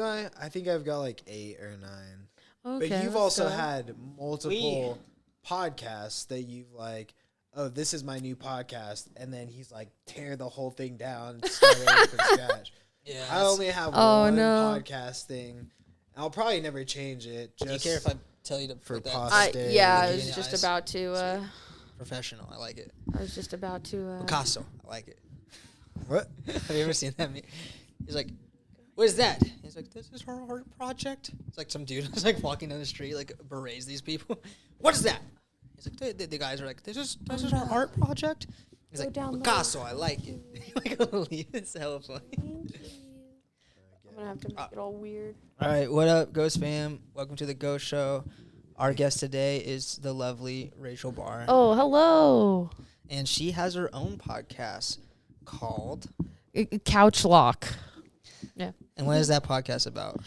I think I've got like 8 or 9. Okay, But you've let's also go. had multiple podcasts that you've like, oh, this is my new podcast, and then he's like, tear the whole thing down, and start over from scratch. Yeah. I only have Oh, one no. podcast thing. I'll probably never change it. Do you Just care if I tell you to for put that? posterity. Yeah, I Look was in the just eyes? about to. Professional. I like it. I was just about to. Picasso. I like it. What? Have you ever seen that? He's like, what is that? He's like, this is our art project. It's like some dude who's like walking down the street, like berets these people. What is that? He's like, the guys are like, this is our art project. He's like, down low. Picasso, I like it. Like, it's hella funny. I'm gonna have to make it all weird. All right, what up, Ghost fam? Welcome to the Ghost Show. Our guest today is the lovely Rachel Barr, Oh, hello. and she has her own podcast called. Couch lock. Yeah. And what is that podcast about?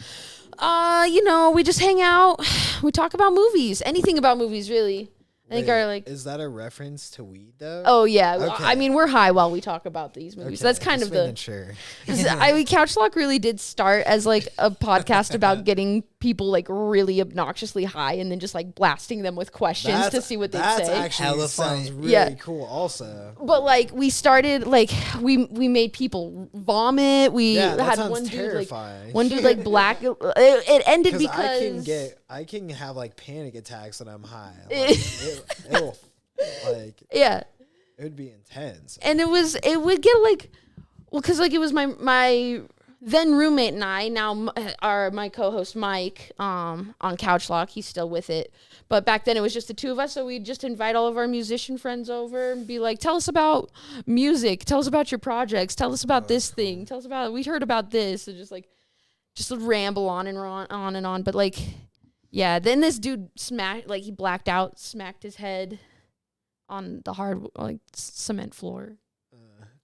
We just hang out. We talk about movies. Anything about movies, really. I think Wait, our like. is that a reference to weed though? Oh yeah. Okay. I mean, we're high while we talk about these movies. Okay, That's kind just of the. making sure. I mean, Couch Lock really did start as like a podcast about getting people like really obnoxiously high and then just like blasting them with questions to see what they That's say. actually Hella sounds funny. really Yeah. cool. Also, But like we started like we made people vomit. We yeah, that had sounds one terrifying. dude like black. It ended Because because I can have like panic attacks when I'm high. Like, it'll like yeah. it would be intense. And it would get like, well, cause like it was my then roommate and I, now my co-host Mike, on Couch Lock, he's still with it. But back then it was just the two of us. So we'd just invite all of our musician friends over and be like, tell us about music. Tell us about your projects. Tell us about this thing. Tell us about, we heard about this. And just ramble on and on. But like, yeah, then this dude he blacked out, smacked his head on the hard cement floor.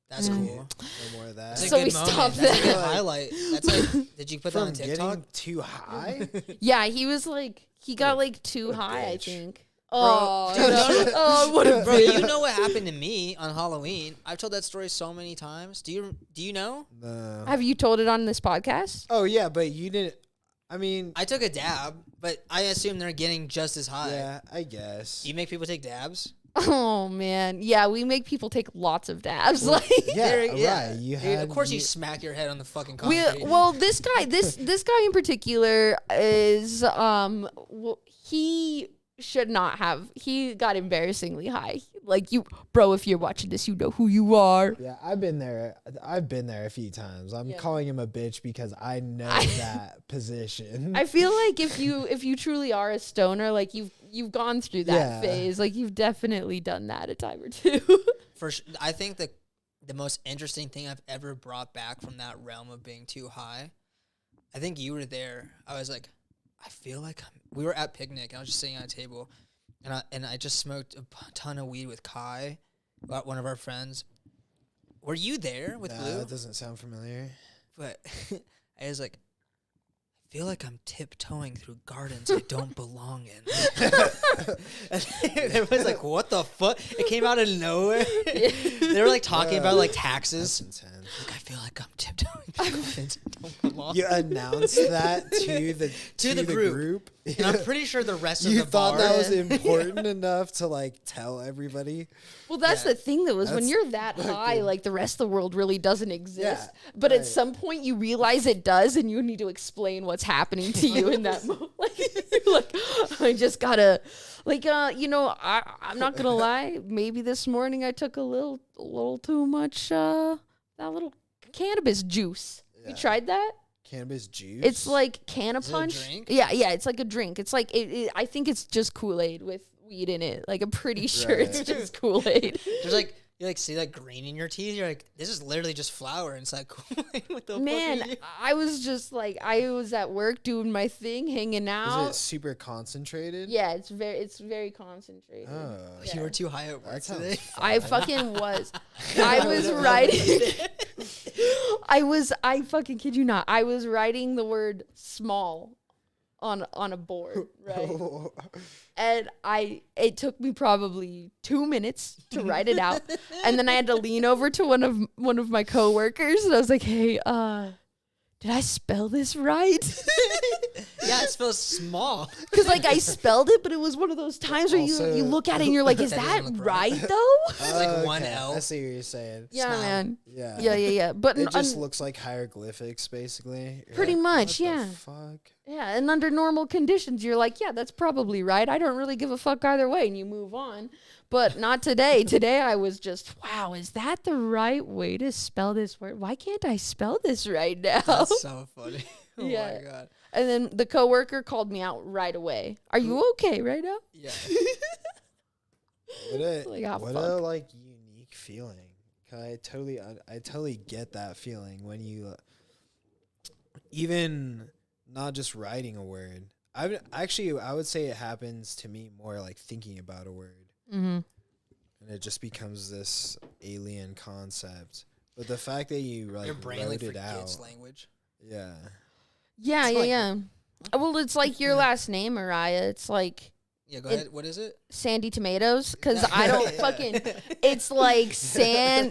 That's Yeah. cool. No more of that. That's a So good we moment. stopped That's a good that. highlight. That's like, did you put that From on TikTok? getting too high. Yeah, he was like he got like too What a high, I bitch. think. Bro, Oh, dude, no. oh, what a Bro, bitch. you know what happened to me on Halloween? I've told that story so many times. Do you know? No. Have you told it on this podcast? Oh yeah, but you didn't. I mean, I took a dab, but I assume they're getting just as high. yeah, I guess. Do you make people take dabs? Oh man, yeah, we make people take lots of dabs. Like, Yeah, They're- right. You Dude, had. of course you smack your head on the fucking we concrete. well, this guy in particular is he should not have. He got embarrassingly high. Like you, bro, if you're watching this, you know who you are. Yeah, I've been there. I've been there a few times. I'm Yeah. calling him a bitch because I know that position. I feel like if you truly are a stoner, like you've gone through that Yeah. phase. Like you've definitely done that a time or two. I think the most interesting thing I've ever brought back from that realm of being too high, I think you were there. I was like, I feel like we were at picnic and I was just sitting at a table and I just smoked a ton of weed with Kai, one of our friends. Were you there with Blue? That doesn't sound familiar. But I was like, I feel like I'm tiptoeing through gardens I don't belong in. And everyone's like, what the fuck? It came out of nowhere. They were like talking about like That's taxes. intense. Like, I feel like I'm tiptoeing through gardens I don't belong. You announced that to the group. And I'm pretty sure the rest of You the thought bar. that was important enough to like tell everybody. Well, that's Yeah. the thing though, is when That's you're that high, fucking- like the rest of the world really doesn't exist. Yeah, But at right. some point you realize it does and you need to explain what's happening to you in that moment. Like, you're like, I just gotta I'm not gonna lie, maybe this morning I took a little too much that little cannabis juice. You Yeah. tried that? Cannabis juice. It's like Canna Is it a Punch. drink? Yeah, it's like a drink. It's like I think it's just Kool-Aid with weed in it. Like I'm pretty sure it's Right. just Kool-Aid. There's like, you like see like green in your teeth. You're like, this is literally just flour inside Kool-Aid. What the Man, fuck are you? I was just like, I was at work doing my thing, hanging Is out. it super concentrated? Yeah, it's very concentrated. Oh, Yeah. You were too high at work that sounds today. I fucking was. I was writing. I fucking kid you not. I was writing the word small on a board, right? And it took me probably 2 minutes to write it out. And then I had to lean over to one of my coworkers and I was like, "Hey, did I spell this right? Yeah, it spells small. Because like I spelled it, but it was one of those times where Also- you look at it and you're like, is That that doesn't look right right. though? It's like one Okay, L. I see what you're saying. Yeah, Snob. man. Yeah. Yeah. But It just looks like hieroglyphics, basically. You're Pretty like, much, what the yeah. fuck? yeah, and under normal conditions, you're like, yeah, that's probably right. I don't really give a fuck either way, and you move on. But not today. Today I was just, wow, is that the right way to spell this word? Why can't I spell this right now? That's so funny. Oh Yeah. my god. And then the coworker called me out right away. Are you okay right now? Yeah. What a Like, ah, what fuck. a like unique feeling. 'Cause I totally get that feeling when you even not just writing a word. I would say it happens to me more like thinking about a word, Mm-hmm. and it just becomes this alien concept. But the fact that you like Your brain wrote like it forgets out, language. yeah. Yeah, It's yeah, like- yeah. Well, it's like your last name, Mariah. It's like Yeah, go It- ahead. What is it? Sandy Tomatoes, because I don't Yeah. fucking. It's like Sanima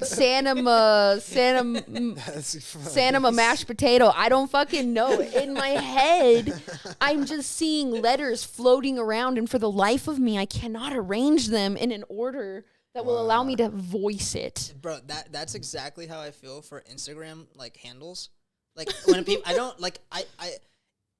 That's mashed potato. I don't fucking know. In my head, I'm just seeing letters floating around, and for the life of me, I cannot arrange them in an order that will allow me to voice it. Bro, that's exactly how I feel for Instagram like handles. Like when people I don't like I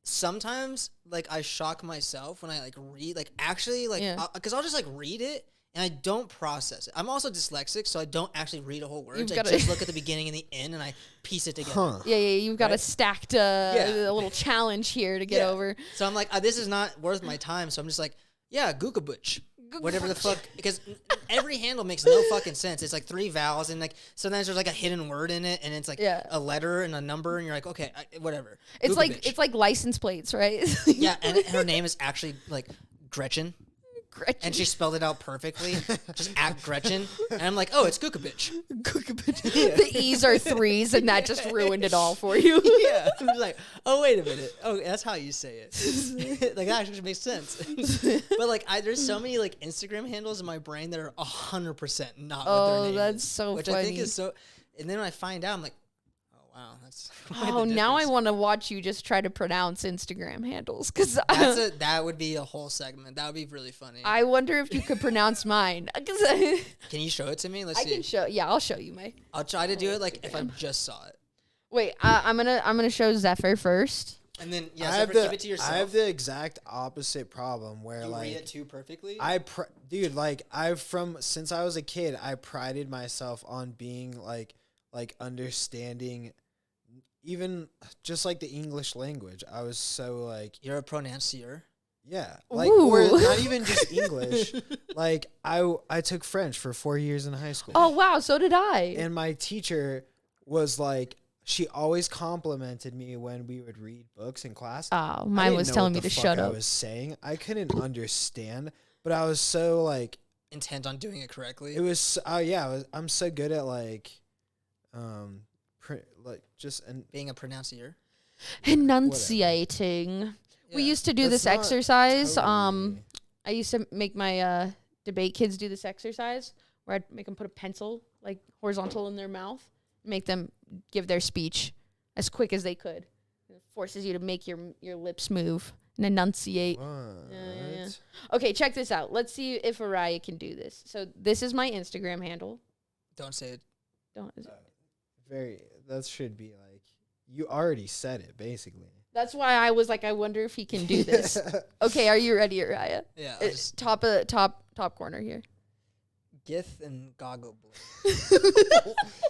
sometimes like I shock myself when I like read like actually like Yeah. because I'll just like read it and I don't process it. I'm also dyslexic, so I don't actually read a whole word. You've I gotta- just look at the beginning and the end and I piece it together. Huh. Yeah, you've got a Right? stacked Yeah. a little challenge here to get Yeah. over. So I'm like, this is not worth my time. So I'm just like, yeah, Google Butch. Whatever the fuck, because every handle makes no fucking sense. It's like 3 vowels, and like sometimes there's like a hidden word in it, and it's like Yeah. a letter and a number, and you're like, okay, whatever. It's Google like bitch. it's like license plates, right? Yeah, and her name is actually like Gretchen, Gretchen. and she spelled it out perfectly, just at Gretchen, and I'm like, oh, it's Kukabitch. The E's are 3s, and that just ruined it all for you. Yeah, I'm just like, oh, wait a minute, oh, that's how you say it. Like that actually makes sense. But like, there's so many like Instagram handles in my brain that are 100% not what Oh, their name that's is, so which I think funny. is so. And then when I find out, I'm like, oh wow, that's. Oh, now I want to watch you just try to pronounce Instagram handles because That would be a whole segment. That would be really funny. I wonder if you could pronounce mine. 'Cause Can you show it to me? Let's I see. can show. Yeah, I'll show you my. I'll try to do it like if I just saw it. Wait, I'm gonna show Zephyr first. And then I yeah, have give it to yourself. I have the exact opposite problem where you like read it too perfectly. dude, like since I was a kid, I prided myself on being like understanding even just like the English language. I was so like, You're a pronuncier. yeah, like or Ooh. not even just English. Like I took French for 4 years in high school. Oh wow, so did I. And my teacher was like, she always complimented me when we would read books in class. Oh, I mine didn't was know telling what me the to fuck shut I up. was saying. I couldn't understand, but I was so like, Intent on doing it correctly. it was yeah. I'm so good at like, like just and Being a pronuncier. Enunciating. We Yeah. used to do That's this not exercise. totally- I used to make my debate kids do this exercise where I'd make them put a pencil like horizontal in their mouth, make them give their speech as quick as they could. It forces you to make your lips move and enunciate. What? Yeah. Okay, check this out. Let's see if Araya can do this. So this is my Instagram handle. Don't say it. Don't. That should be like, you already said it basically. That's why I was like, I wonder if he can do this. Okay, are you ready, Araya? Yeah. I'll It's just top corner here. Gith and Goggle Blin.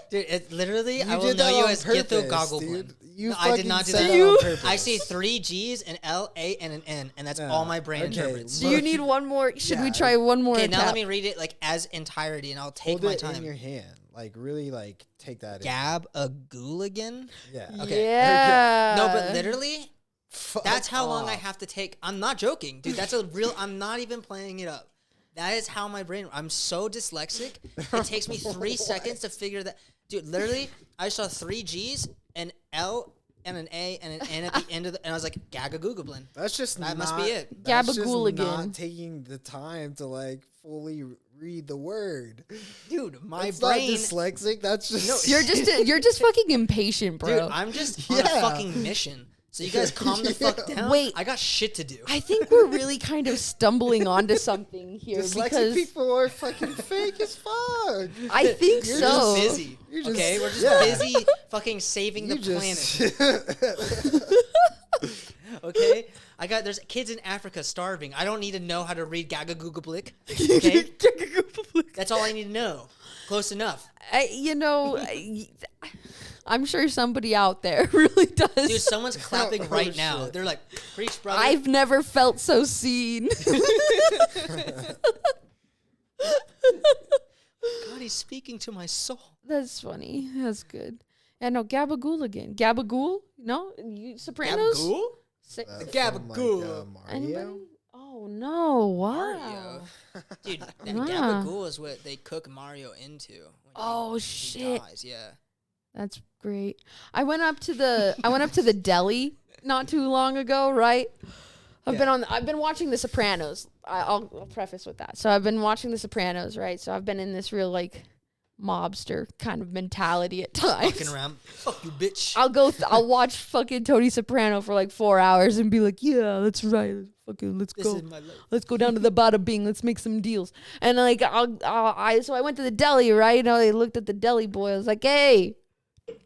Dude, it literally, I will did know that you on as Githo purpose, Goggle dude. Blin. You No, I did fucking not do said that. that on purpose. I see 3 G's, an L, A, and an N, and that's all my brain okay, interprets. Do you need one more? Should we Yeah. try one more? Okay, now tap? let me read it like as entirety, and I'll take Hold my it time. in your hand, like really, like take that. Gab a Gooligan? Yeah. Okay. Yeah. No, but literally, Fuck that's how long I off. have to take. I'm not joking, dude. That's a real. I'm not even playing it up. That is how my brain. I'm so dyslexic. It takes me 3 seconds to figure that. Dude, literally, I saw 3 G's, an L, and an A, and an N at the end of the. And I was like, Gaga Googlin. That's just That not, must be it. That's just Gabagooligan. not taking the time to like fully read the word. Dude, my That's brain. not dyslexic. That's just You're just fucking impatient, bro. Dude, I'm just on a Yeah. fucking mission. So you guys calm the fuck down. Wait. I got shit to do. I think we're really kind of stumbling onto something here dyslexic because people are fucking fake as fuck. I think You're so. just busy. You're just- Okay, we're just yeah. busy fucking saving the planet. planet. Okay, there's kids in Africa starving. I don't need to know how to read Gagagugablik. Okay, that's all I need to know. Close enough, I'm sure somebody out there really does. dude. Someone's clapping Oh, right now. shit. They're like, "Preach, brother." I've never felt so seen. God, he's speaking to my soul. That's funny. That's good. And no, Gabagool again. Gabagool? No? Sopranos? Gabagool? Gabagool. Anybody? Mario. Oh no! Wow. Mario. Dude, that Wow. Gabagool is what they cook Mario into. When Oh he shit! dies. Yeah. That's great. I went up to the deli not too long ago, right? I've been watching The Sopranos. I'll preface with that. So I've been watching The Sopranos, right? So I've been in this real like mobster kind of mentality at times. Fucking around. Fuck you, bitch. I'll watch fucking Tony Soprano for like 4 hours and be like, yeah, that's right. Let's This go. is my life. Let's go down to the bada bing. Let's make some deals. And like, so I went to the deli, right? You know, they looked at the deli boy. I was like, hey,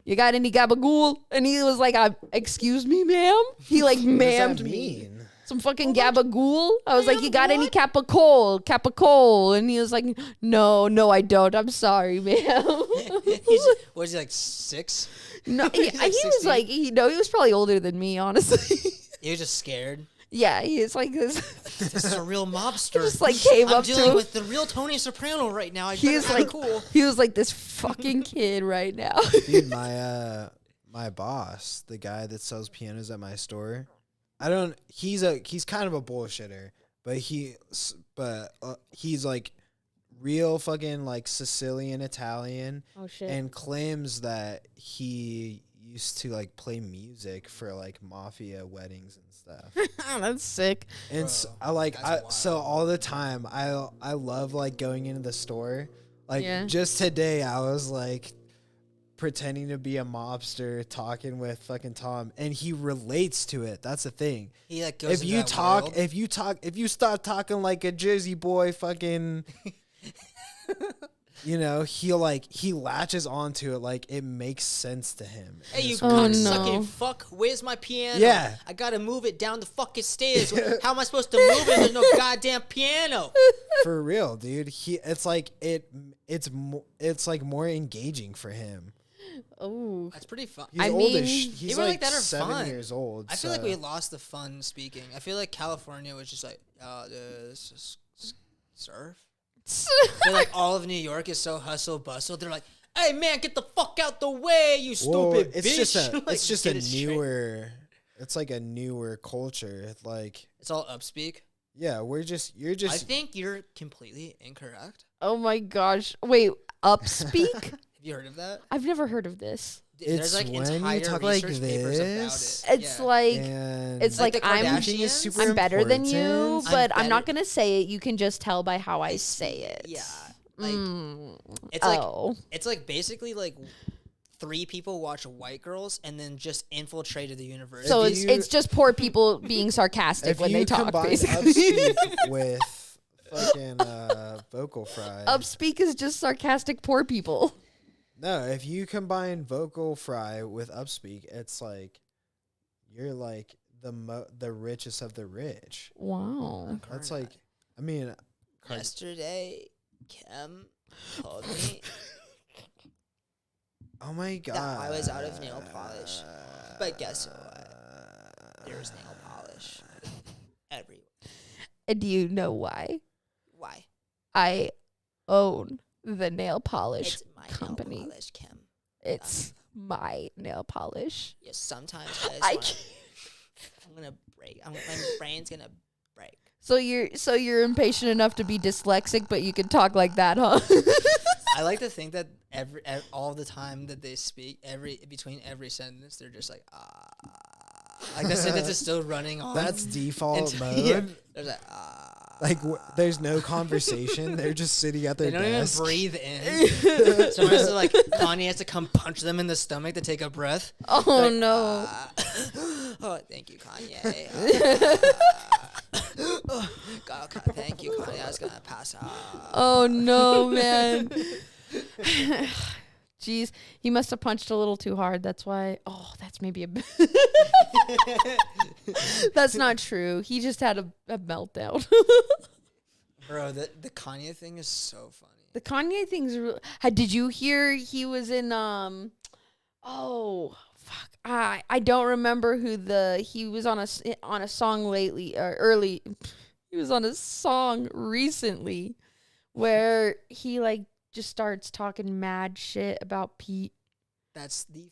you got any gabagool? And he was like, excuse me, ma'am? He like What does ma'amed that me. mean? Some fucking gabagool. I was like, you got any Capicol? And he was like, no, I don't. I'm sorry, ma'am. Was he like 6? No, He's he like was 16. like, he was probably older than me, honestly. He was just scared. Yeah, he is like this. This is a real mobster. Just like came I'm up to dealing him. with the real Tony Soprano right now. I He better is act like cool. he was like this fucking kid right now. Dude, my boss, the guy that sells pianos at my store, he's kind of a bullshitter, but he's like real fucking like Sicilian Italian Oh shit. and claims that he used to like play music for like mafia weddings and stuff. That's sick. And Bro, that's so wild. all the time I love like going into the store. Like Yeah. just today I was like pretending to be a mobster talking with fucking Tom, and he relates to it. That's the thing. He like goes If into you that talk world. if you start talking like a Jersey boy fucking you know, he latches onto it, like it makes sense to him. Hey, you Oh, cocksucking no. fuck! Where's my piano? Yeah. I gotta move it down the fucking stairs. How am I supposed to move it? There's no goddamn piano. For real, dude. It's like it's like more engaging for him. Oh. That's pretty fun. He's I old as mean, he's people like like that are 7 fun. years old. I feel like so- we lost the fun speaking. I feel like California was just like, this is surf. I feel like all of New York is so hustle bustle. They're like, hey man, get the fuck out the way, you Well, stupid it's bitch. just a Like, it's just get a it straight. newer it's like a newer culture. Like It's all upspeak. yeah, you're I just think you're completely incorrect. Oh my gosh. Wait, upspeak? Have you heard of that? I've never heard of this. There's It's like when you entire talk like research papers this. about it. It's Yeah. like and it's Like like the I'm everything is Kardashians? super I'm better than you, important. but I'm not better- gonna say it. You can just tell by how I say it. Yeah. Like Mm. it's like Oh. it's like basically like 3 people watch White Girls and then just infiltrated the universe. So If it's you- it's just poor people being sarcastic if when you they talk, combine basically. Upspeak with fucking vocal fry. Upspeak is just sarcastic poor people. No, if you combine vocal fry with upspeak, it's like you're like the richest of the rich. Wow. That's like, I mean, Yesterday, Kim told me oh my god, that I was out of nail polish. But guess what? There's nail polish everywhere. And do you know why? Why? I own the nail polish It's my company. nail polish, Kim. It's my nail polish. Yeah, sometimes I just I wanna, can't. I'm gonna break. My brain's gonna break. So you're impatient enough to be dyslexic, but you can talk like that, huh? I like to think that all the time that they speak, between every sentence, they're just like like the sentence is still running on. that's default And- mode. yeah, there's like Like there's no conversation. They're just sitting at their They don't desk. even breathe in. Sometimes like Kanye has to come punch them in the stomach to take a breath. Oh Like, no. Oh, thank you, Kanye. God, thank you, Kanye. I was gonna pass out. Oh no, man. Jeez, he must have punched a little too hard. That's why. Oh, that's maybe a. That's not true. He just had a meltdown. Bro, the Kanye thing is so funny. The Kanye thing's. Did you hear he was in Oh fuck! I don't remember who he was on a song lately or early. He was on a song recently where he like just starts talking mad shit about Pete. That's the.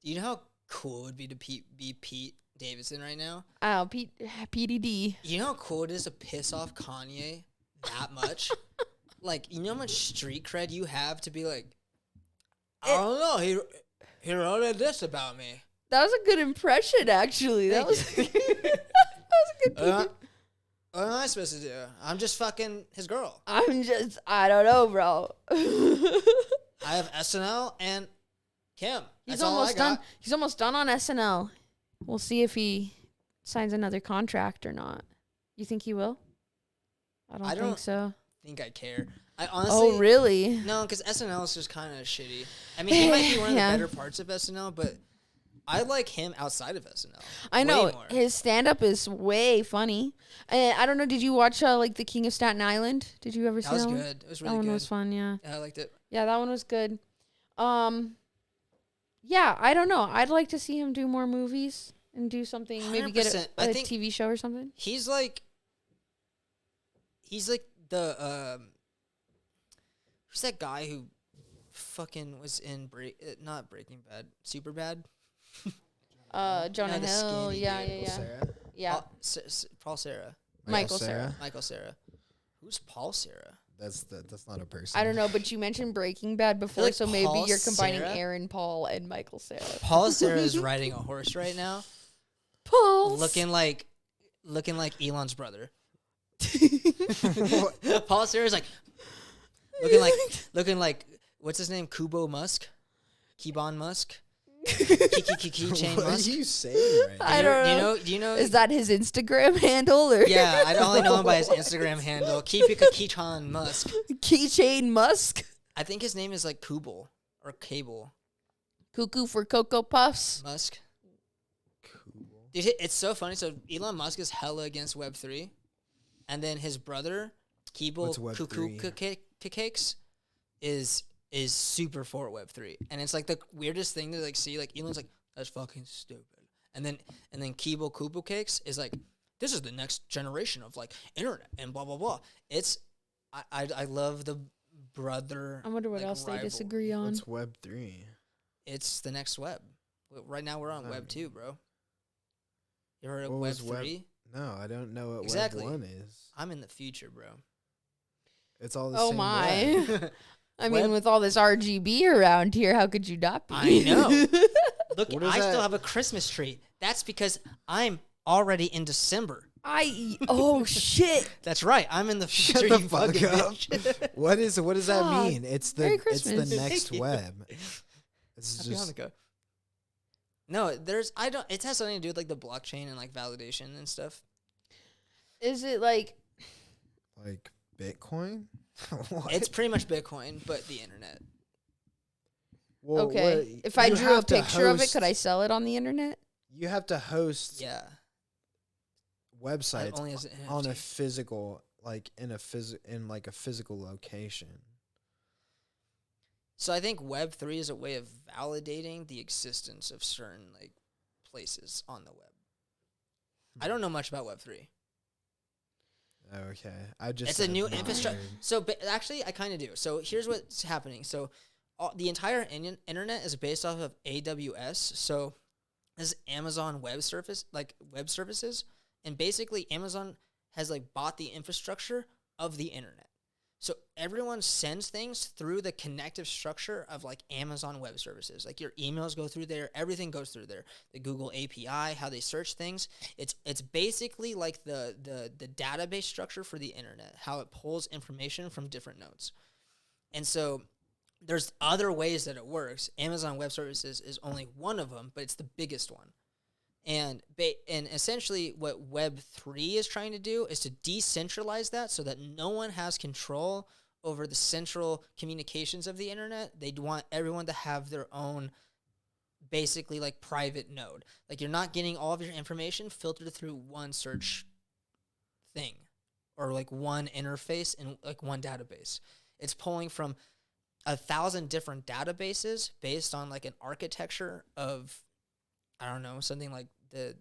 Do you know how cool it would be to be Pete Davidson right now? Oh, PDD. You know how cool it is to piss off Kanye that much? Like, you know how much street cred you have to be like, I don't know, he wrote this about me. That was a good impression, actually. That was that was a good. What am I supposed to do? I'm just fucking his girl. I don't know, bro. I have SNL and Kim. He's That's all I almost done. got. He's almost done on SNL. We'll see if he signs another contract or not. You think he will? I don't think so. Think I care. I honestly. Oh, really? No, because SNL is just kind of shitty. I mean, he might be one of Yeah. the better parts of SNL, but I like him outside of SNL. I know Way more. his stand-up is way funny. I don't know. Did you watch like The King of Staten Island? Did you ever see That was that one? good. It was That really one good. was fun. Yeah. Yeah, I liked it. Yeah, that one was good. Yeah, I don't know. I'd like to see him do more movies and do something. Maybe get 100%. a I think TV show or something. He's like the who's that guy who fucking was in not Breaking Bad, Super Bad? Jonah the Hill. skinny Yeah, dude. yeah. Sarah? Yeah. Paul Sarah. Michael Cera. Michael Sarah. Who's Paul Sarah? That's not a person. I don't know, but you mentioned Breaking Bad before, like so maybe Paul you're combining Cera? Aaron Paul and Michael Cera. Paul Sarah is riding a horse right now, Paul. looking like Elon's brother. Paul Sarah's like looking like what's his name? Kubo Musk, Kebon Musk, Keychain What Musk. are you saying right now? I don't know. Do you know? Is that his Instagram handle or Yeah, I only know him by his Instagram handle, Keychain Musk. Keychain Musk? I think his name is like Kubel or Cable Cuckoo for Cocoa Puffs. Musk. Cool. Dude, it's so funny. So Elon Musk is hella against Web3, and then his brother, Keeble What's Web3? Cakes, is super for Web3, and it's like the weirdest thing to like see. Like Elon's like, that's fucking stupid, and then Keeble Kubo Cakes is like, this is the next generation of like internet and blah blah blah. It's I love the brother. I wonder what like, else they rival. disagree on. What's Web3? It's the next web. Right now we're on Web 2, bro. You heard of What Web was Web- 3? No, I don't know what Exactly. Web 1 is. I'm in the future, bro. It's all the Oh same. my. web. I Web- mean, with all this RGB around here, how could you not be? I know. Look, What is I still that? have a Christmas tree. That's because I'm already in December. Oh shit. That's right. I'm in the Shut future. the you fuck fucking up. bitch. What does that God. mean? It's Merry the Christmas. next Thank you. web. It's Happy just Hanukkah. No, it has something to do with like the blockchain and like validation and stuff. Is it like like Bitcoin. What? It's pretty much Bitcoin, but the internet. Well, okay? what- If I you drew a have to picture of it, host- could I sell it on the internet? You have to host Yeah. websites Only as an on a NFT. physical, like in a physical location. So I think Web3 is a way of validating the existence of certain like places on the web. I don't know much about Web3. Okay, I just It's a said new weird. infrastructure. So actually, I kind of do. So here's what's happening. So the entire internet is based off of AWS. So this is Amazon Web Services, and basically Amazon has like bought the infrastructure of the internet. So everyone sends things through the connective structure of like Amazon Web Services. Like your emails go through there, everything goes through there. The Google API, how they search things. It's basically like the database structure for the internet, how it pulls information from different nodes. And so there's other ways that it works. Amazon Web Services is only one of them, but it's the biggest one. And essentially what Web3 is trying to do is to decentralize that so that no one has control over the central communications of the internet. They want everyone to have their own, basically like private node. Like you're not getting all of your information filtered through one search thing or like one interface in like one database. It's pulling from 1,000 different databases based on like an architecture of, I don't know, something like the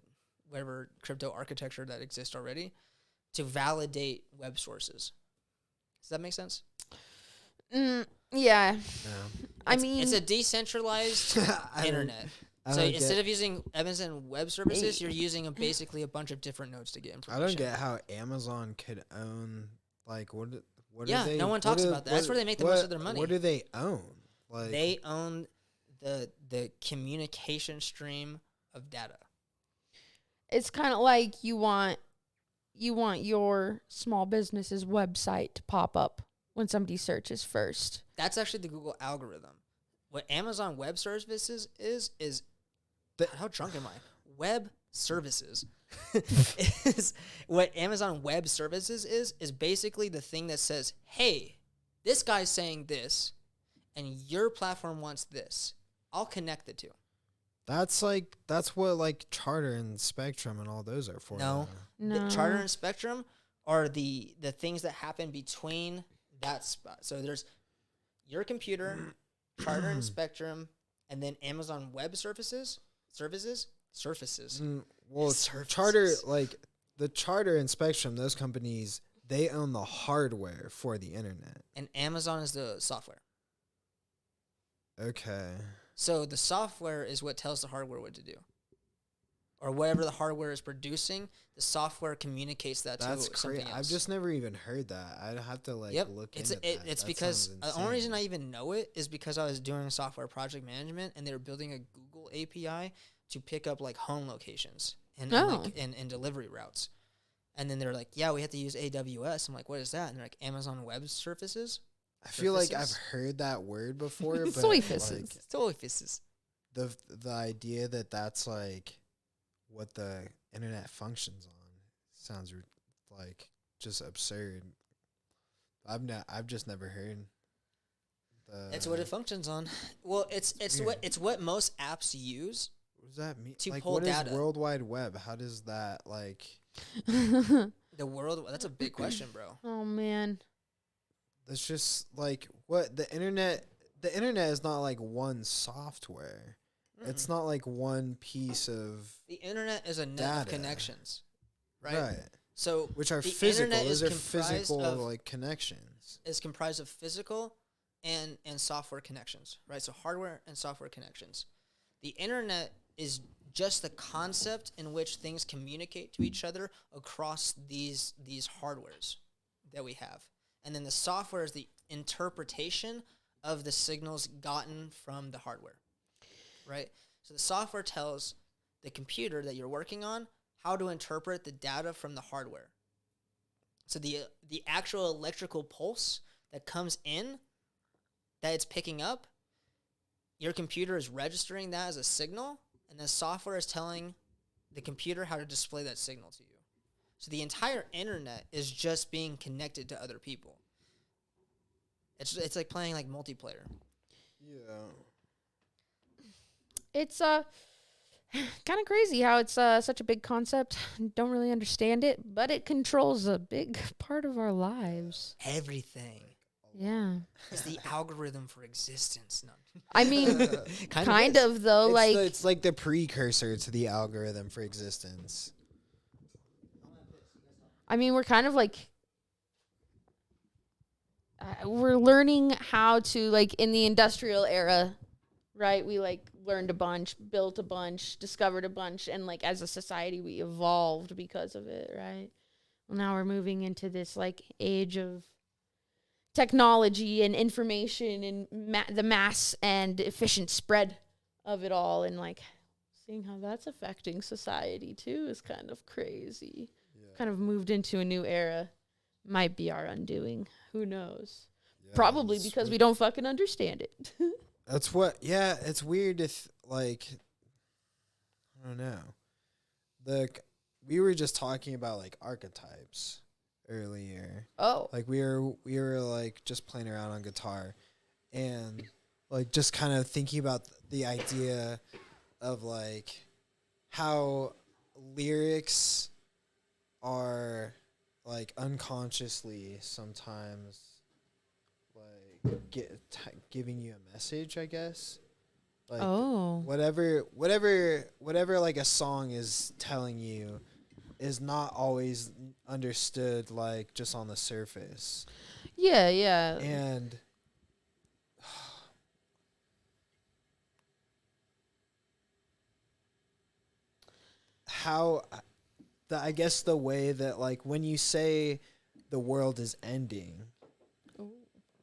whatever crypto architecture that exists already to validate web sources. Does that make sense? Yeah. Yeah. I mean, it's a decentralized internet. So instead of using Amazon Web Services, you're using basically a bunch of different nodes to get I information. don't get how Amazon could own like what Yeah, do they, no one talks about that. That's where they make the most of their money. What do they own? Like They own the communication stream of data. it's kind of like you want your small business's website to pop up when somebody searches first. That's actually the Google algorithm. What Amazon Web Services is how drunk am I? Web Services is what Amazon Web Services is basically the thing that says, hey, this guy's saying this, and your platform wants this. I'll connect the two. that's what like Charter and Spectrum and all those are for. No. No. The Charter and Spectrum are the things that happen between that spot. So there's your computer, Charter and Spectrum, and then Amazon Web Services. Well, Services. Charter, like the Charter and Spectrum, those companies, they own the hardware for the internet. And Amazon is the software. Okay. So the software is what tells the hardware what to do. Or whatever the hardware is producing, the software communicates that That's to something crazy. else. I've just never even heard that. I'd have to like Yep. look It's into that. it's That because sounds the only insane. reason I even know it is because I was doing software project management and they were building a Google API to pick up like home locations and and delivery routes. And then they're like, yeah, we have to use AWS. I'm like, what is that? And they're like, Amazon Web Services. I feel like I've Surfaces? heard that word before, but Surfaces. like It's totally fisses. the idea that that's like what the internet functions on sounds like just absurd. I've just never heard. It's what it functions on. Well, it's weird. what most apps use. What does that mean? to Like, pull what is data. World Wide Web? How does that like? The world. That's a big question, bro. Oh man. That's just like what the internet. The internet is not like one software. It's not like one piece of The internet is a net of data. connections, right? So which are the physical. internet Those is are comprised physical of- like connections. Is comprised of physical and software connections, right? So hardware and software connections. The internet is just the concept in which things communicate to each other across these hardwares that we have. And then the software is the interpretation of the signals gotten from the hardware, right? So the software tells the computer that you're working on how to interpret the data from the hardware. So the actual electrical pulse that comes in, that it's picking up, your computer is registering that as a signal, and the software is telling the computer how to display that signal to you. So the entire internet is just being connected to other people. It's like playing like multiplayer. Yeah. It's kind of crazy how it's such a big concept. Don't really understand it, but it controls a big part of our lives. Everything Yeah. is the algorithm for existence. No. I mean, kind is. of though. It's like the precursor to the algorithm for existence. I mean, we're kind of like we're learning how to like in the industrial era, right? We like learned a bunch, built a bunch, discovered a bunch, and like as a society we evolved because of it, right? Well, now we're moving into this like age of technology and information and the mass and efficient spread of it all, and like seeing how that's affecting society too is kind of crazy. Kind of moved into a new era. Might be our undoing. Who knows? Yeah, Probably because we don't fucking understand it. That's what. Yeah, it's weird if like I don't know. We were just talking about like archetypes earlier. Oh. Like we were like just playing around on guitar, and like just kind of thinking about the idea of like how lyrics are like unconsciously sometimes like giving you a message, I guess. Like Oh. whatever like a song is telling you is not always understood like just on the surface. Yeah, yeah. And how I guess the way that like when you say the world is ending,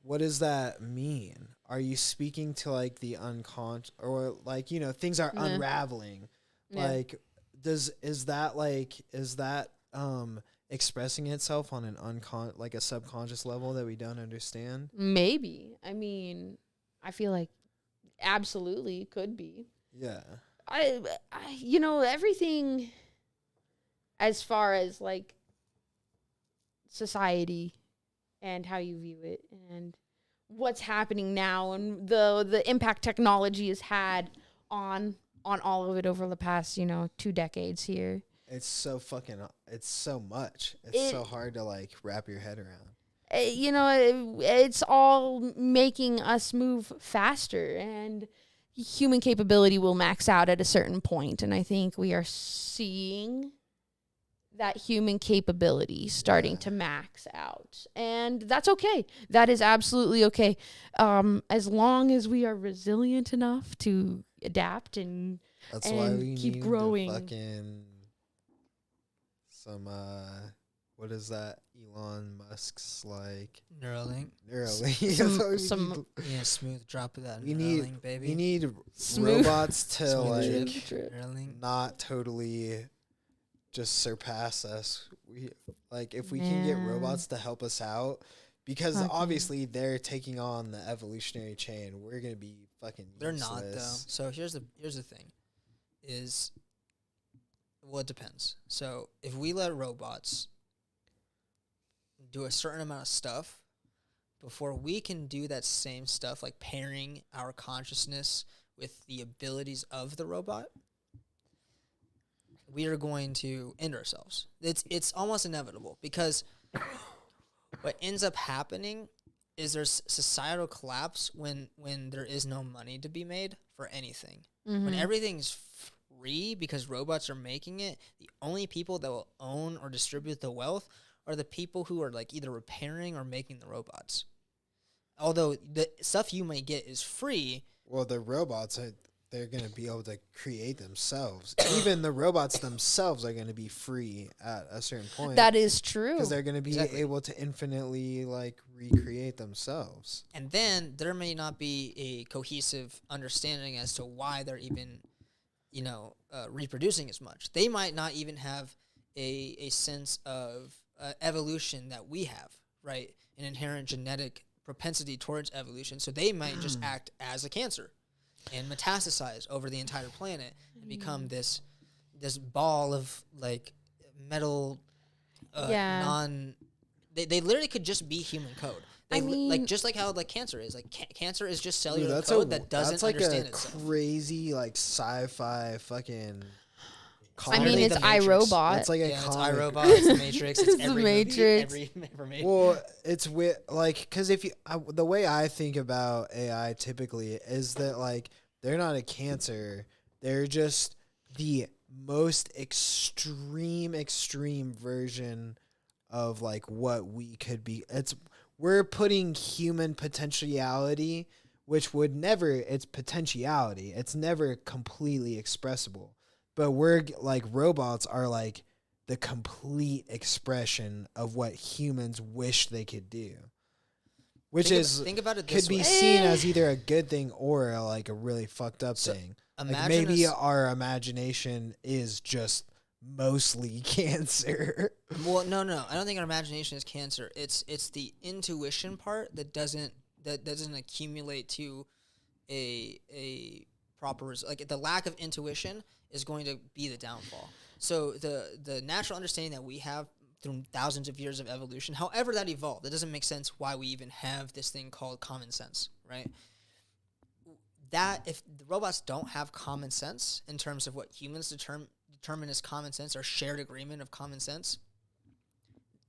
what does that mean? Are you speaking to like the unconscious, or like, you know, things are unraveling? Yeah. Like is that expressing itself on an like a subconscious level that we don't understand? Maybe. I mean, I feel like absolutely could be. Yeah. I you know, everything as far as like society and how you view it and what's happening now and the impact technology has had on all of it over the past, you know, 2 decades here. It's so much. It's so hard to like wrap your head around. You know, it's all making us move faster, and human capability will max out at a certain point, and I think we are seeing that human capability starting to max out, and that's okay. That is absolutely okay, as long as we are resilient enough to adapt and why we keep need growing. Fucking some what is that? Elon Musk's like Neuralink. Neuralink. Some Yeah, smooth drop of that we Neuralink, need baby. we need Smooth- robots to Smooth like drip. Neuralink. not totally just surpass us. We like if we can get Man. robots to help us out, because Fucking- obviously they're taking on the evolutionary chain. We're gonna be fucking They're useless. not though. So here's the thing, is, well, it depends. So if we let robots do a certain amount of stuff before we can do that same stuff, like pairing our consciousness with the abilities of the robot, we are going to end ourselves. It's almost inevitable, because what ends up happening is there's societal collapse when there is no money to be made for anything. When everything's free because robots are making it, the only people that will own or distribute the wealth are the people who are like either repairing or making the robots. Although the stuff you might get is free. Well, the robots they're gonna be able to create themselves. Even the robots themselves are gonna be free at a certain point. That is true. Because they're gonna be Exactly. able to infinitely like recreate themselves. And then there may not be a cohesive understanding as to why they're even, reproducing as much. They might not even have a sense of evolution that we have, right? An inherent genetic propensity towards evolution. So they might just act as a cancer and metastasize over the entire planet and become this ball of like metal, They literally could just be human code. Like just like how like cancer is. Like cancer is just cellular code that doesn't understand itself. Crazy like sci-fi fucking. I mean, it's The Matrix. iRobot. That's like a It's comic. iRobot, it's the Matrix, it's The every Matrix. movie ever made. Well, it's with like because if you the way I think about AI typically is that like they're not a cancer, they're just the most extreme version of like what we could be. We're putting human potentiality, which would never, it's potentiality. It's never completely expressible. But we're like robots are like the complete expression of what humans wish they could do. which is think about it could this be way. seen as either a good thing or like a really fucked up So, thing. Like Imagine maybe us- our imagination is just mostly cancer. well, no, I don't think our imagination is cancer. It's the intuition part that doesn't accumulate to a proper like the lack of intuition is going to be the downfall. So the natural understanding that we have through thousands of years of evolution, however that evolved, it doesn't make sense why we even have this thing called common sense, right? That if the robots don't have common sense in terms of what humans determine as common sense or shared agreement of common sense,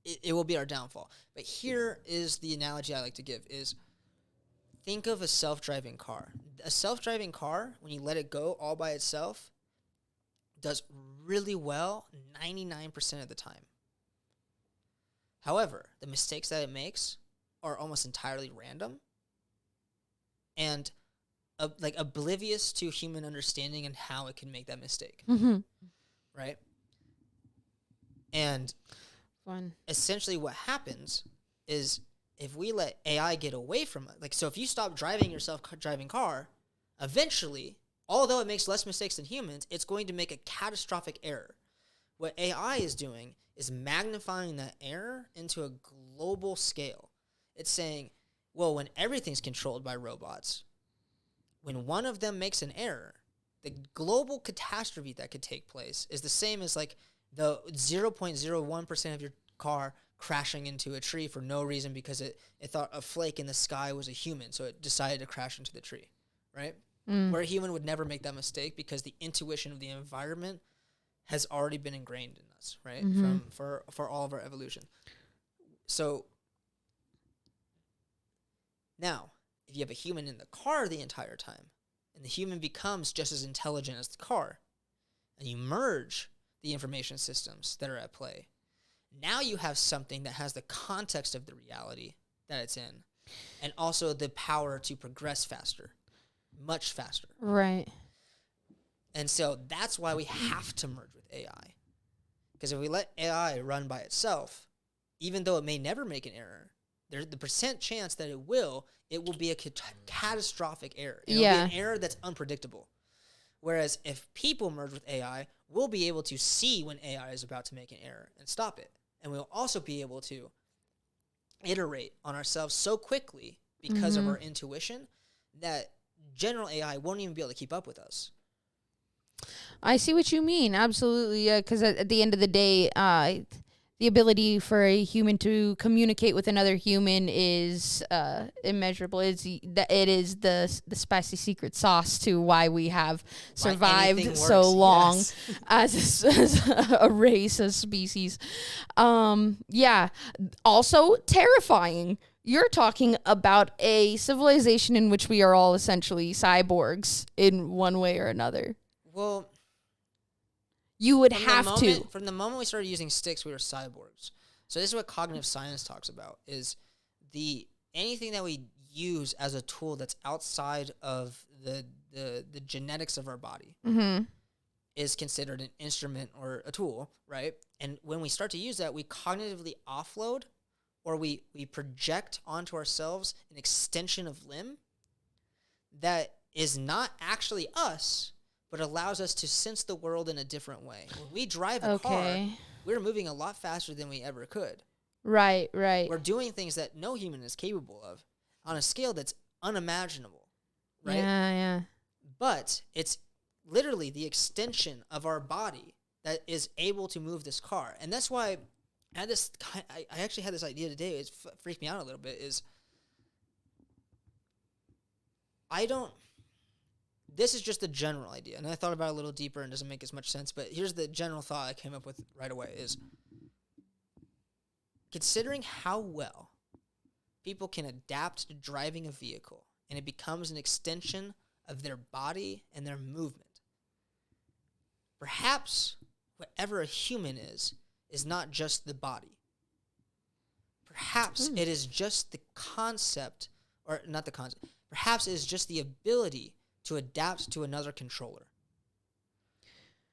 it will be our downfall. But here is the analogy I like to give is think of a self-driving car. A self-driving car, when you let it go all by itself, does really well 99% of the time. However, the mistakes that it makes are almost entirely random and like oblivious to human understanding and how it can make that mistake, right? And Fun. essentially what happens is if we let AI get away from it, like, so if you stop driving your self-driving car, eventually, although it makes less mistakes than humans, it's going to make a catastrophic error. What AI is doing is magnifying that error into a global scale. It's saying, well, when everything's controlled by robots, when one of them makes an error, the global catastrophe that could take place is the same as like the 0.01% of your car crashing into a tree for no reason because it thought a flake in the sky was a human, so it decided to crash into the tree, right? Where a human would never make that mistake because the intuition of the environment has already been ingrained in us, right? For all of our evolution. So now, if you have a human in the car the entire time, and the human becomes just as intelligent as the car, and you merge the information systems that are at play, now you have something that has the context of the reality that it's in, and also the power to progress faster, much faster. Right. And so that's why we have to merge with AI. Because if we let AI run by itself, even though it may never make an error, there's the percent chance that it will be a catastrophic error. It'll be an error that's unpredictable. Whereas if people merge with AI, we'll be able to see when AI is about to make an error and stop it. And we'll also be able to iterate on ourselves so quickly because of our intuition that general AI won't even be able to keep up with us. I see what you mean. Absolutely. Because at the end of the day, the ability for a human to communicate with another human is immeasurable. It is the spicy secret sauce to why we have survived so long as a race, a species. Yeah. Also terrifying. You're talking about a civilization in which we are all essentially cyborgs in one way or another. Well, you would have to. From the moment we started using sticks, we were cyborgs. So this is what cognitive science talks about, is anything that we use as a tool that's outside of the genetics of our body is considered an instrument or a tool, right? And when we start to use that, we cognitively offload or we project onto ourselves an extension of limb that is not actually us, but allows us to sense the world in a different way. When we drive a car, we're moving a lot faster than we ever could. Right. We're doing things that no human is capable of on a scale that's unimaginable, right? Yeah. But it's literally the extension of our body that is able to move this car. And that's why I actually had this idea today. It freaked me out a little bit, this is just the general idea, and I thought about it a little deeper and it doesn't make as much sense, but here's the general thought I came up with right away is considering how well people can adapt to driving a vehicle and it becomes an extension of their body and their movement. Perhaps whatever a human is not just the body. Perhaps it is just the concept, or not the concept, perhaps it is just the ability to adapt to another controller.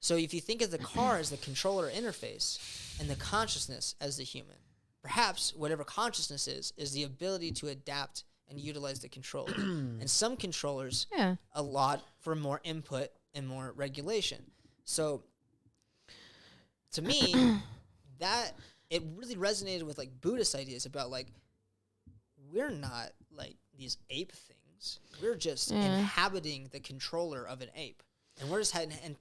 So if you think of the car as the controller interface and the consciousness as the human, perhaps whatever consciousness is the ability to adapt and utilize the controller. And some controllers Yeah. a lot for more input and more regulation. So to me, that it really resonated with like Buddhist ideas about like we're not like these ape things. We're just inhabiting the controller of an ape. And we're just in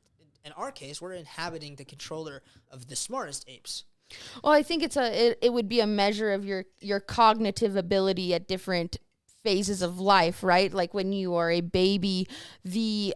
our case, we're inhabiting the controller of the smartest apes. Well, I think it would be a measure of your cognitive ability at different phases of life, right? Like when you are a baby, the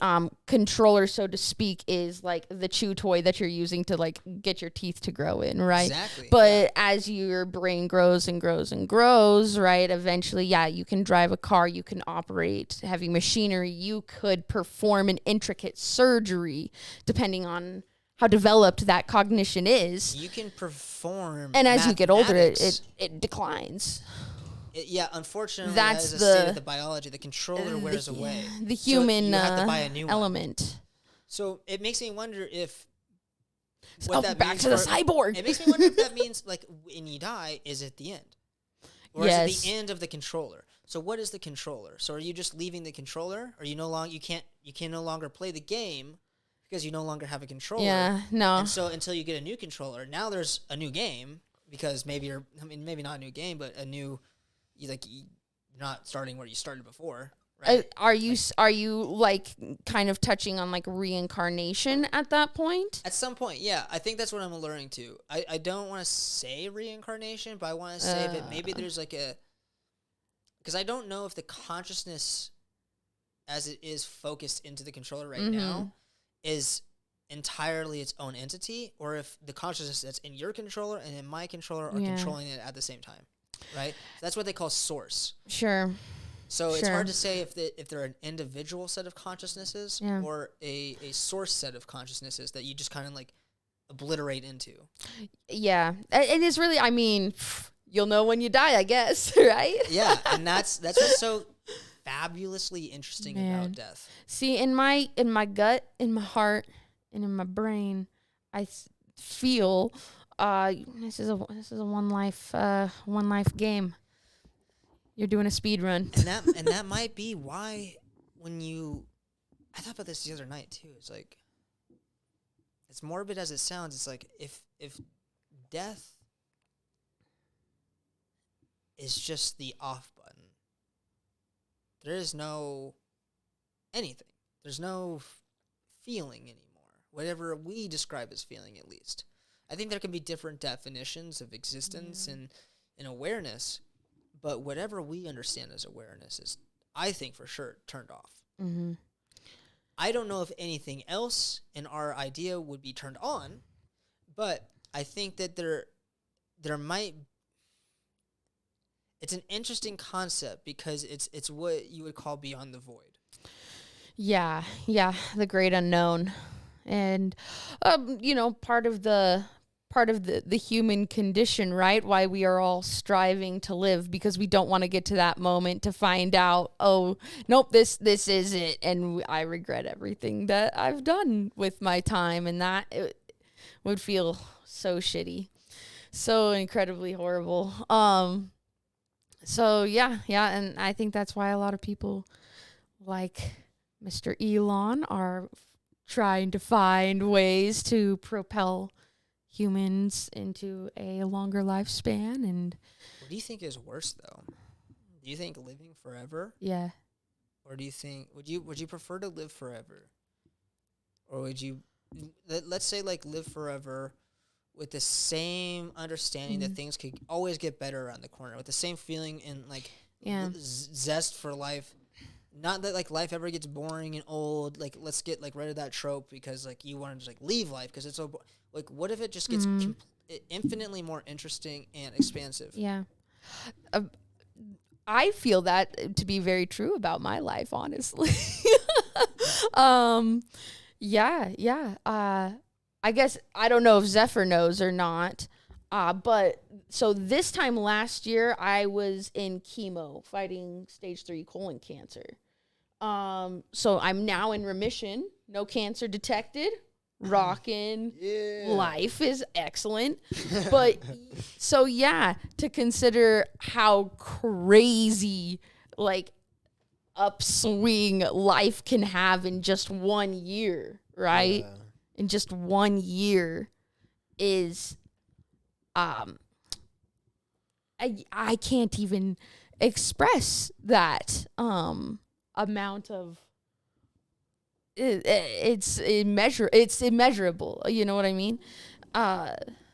controller, so to speak, is like the chew toy that you're using to like get your teeth to grow in, right? Exactly. But as your brain grows and grows and grows, right, eventually, you can drive a car, you can operate heavy machinery, you could perform an intricate surgery, depending on how developed that cognition is. You can perform, and as you get older, mathematics. it declines. Unfortunately, That's that is a state of the biology. The controller wears away. The human so you have to buy a new element. One. So it makes me wonder if back to the cyborg. It makes me wonder if that means like when you die, is it the end, or is it the end of the controller? So what is the controller? So are you just leaving the controller, or you can no longer play the game because you no longer have a controller? Yeah, no. And so until you get a new controller, now there's a new game because maybe maybe not a new game, but a new. You're not starting where you started before, right? Are you like kind of touching on like reincarnation at that point? At some point, yeah. I think that's what I'm alluring to. I don't want to say reincarnation, but I want to say that maybe there's like because I don't know if the consciousness as it is focused into the controller right now is entirely its own entity, or if the consciousness that's in your controller and in my controller are controlling it at the same time. Right, so that's what they call source. Sure. So it's hard to say if they're an individual set of consciousnesses or a source set of consciousnesses that you just kind of like obliterate into. Yeah, it is really. I mean, you'll know when you die, I guess, right? Yeah, and that's what's so fabulously interesting about death. See, in my gut, in my heart, and in my brain, I feel. This is a one life game. You're doing a speed run, and that might be why I thought about this the other night too. It's like as morbid as it sounds. It's like if death is just the off button, there is no anything. There's no feeling anymore. Whatever we describe as feeling, at least. I think there can be different definitions of existence and awareness, but whatever we understand as awareness is, I think, for sure, turned off. Mm-hmm. I don't know if anything else in our idea would be turned on, but I think that there might. It's an interesting concept because it's what you would call beyond the void. Yeah, the great unknown, and part of the human condition, right? Why we are all striving to live, because we don't want to get to that moment to find out, oh, nope, this is it, and I regret everything that I've done with my time, and that it would feel so shitty, so incredibly horrible. So yeah, and I think that's why a lot of people like Mr. Elon are trying to find ways to propel humans into a longer lifespan. And what do you think is worse, though? Do you think living forever? Yeah. Or do you think would you prefer to live forever, or would you let's say like live forever with the same understanding that things could always get better around the corner, with the same feeling and like zest for life? Not that like life ever gets boring and old. Like let's get like rid of that trope because like you want to just like leave life because it's so like what if it just gets infinitely more interesting and expansive? Yeah. I feel that to be very true about my life, honestly. I guess I don't know if Zephyr knows or not. But so this time last year, I was in chemo fighting stage 3 colon cancer. So I'm now in remission, no cancer detected, rockin'. Yeah. Life is excellent. But so yeah, to consider how crazy like upswing life can have in just 1 year, right? Yeah. In just 1 year is I can't even express that amount of it's immeasurable, you know what I mean?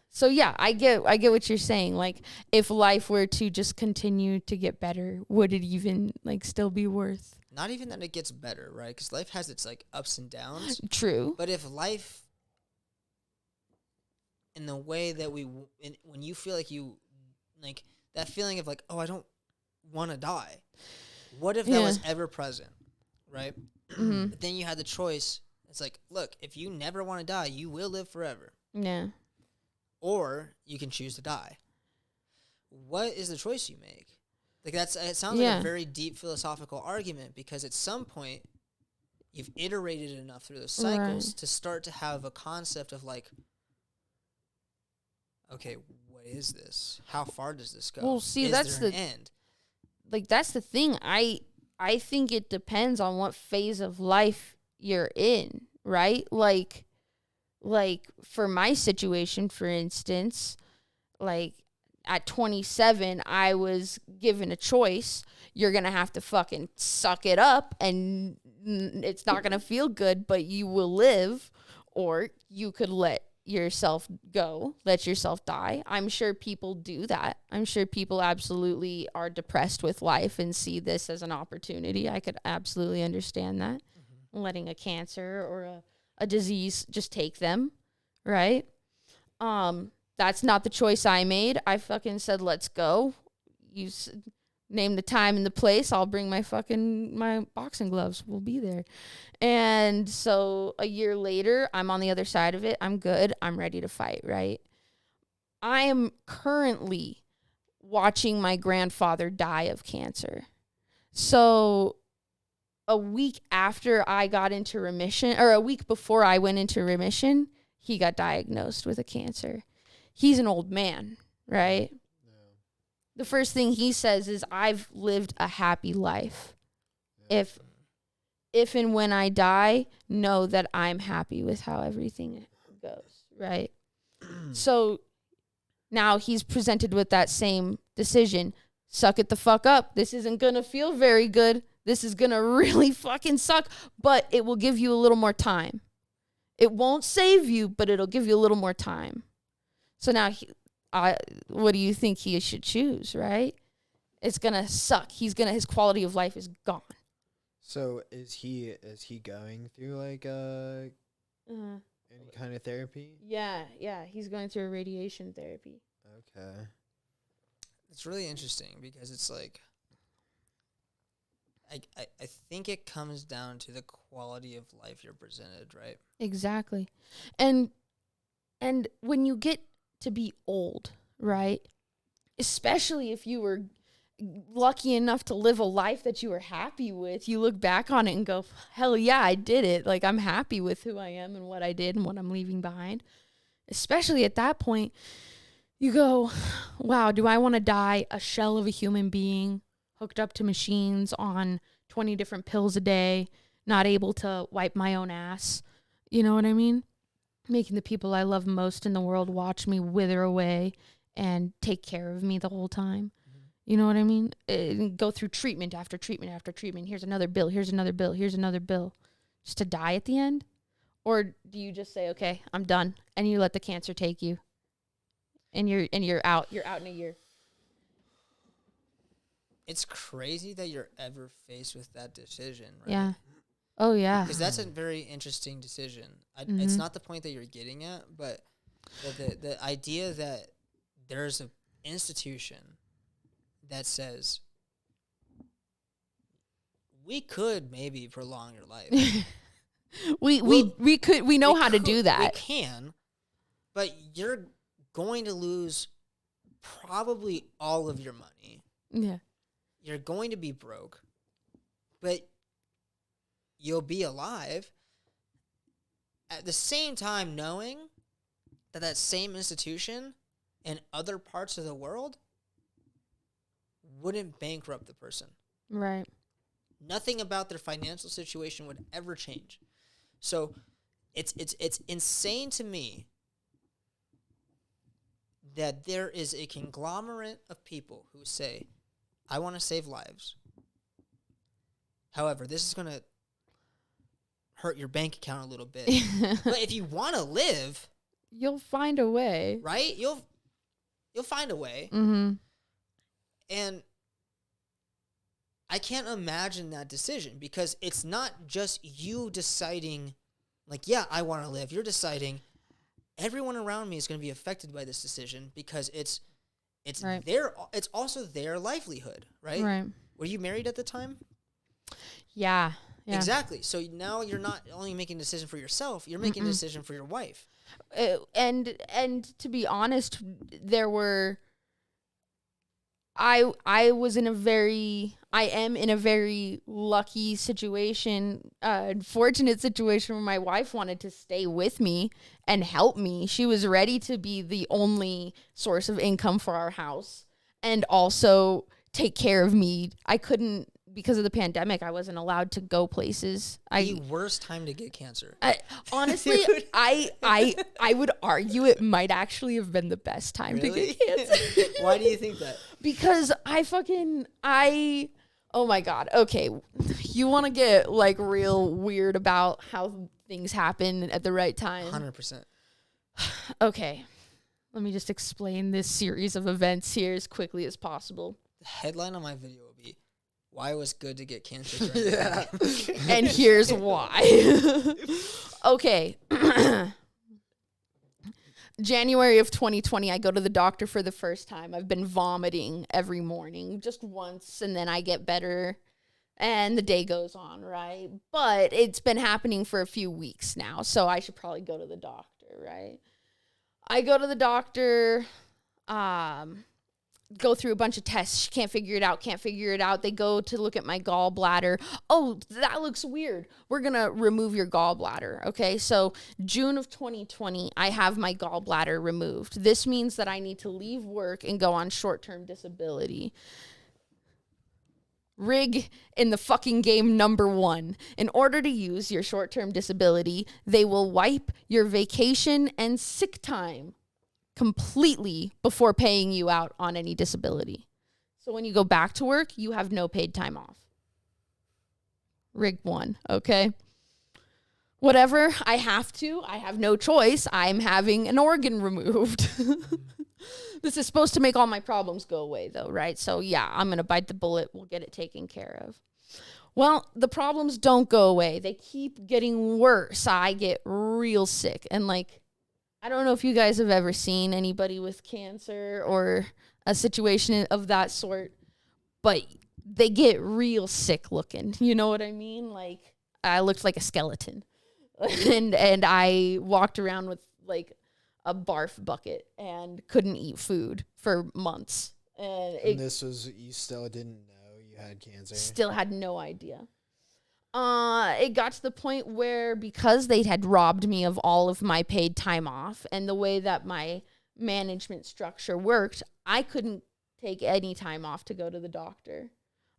So yeah, I get what you're saying. Like, if life were to just continue to get better, would it even like still be worth? Not even that it gets better, right? Because life has its like ups and downs. True. But if life, in the way that when you feel like you, like that feeling of like, oh, I don't want to die. What if that was ever present, right? Mm-hmm. But then you had the choice. It's like, look, if you never want to die, you will live forever. Yeah. Or you can choose to die. What is the choice you make? Like it sounds like a very deep philosophical argument, because at some point you've iterated enough through those cycles to start to have a concept of like, okay, what is this? How far does this go? Well, see, is that's there the an end. Like, that's the thing. I think it depends on what phase of life you're in, right? Like for my situation, for instance, like at 27, I was given a choice. You're going to have to fucking suck it up, and it's not going to feel good, but you will live, or you could let yourself go, let yourself die. I'm sure people do that. I'm sure people absolutely are depressed with life and see this as an opportunity. I could absolutely understand that. Mm-hmm. Letting a cancer or a disease just take them, right? That's not the choice I made. I fucking said, let's go. You name the time and the place. I'll bring my boxing gloves. We'll be there. And so a year later, I'm on the other side of it. I'm good. I'm ready to fight, right? I am currently watching my grandfather die of cancer. So a week after I got into remission, or a week before I went into remission, he got diagnosed with a cancer. He's an old man, right? Yeah. The first thing he says is, I've lived a happy life. Yeah. If and when I die, know that I'm happy with how everything goes, right? So now he's presented with that same decision. Suck it the fuck up. This isn't going to feel very good. This is going to really fucking suck, but it will give you a little more time. It won't save you, but it'll give you a little more time. So now, what do you think he should choose, right? It's going to suck. His quality of life is gone. So is he going through like any kind of therapy? Yeah, he's going through a radiation therapy. Okay. It's really interesting because it's like, I think it comes down to the quality of life you're presented, right? Exactly. And when you get to be old, right? Especially if you were lucky enough to live a life that you were happy with, you look back on it and go, hell yeah, I did it. Like, I'm happy with who I am and what I did and what I'm leaving behind. Especially at that point, you go, wow, do I want to die a shell of a human being, hooked up to machines on 20 different pills a day, not able to wipe my own ass? You know what I mean? Making the people I love most in the world watch me wither away and take care of me the whole time. You know what I mean? Go through treatment after treatment after treatment. Here's another bill. Here's another bill. Here's another bill. Just to die at the end? Or do you just say, okay, I'm done, and you let the cancer take you, and you're out. You're out in a year. It's crazy that you're ever faced with that decision, right? Yeah. Oh yeah. Because that's a very interesting decision. It's not the point that you're getting at, but the idea that there's an institution that says we could maybe prolong your life. we know how to do that. We can, but you're going to lose probably all of your money. Yeah. You're going to be broke, but you'll be alive. at the same time knowing that that same institution in other parts of the world wouldn't bankrupt the person. Right. Nothing about their financial situation would ever change. So it's insane to me that there is a conglomerate of people who say, I want to save lives. However, this is going to hurt your bank account a little bit. But if you want to live, You'll find a way. right? You'll find a way. Mm-hmm. And I can't imagine that decision because it's not just you deciding, like, yeah, I want to live. You're deciding everyone around me is going to be affected by this decision because it's Right. it's also their livelihood, right? Right. Were you married at the time? Yeah. Yeah. Exactly. So now you're not only making a decision for yourself, you're making a decision for your wife. And to be honest, there were. I am in a very lucky situation, fortunate situation where my wife wanted to stay with me and help me. She was ready to be the only source of income for our house and also take care of me. I couldn't, because of the pandemic, I wasn't allowed to go places. The worst time to get cancer. Honestly, Dude. I would argue it might actually have been the best time to Really? get cancer. Why do you think that? Because oh my God. Okay. You want to get like real weird about how things happen at the right time? 100%. Okay. Let me just explain this series of events here as quickly as possible. The headline on my video will be, why it was good to get cancer during the pandemic. And here's why. Okay. January of 2020, I go to the doctor for the first time. I've been vomiting every morning, just once, and then I get better, and the day goes on, right? But it's been happening for a few weeks now, so I should probably go to the doctor, right? I go to the doctor, go through a bunch of tests. She can't figure it out. They go to look at my gallbladder. Oh, that looks weird. We're going to remove your gallbladder. Okay. So June of 2020, I have my gallbladder removed. This means that I need to leave work and go on short-term disability. Rig in the fucking game #1. In order to use your short-term disability, they will wipe your vacation and sick time completely before paying you out on any disability. So when you go back to work, you have no paid time off. Rig 1, okay? Whatever, I have no choice. I'm having an organ removed. This is supposed to make all my problems go away though, right? So yeah, I'm going to bite the bullet. We'll get it taken care of. Well, the problems don't go away. They keep getting worse. I get real sick and like, I don't know if you guys have ever seen anybody with cancer or a situation of that sort, but they get real sick looking. You know what I mean? Like I looked like a skeleton and I walked around with like a barf bucket and couldn't eat food for months. And you still didn't know you had cancer? Still had no idea. It got to the point where because they had robbed me of all of my paid time off and the way that my management structure worked, I couldn't take any time off to go to the doctor.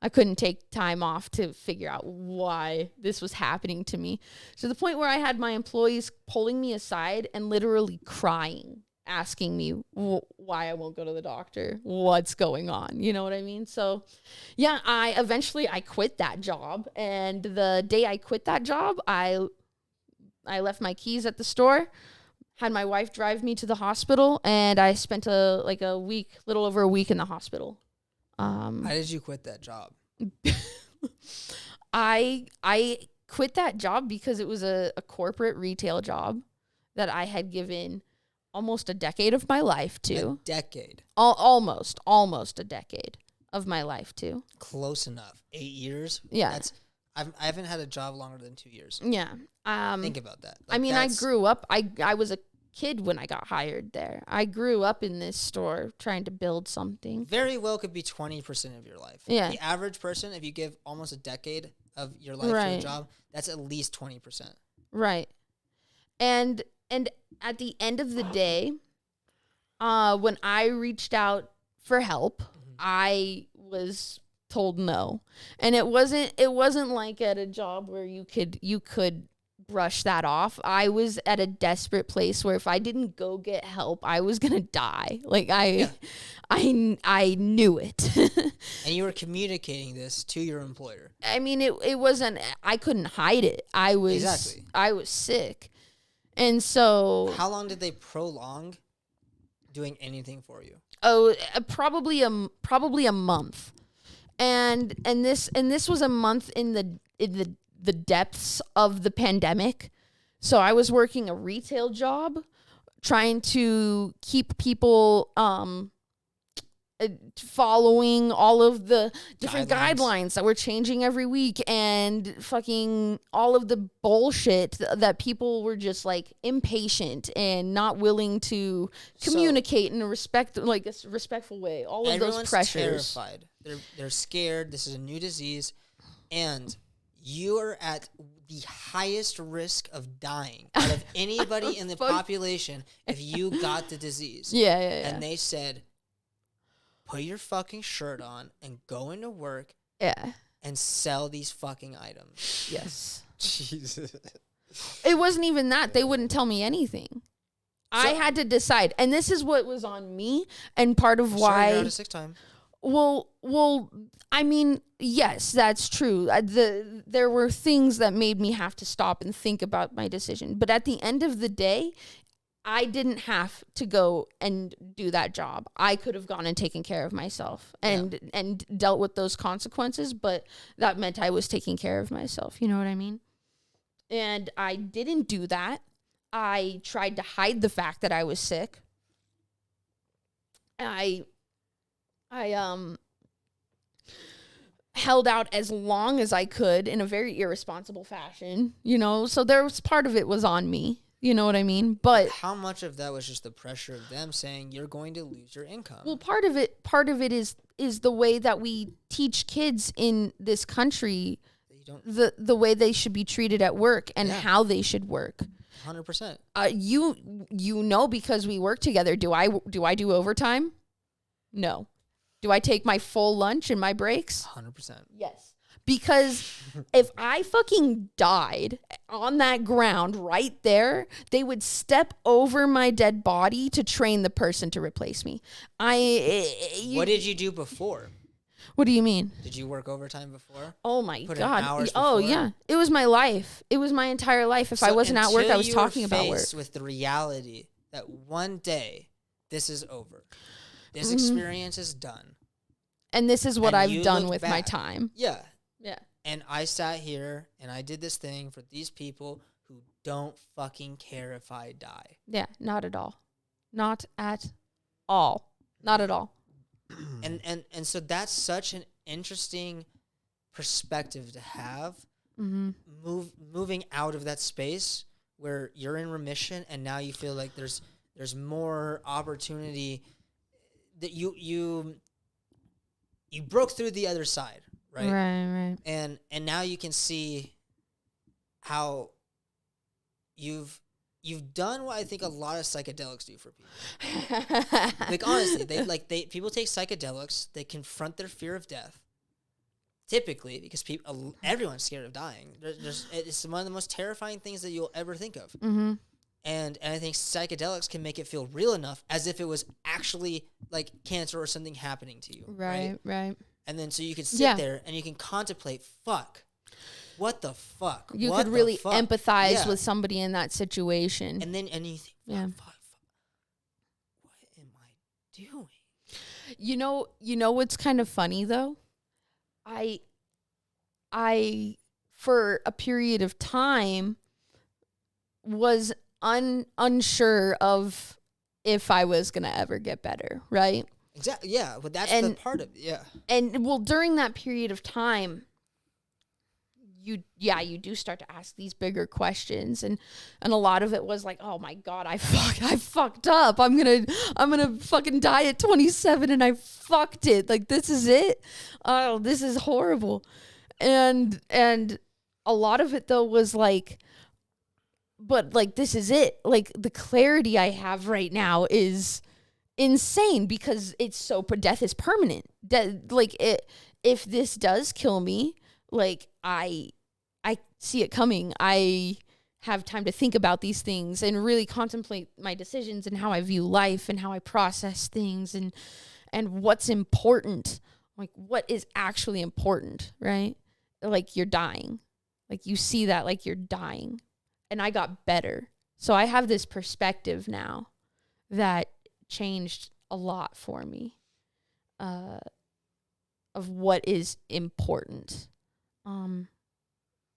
I couldn't take time off to figure out why this was happening to me. To the point where I had my employees pulling me aside and literally crying, asking me why I won't go to the doctor, what's going on, you know what I mean? So yeah, I quit that job, and the day I quit that job, I left my keys at the store, had my wife drive me to the hospital, and I spent little over a week in the hospital. Why did you quit that job? I quit that job because it was a corporate retail job that I had given almost a decade of my life to. A decade. Almost a decade of my life to. Close enough. 8 years. Yeah. I haven't had a job longer than 2 years. Yeah. Think about that. I mean, I grew up. I was a kid when I got hired there. I grew up in this store trying to build something. Very well could be 20% of your life. Yeah. The average person, if you give almost a decade of your life to a job, that's at least 20%. Right. And at the end of the day, when I reached out for help, I was told no. And it wasn't like at a job where you could brush that off. I was at a desperate place where if I didn't go get help, I was going to die. Like I knew it. And you were communicating this to your employer. I mean, it wasn't, I couldn't hide it. I was sick. And so How long did they prolong doing anything for you? probably a month. And this was a month in the depths of the pandemic. So I was working a retail job, trying to keep people following all of the different guidelines that were changing every week, and fucking all of the bullshit that people were just like impatient and not willing to communicate in a respectful way. All of those pressures. Terrified. They're scared. This is a new disease, and you are at the highest risk of dying out of anybody in the population if you got the disease. Yeah. And they said, put your fucking shirt on and go into work. Yeah. And sell these fucking items. Yes. Jesus. It wasn't even that. They wouldn't tell me anything. I had to decide. And this is what was on me, and part of why. Sorry, you're out of sick time. Well, I mean, yes, that's true. There were things that made me have to stop and think about my decision. But at the end of the day, I didn't have to go and do that job. I could have gone and taken care of myself and dealt with those consequences, but that meant I was taking care of myself. You know what I mean? And I didn't do that. I tried to hide the fact that I was sick. I held out as long as I could in a very irresponsible fashion, you know? So there was part of it was on me. You know what I mean? But how much of that was just the pressure of them saying you're going to lose your income? Well, part of it is the way that we teach kids in this country the way they should be treated at work and how they should work. 100%. You know, because we work together. Do I do overtime? No. Do I take my full lunch and my breaks? 100%. Yes. Because if I fucking died on that ground right there, they would step over my dead body to train the person to replace me. What did you do before? What do you mean? Did you work overtime before? Oh my Put God. in hours Oh before? yeah. It was my life. It was my entire life. If I wasn't at work, I was talking about work. With the reality that one day this is over. This experience is done. And this is what I've done with my back. time. Yeah. Yeah. And I sat here and I did this thing for these people who don't fucking care if I die. Yeah, not at all. Not at all. Not at all. And so that's such an interesting perspective to have. Mm-hmm. Moving out of that space where you're in remission and now you feel like there's more opportunity that you broke through the other side. Right. Right. And now you can see how you've done what I think a lot of psychedelics do for people. Like honestly, people take psychedelics, they confront their fear of death. Typically, because everyone's scared of dying. It's one of the most terrifying things that you'll ever think of. Mm-hmm. And I think psychedelics can make it feel real enough as if it was actually like cancer or something happening to you. Right. And then so you can sit there and you can contemplate, what the fuck? You what could really fuck? empathize with somebody in that situation. And you think, fuck, what am I doing? You know what's kind of funny though? I for a period of time was unsure of if I was going to ever get better, right? Exactly. Yeah, but that's the part of it. Yeah. And well, during that period of time, you do start to ask these bigger questions, and a lot of it was like, oh my God, I fucked up. I'm gonna fucking die at 27, and I fucked it. Like, this is it. Oh, this is horrible. And a lot of it though was like, but like this is it. Like the clarity I have right now is insane because it's so death is permanent. Like if this does kill me, like I see it coming. I have time to think about these things and really contemplate my decisions and how I view life and how I process things and what's important. Like what is actually important, right? Like you're dying. Like you see that like you're dying. And I got better. So I have this perspective now that changed a lot for me of what is important.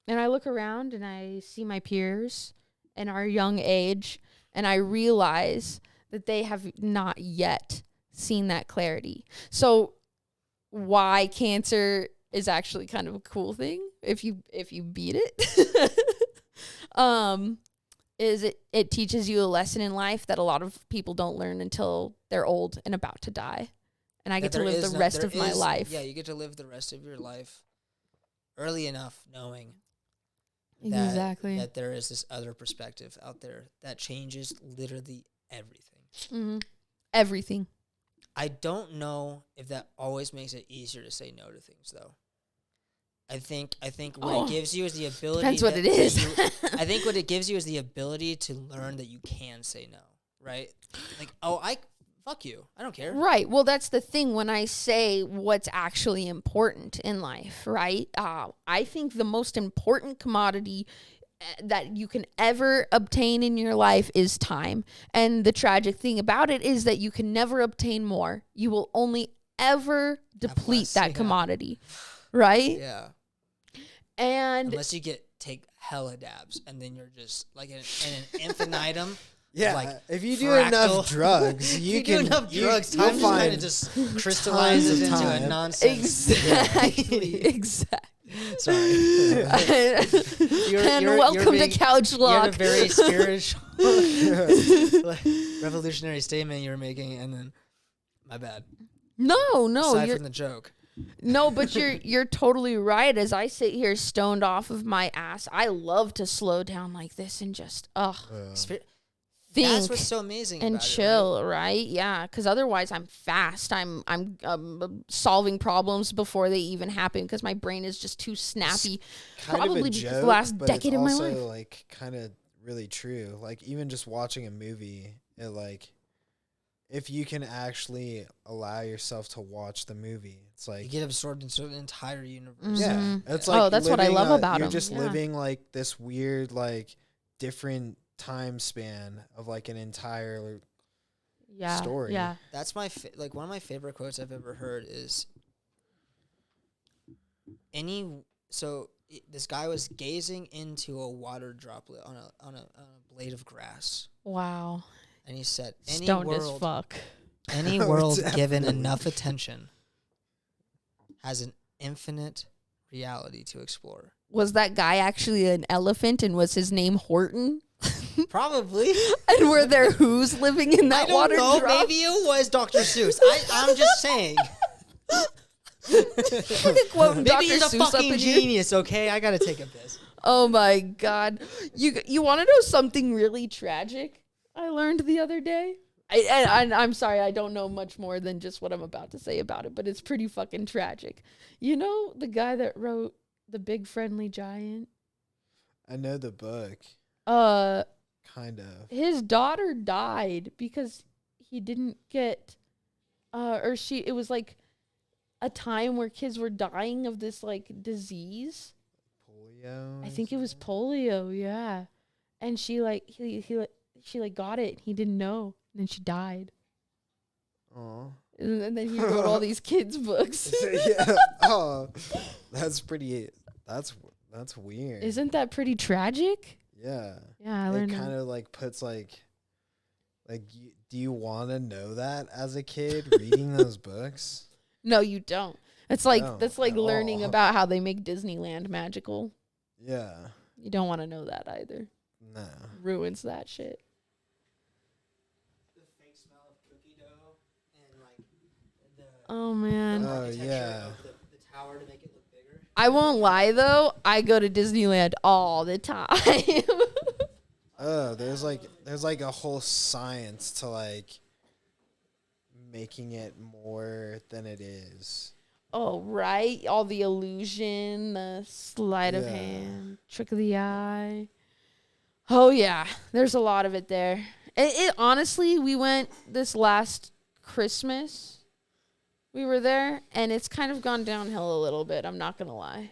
And I look around and I see my peers and our young age, and I realize that they have not yet seen that clarity. So why cancer is actually kind of a cool thing if you beat it. Is it teaches you a lesson in life that a lot of people don't learn until they're old and about to die. And I get to live the rest of my life. Yeah, you get to live the rest of your life early enough knowing that there is this other perspective out there that changes literally everything. Mm-hmm. Everything. I don't know if that always makes it easier to say no to things, though. I think what it gives you is the ability. Depends what it is. I think what it gives you is the ability to learn that you can say no, right? Like, fuck you. I don't care. Right. Well, that's the thing when I say what's actually important in life, right? I think the most important commodity that you can ever obtain in your life is time. And the tragic thing about it is that you can never obtain more. You will only ever deplete that commodity, right? Yeah. And unless you take hella dabs, and then you're just like in an infinitum. Yeah, like if you do enough drugs, you can. Do enough drugs, you'll time find just crystallizes into a nonsense. Exactly. Exactly. Sorry. Welcome to Couch Lock. You had a very spiritual, revolutionary statement you were making, and then my bad. No, Aside from the joke. No, but you're totally right. As I sit here stoned off of my ass, I love to slow down like this and just think. That's what's so amazing and about chill, it, right? Yeah, because otherwise I'm fast. I'm solving problems before they even happen because my brain is just too snappy. Probably because the last decade of my life. It's also like kind of really true. Like even just watching a movie, it like if you can actually allow yourself to watch the movie, it's like you get absorbed into an entire universe. Yeah, it's like that's what I love about you're them. just living like this weird like different time span of like an entire story. Yeah, that's my like one of my favorite quotes I've ever heard is this guy was gazing into a water droplet on a blade of grass. Wow. And he said, Stoned as fuck. Any world given enough attention has an infinite reality to explore. Was that guy actually an elephant, and was his name Horton? Probably. And were there who's living in that water drop? Maybe it was Dr. Seuss. I'm just saying. Maybe he's a fucking genius, okay? I gotta take a piss. Oh my God. You want to know something really tragic I learned the other day? I'm sorry, I don't know much more than just what I'm about to say about it, but it's pretty fucking tragic. You know the guy that wrote The Big Friendly Giant? I know the book. Kind of. His daughter died because he didn't get, it was like a time where kids were dying of this like disease. Polio? I think it was polio, yeah. And she like, she like got it. He didn't know. And then she died. Oh. And then he wrote all these kids' books. Yeah. Oh, that's weird. Isn't that pretty tragic? Yeah. Yeah, I learned it kind of like puts like do you want to know that as a kid reading those books? No, you don't. It's like that's like learning about how they make Disneyland magical. Yeah. You don't want to know that either. No. Ruins that shit. The fake smell of cookie dough and like the Oh man. Oh yeah. of the tower to make it look bigger. I won't lie though, I go to Disneyland all the time. Oh, there's like a whole science to like making it more than it is. Oh, right. All the illusion, the sleight of Yeah. hand, trick of the eye. Oh, yeah. There's a lot of it there. It honestly, we went this last Christmas. We were there, and it's kind of gone downhill a little bit. I'm not going to lie.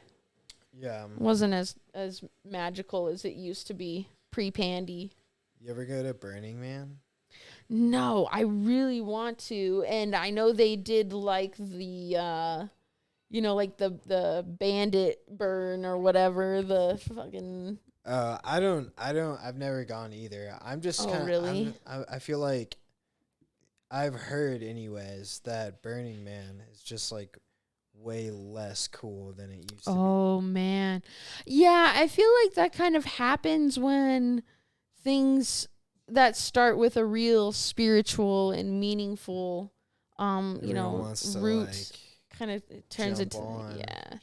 Yeah. It wasn't as magical as it used to be pre-Pandy. You ever go to Burning Man? No, I really want to, and I know they did like the like the bandit burn or whatever, the fucking I've never gone either. I'm just Oh, kind of really? I feel like I've heard anyways that Burning Man is just like way less cool than it used to Oh man. Yeah, I feel like that kind of happens when things that start with a real spiritual and meaningful be. Everyone wants to, root like, kind of turns jump into on. yeah.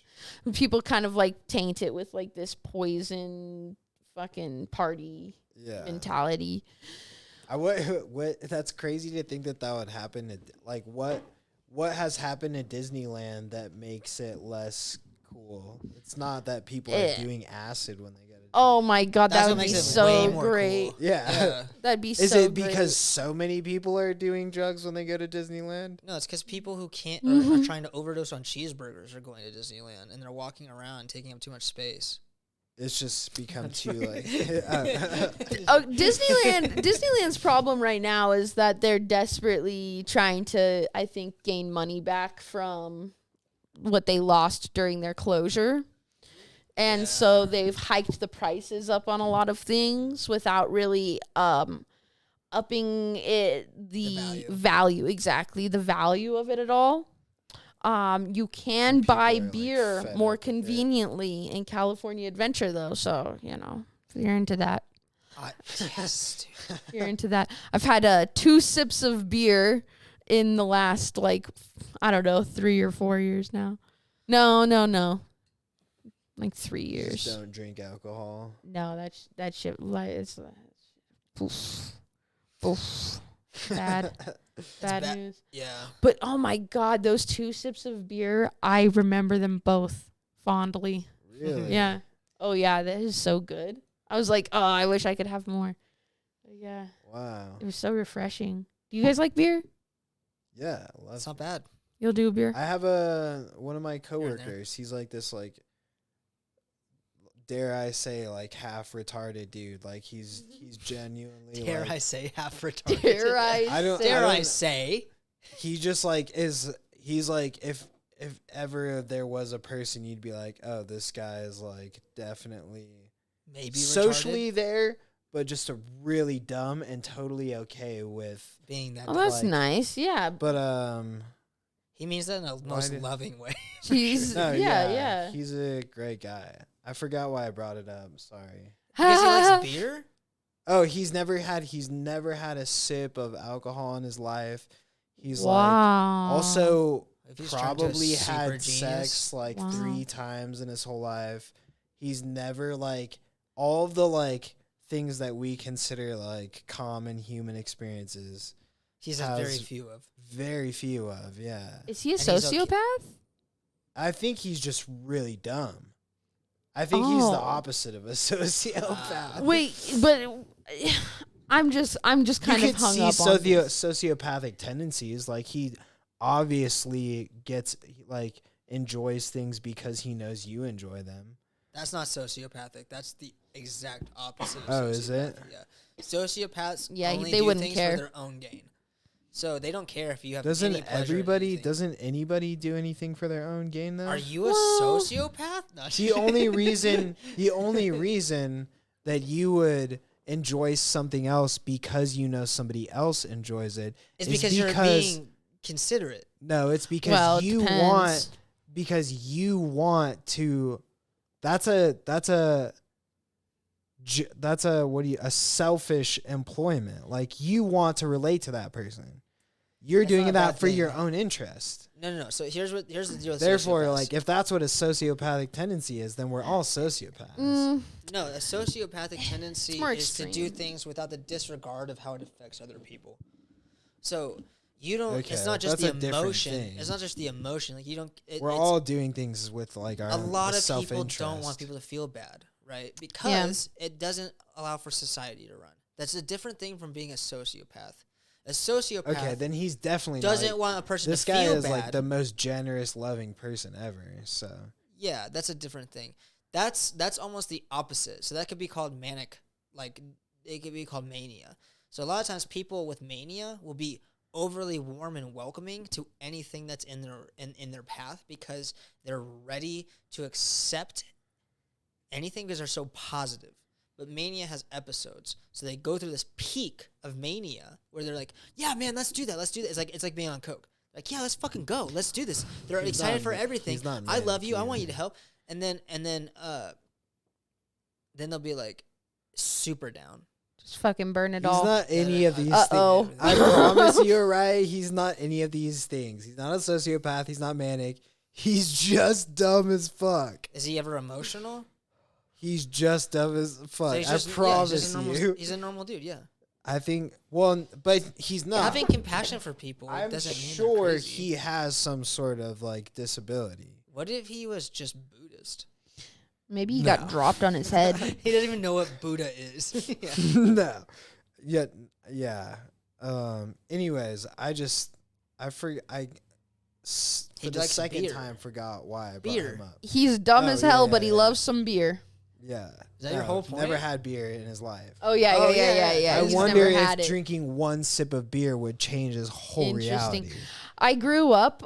People kind of like taint it with like this poison fucking party yeah. mentality. What that's crazy to think that would happen at, like what has happened at Disneyland that makes it less cool? It's not that people are Eh. doing acid when they go to Oh my god, That's that what would be makes it so way more great. cool. Yeah. Yeah. That'd be Is so it great. because so many people are doing drugs when they go to Disneyland? No, it's because people who can't Mm-hmm. are trying to overdose on cheeseburgers are going to Disneyland, and they're walking around taking up too much space. It's just become too like Oh, Disneyland's problem right now is that they're desperately trying to, I think, gain money back from what they lost during their closure. And so they've hiked the prices up on a lot of things without really upping the value, exactly, the value of it at all. You can People buy are, like, beer fed more up with it. conveniently in California Adventure, though. So, if you're into that. Yes, dude. If you're into that. I've had 2 sips of beer in the last, like, I don't know, 3 or 4 years now. No. Like 3 years. just don't drink alcohol. No, that shit, like, it's poof. Poof. Bad bad. news. Yeah. But oh my god, those 2 sips of beer, I remember them both fondly. Really? Yeah. Oh yeah, that is so good. I was like, oh, I wish I could have more. But yeah, Wow. it was so refreshing. Do you guys like beer? Yeah. That's not bad. You'll do a beer. I have one of my and there. coworkers. He's like this, like, dare I say, like half retarded dude. Like he's genuinely. Dare like, I say half retarded? Dare I don't- say- Dare I I don't- say? He just like is. He's like if ever there was a person you'd be like, oh, this guy is like definitely Maybe socially retarded? there, but just a really dumb and totally okay with. Being that Oh, dumb. that's like- nice. Yeah. But He means that in the most did- loving way. He's no, yeah. he's a great guy. I forgot why I brought it up. Sorry. Because he likes beer? Oh, he's never had a sip of alcohol in his life. He's like wow. also If he's turned to a probably super had genius. sex like Wow. 3 times in his whole life. He's never like all of the like things that we consider like common human experiences. He's had very has- few of. Very few of, yeah. Is he a And he's okay. sociopath? I think he's just really dumb. I think he's the Oh. opposite of a sociopath. Wait, but I'm just kind you of could hung see up on this. sociopathic tendencies. Like he obviously gets like enjoys things because he knows you enjoy them. That's not sociopathic. That's the exact opposite of Oh, is it? sociopathy, Yeah. Sociopaths Yeah, only they do wouldn't things care. for their own gain. So they don't care if you have Doesn't any pleasure in anything. doesn't anybody do anything for their own gain though? Are you a Well- sociopath? No, the only reason that you would enjoy something else because you know somebody else enjoys it it's is because you're being considerate. no, it's because Well, it you depends. want to. That's a a selfish employment. Like you want to relate to that person. You're That's doing not a that bad for thing. your own interest. No. So here's the deal with Therefore, sociopaths. like, if that's what a sociopathic tendency is, then we're all sociopaths. No, a sociopathic tendency more is to do extreme. things without the disregard of how it affects other people. So you don't. Okay, it's not just that's the a different emotion. thing. It's not just the emotion. Like you don't. We're it's, all doing things with like our a lot of people self-interest. don't want people to feel bad, right? Because it doesn't allow for society to run. That's a different thing from being a sociopath. A sociopath Okay, then he's definitely doesn't not, want a person this to guy feel is bad. like the most generous, loving person ever. So Yeah, that's a different thing. That's almost the opposite. So that could be called manic, like it could be called mania. So a lot of times people with mania will be overly warm and welcoming to anything that's in their path because they're ready to accept anything because they're so positive. But mania has episodes. So they go through this peak of mania where they're like, yeah, man, let's do that. Let's do that. It's like being on coke. Like, yeah, let's fucking go. Let's do this. They're He's excited not for ma- everything. he's not I love manic you. I want you either. to help. And then they'll be like super down. Just fucking burn it he's all. not any of these Uh-oh. things. I promise you're right. He's not any of these things. He's not a sociopath. He's not manic. He's just dumb as fuck. Is he ever emotional? He's just dumb as fuck. So he's I just, promise he's just a normal, you. He's a normal dude, yeah. I think. Well, but he's not. Having compassion for people I'm doesn't mean they're sure crazy. he has some sort of like disability. What if he was just Buddhist? Maybe he No. got dropped on his head. He doesn't even know what Buddha is. Yeah. No. Yeah. Anyways, for He the likes second beer. time forgot why I brought Beer. him up. He's dumb Oh, as hell, yeah, but he yeah. loves some beer. Yeah. Is that your whole point? Never had beer in his life. Oh yeah, Oh, yeah, yeah, yeah, yeah, yeah. I He's wonder never had if it. drinking one sip of beer would change his whole Interesting. reality. I grew up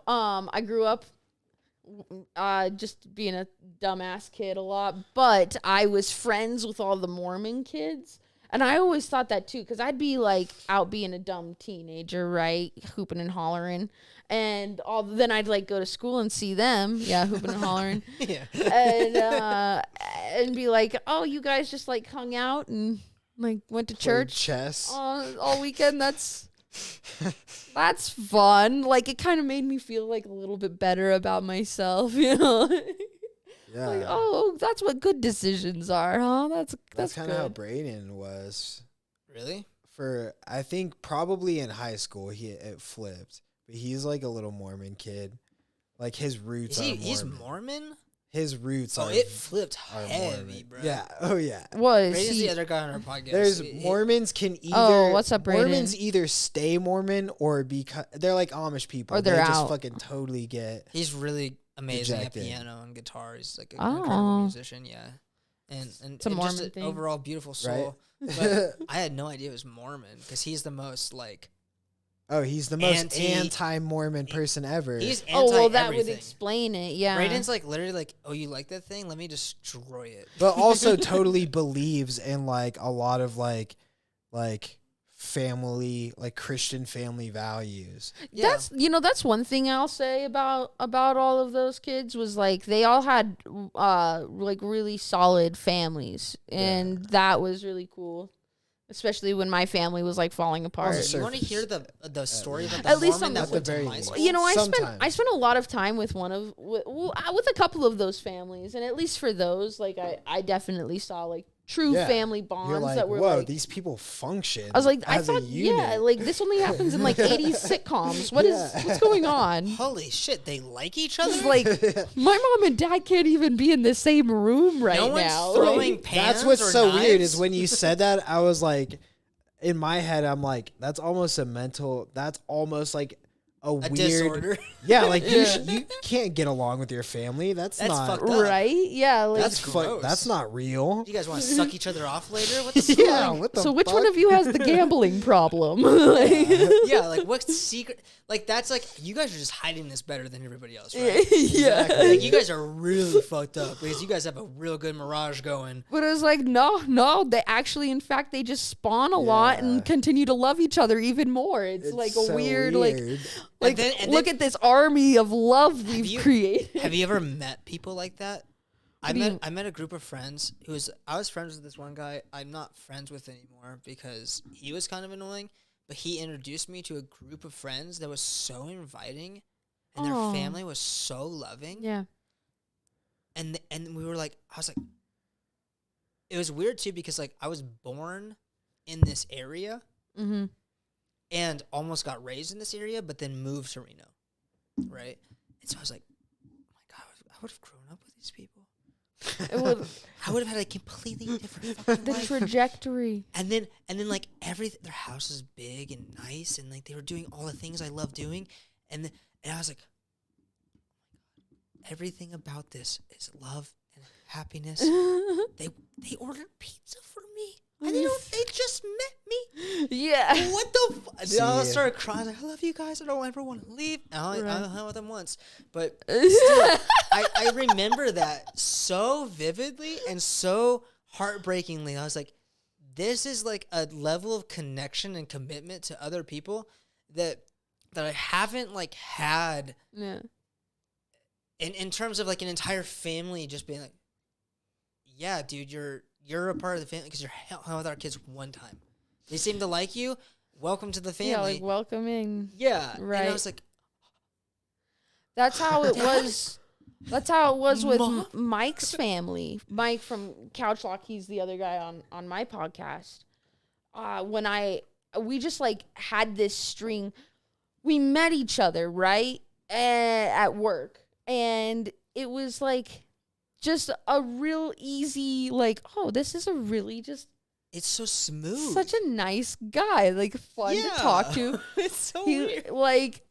just being a dumbass kid a lot, but I was friends with all the Mormon kids. And I always thought that too, because I'd be like out being a dumb teenager, right? Hooping and hollering. And then I'd like go to school and see them. Yeah, hooping and hollering. Yeah. And be like, oh, you guys just like hung out and like went to Played church chess. all weekend. That's fun. Like it kind of made me feel like a little bit better about myself, you know. Yeah. Like, oh, that's what good decisions are, huh? That's kind of how good. Brayden was. Really? For I think probably in high school it flipped, but he's like a little Mormon kid. Like his roots Is he? are He's Mormon. Mormon? His roots Oh, are it flipped are heavy, Mormon. bro. Yeah. Oh yeah. Was Brayden's he? the other guy on our podcast. There's He- Mormons can either Oh, what's up, Brayden? Mormons either stay Mormon or become they're like Amish people. Or they're they just out. fucking totally get He's really amazing Rejected. at piano and guitar. He's like an Oh. incredible musician, yeah. And It's a and just Mormon an thing. overall beautiful soul. But I had no idea it was Mormon because he's the most like Oh, he's the most Anti- anti-Mormon person ever. he's anti Oh well, that would everything. explain it. Yeah. Brayden's like literally like, oh, you like that thing? Let me destroy it. but also totally believes in like a lot of like family, like Christian family values. Yeah. That's one thing I'll say about all of those kids was like they all had like really solid families, and that was really cool. Especially when my family was like falling apart. Also, You want to hear surface. the story about the At least Mormon on that the- went to At the my very school? least. You know, I Sometimes. spent a lot of time with with a couple of those families, and at least for those, like I definitely saw like true Yeah. family bonds You're like, that were whoa, like. these people function. I was like, I as a thought, unit. yeah, like this only happens in like 80s sitcoms. What's going on? Holy shit, they like each It's other? like my mom and dad can't even be in the same room right no one's now. throwing Like, pans That's what's or so weird knives? is when you said that, I was like, in my head, I'm like, that's almost like a weird disorder. Yeah, like you can't get along with your family. That's not fucked up. right? Yeah. Like, That's gross. That's not real. You guys want to suck each other off later? What the Yeah, fuck? what the so which fuck? one of you has the gambling problem? Like, Yeah, like what's secret? Like that's like you guys are just hiding this better than everybody else, right? yeah. Like you guys are really fucked up because you guys have a real good mirage going. But it was like, no, they actually, in fact, they just spawn a lot Yeah. and continue to love each other even more. It's like a so weird, like And then- look at this army of love we've you- created. Have you ever met people like that? I do you- met a group of friends I was friends with this one guy I'm not friends with anymore because he was kind of annoying. but he introduced me to a group of friends that was so inviting, and Aw. their family was so loving. Yeah. And we were like, I was like, it was weird too because like I was born in this area Mm-hmm. and almost got raised in this area, but then moved to Reno, right? And so I was like, oh my God, I would have grown up with these people. It would I would have had a completely different fucking the life. trajectory. And then like their house is big and nice, and like they were doing all the things I love doing, and I was like, everything about this is love and happiness. They ordered pizza for me, and they just met me. Yeah. What the? I See. started crying. Like, I love you guys. I don't ever want to leave. And I Right. hung with them once, but still, I remember that so vividly and so heartbreakingly. I was like, this is like a level of connection and commitment to other people that I haven't like had Yeah. in terms of like an entire family just being like, yeah, dude, you're a part of the family because you're hung with our kids one time. They seem to like you. Welcome to the family. Yeah, like welcoming. Yeah, and Right. I was like, That's how it was. That's how it was with Mom? Mike's family. Mike from Couchlock, he's the other guy on my podcast. We just like had this string. We met each other, right? At work. And it was like just a real easy, like, oh, this is a really just it's so smooth. such a nice guy. Like fun to talk to. It's so He weird. like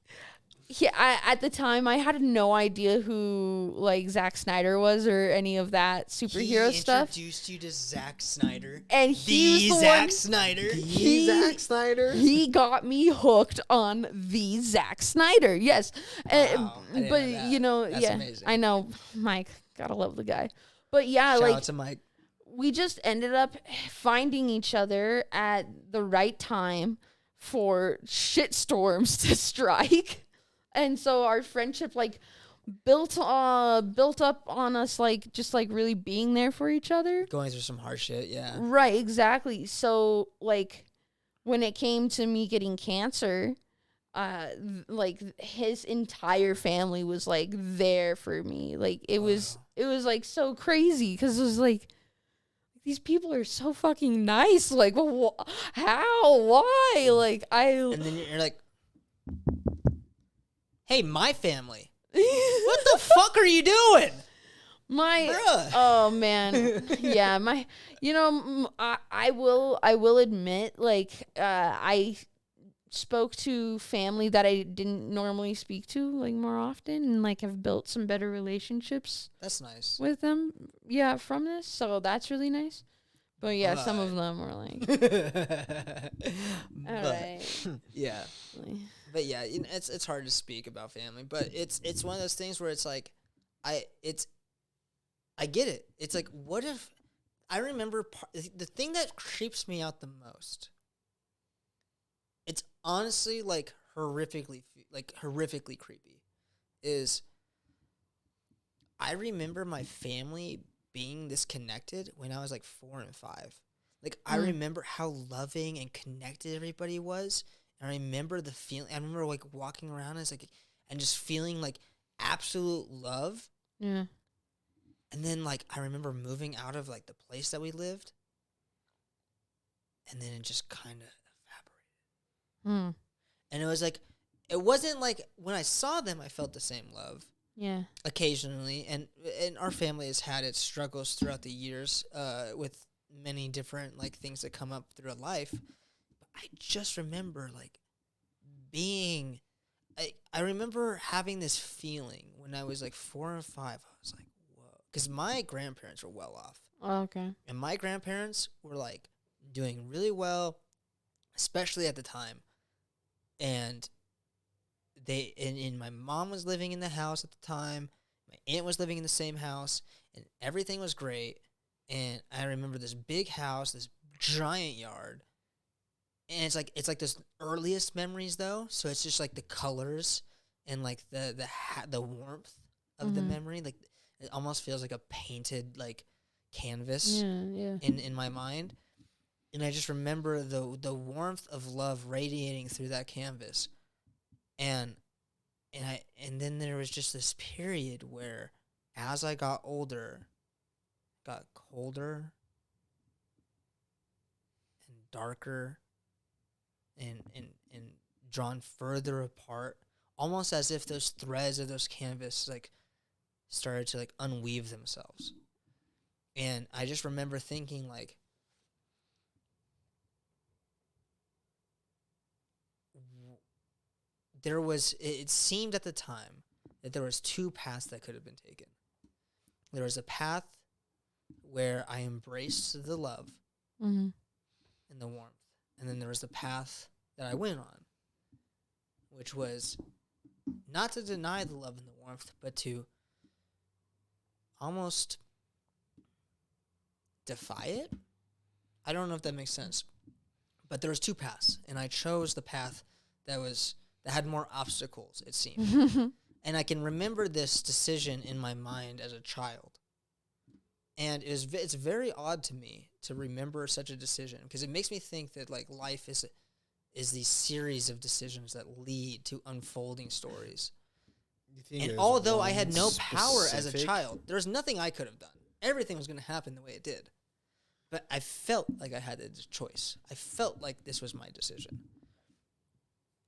at the time I had no idea who like Zack Snyder was or any of that superhero He stuff. introduced you to Zack Snyder. And he the was the Zack one Snyder. He- Zack Snyder. he got me hooked on the Zack Snyder. Yes. Wow, I didn't But know that. you know, That's yeah. amazing. I know, Mike, gotta love the guy. But yeah, Shout like out to Mike. we just ended up finding each other at the right time for shitstorms to strike. And so our friendship like built up on us like just like really being there for each other. Going through some hard shit, yeah. Right, exactly. So like when it came to me getting cancer, like his entire family was like there for me. Like it was like so crazy because it was like these people are so fucking nice. Like how? Why? Like And then you're like, hey, my family. What the fuck are you doing? my Bruh. oh man, yeah, my I will admit like I spoke to family that I didn't normally speak to like more often and like have built some better relationships That's nice. with them from this, so that's really nice. But yeah, some of them were like all right. Yeah. But yeah, it's hard to speak about family, but it's one of those things where it's like I get it. It's like, what if I remember the thing that creeps me out the most. It's honestly like horrifically creepy. Is I remember my family being this connected when I was like 4 and 5. Like I remember how loving and connected everybody was. And I remember the feeling. I remember like walking around and just feeling like absolute love. Yeah. And then like I remember moving out of like the place that we lived, and then it just kind of evaporated. And it was like, it wasn't like when I saw them, I felt the same love. Yeah. Occasionally, and our family has had its struggles throughout the years, with many different like things that come up through life. I just remember like being, I remember having this feeling when I was like 4 or 5. I was like, whoa, because my grandparents were well off, Oh, okay. and my grandparents were like doing really well, especially at the time, and my mom was living in the house at the time. My aunt was living in the same house, and everything was great. And I remember this big house, this giant yard. And it's like this earliest memories though, so it's just like the colors and like the warmth of the memory. Like it almost feels like a painted like canvas Yeah. in my mind. And I just remember the warmth of love radiating through that canvas. And then there was just this period where as I got older, it got colder and darker and drawn further apart, almost as if those threads of those canvas like started to like unweave themselves. And I just remember thinking like, it seemed at the time that there was two paths that could have been taken. There was a path where I embraced the love Mm-hmm. and the warmth. And then there was the path that I went on, which was not to deny the love and the warmth, but to almost defy it. I don't know if that makes sense. But there was two paths, and I chose the path that had more obstacles, it seemed. And I can remember this decision in my mind as a child. And it's very odd to me to remember such a decision, because it makes me think that like life is these series of decisions that lead to unfolding stories. And although I had no power as a child, there was nothing I could have done. Everything was going to happen the way it did. But I felt like I had a choice. I felt like this was my decision.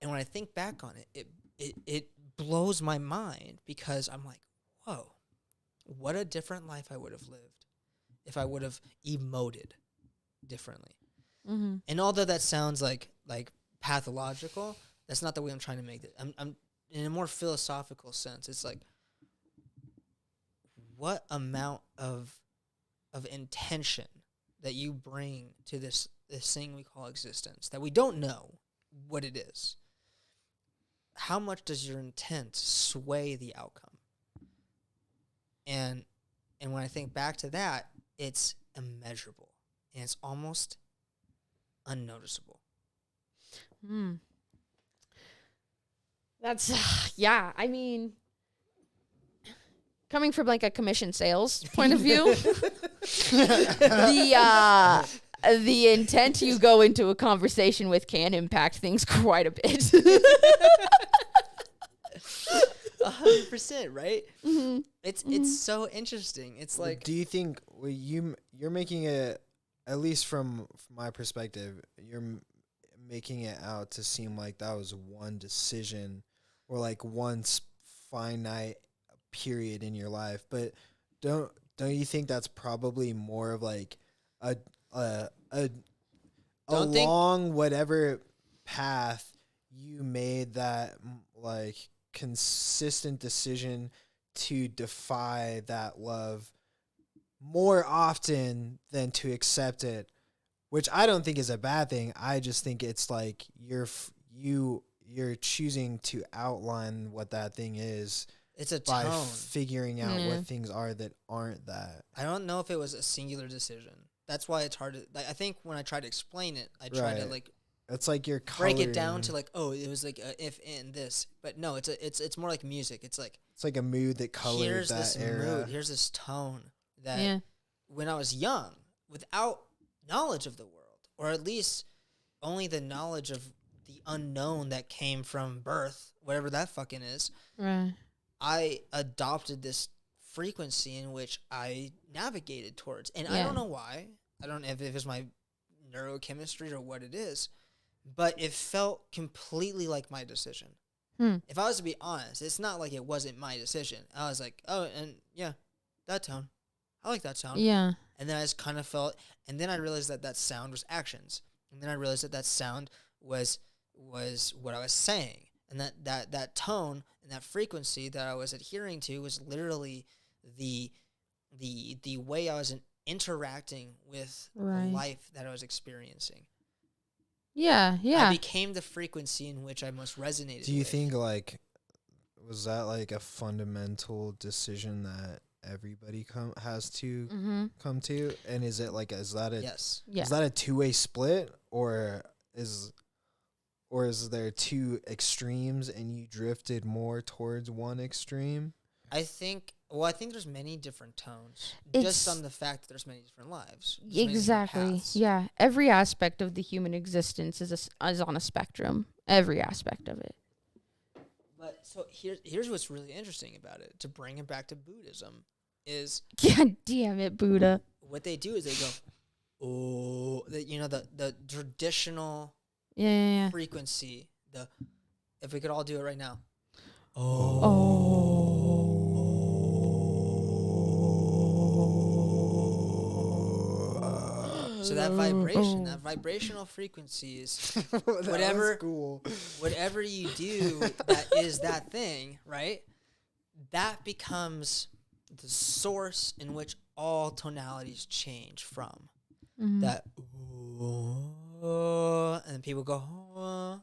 And when I think back on it, it blows my mind, because I'm like, whoa, what a different life I would have lived if I would have emoted differently. Mm-hmm. And although that sounds like pathological, that's not the way I'm trying to make it. I'm in a more philosophical sense. It's like, what amount of intention that you bring to this thing we call existence that we don't know what it is. How much does your intent sway the outcome? And when I think back to that, it's immeasurable, and it's almost unnoticeable. Mm. That's yeah. I mean, coming from like a commission sales point of view, the intent you go into a conversation with can impact things quite a bit. 100%, right? Mm-hmm. It's so interesting. It's like, do you think you're making it, at least from my perspective, you're making it out to seem like that was one decision or like one finite period in your life, but don't you think that's probably more of like along whatever path you made that like consistent decision to defy that love more often than to accept it, which I don't think is a bad thing. I just think it's like you're choosing to outline what that thing is. it's a By tone. figuring out what things are that aren't that. I don't know if it was a singular decision. That's why it's hard to, like, I think when I try to explain it, I try to Right. like It's like you're break it down coloring. to like, oh, it was like a if and this, but no, it's more like music. It's like, It's like a mood that colored here's that this era. mood, here's this tone that Yeah. when I was young, without knowledge of the world, or at least only the knowledge of the unknown that came from birth, whatever that fucking is, Right. I adopted this frequency in which I navigated towards. And I Yeah. don't know why. I don't know if it's my neurochemistry or what it is, but it felt completely like my decision. If I was to be honest, it's not like it wasn't my decision. I was like, oh, and yeah, that tone. I like that sound. Yeah. And then I just kind of felt, and then I realized that sound was actions. And then I realized that sound was what I was saying. And that tone and that frequency that I was adhering to was literally the way I was interacting with Right. the life that I was experiencing. Yeah. I Yeah. became the frequency in which I most resonated Do you with. think like was that like a fundamental decision that everybody has to Mm-hmm. come to? And is it like is that a Yes. Yeah. is that a two-way split, or is there two extremes and you drifted more towards one extreme? I think Well, I think there's many different tones, It's- just on the fact that there's many different lives. There's many different Exactly. paths. Yeah. Every aspect of the human existence is on a spectrum. Every aspect of it. But so here's what's really interesting about it. To bring it back to Buddhism, is God damn it, Buddha. what they do is they go, oh, the traditional Yeah, yeah, yeah. frequency. If we could all do it right now. So that vibration, that vibrational frequency is whatever Cool. whatever you do that is that thing, right? That becomes the source in which all tonalities change from. Mhm. That and people go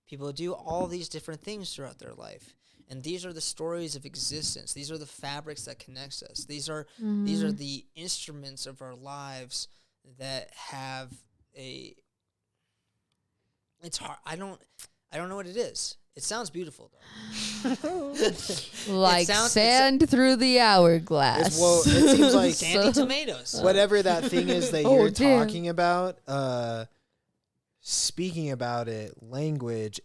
people do all these different things throughout their life. And these are the stories of existence. These are the fabrics that connects us. These are the instruments of our lives that have it's hard. I don't know what it is. It sounds beautiful though. Like sounds- sand through the hourglass. Well, it seems like Sandy tomatoes. whatever that thing is that Oh, you're damn. talking about, speaking about it, language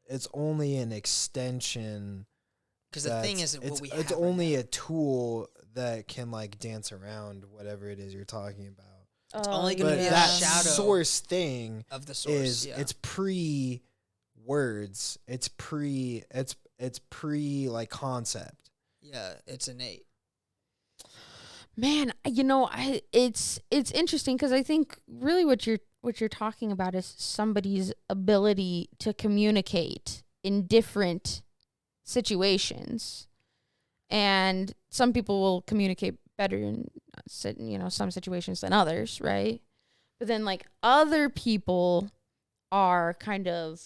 it's only an extension. Because the thing is, it's what we have it's right only now. a tool that can like dance around whatever it is you're talking about. It's only gonna But be a that shadow source thing of the source. is yeah. it's pre words. It's pre like concept. Yeah, it's innate. Man, it's interesting because I think really what you're talking about is somebody's ability to communicate in different situations, and some people will communicate better in some situations than others, right? But then like other people are kind of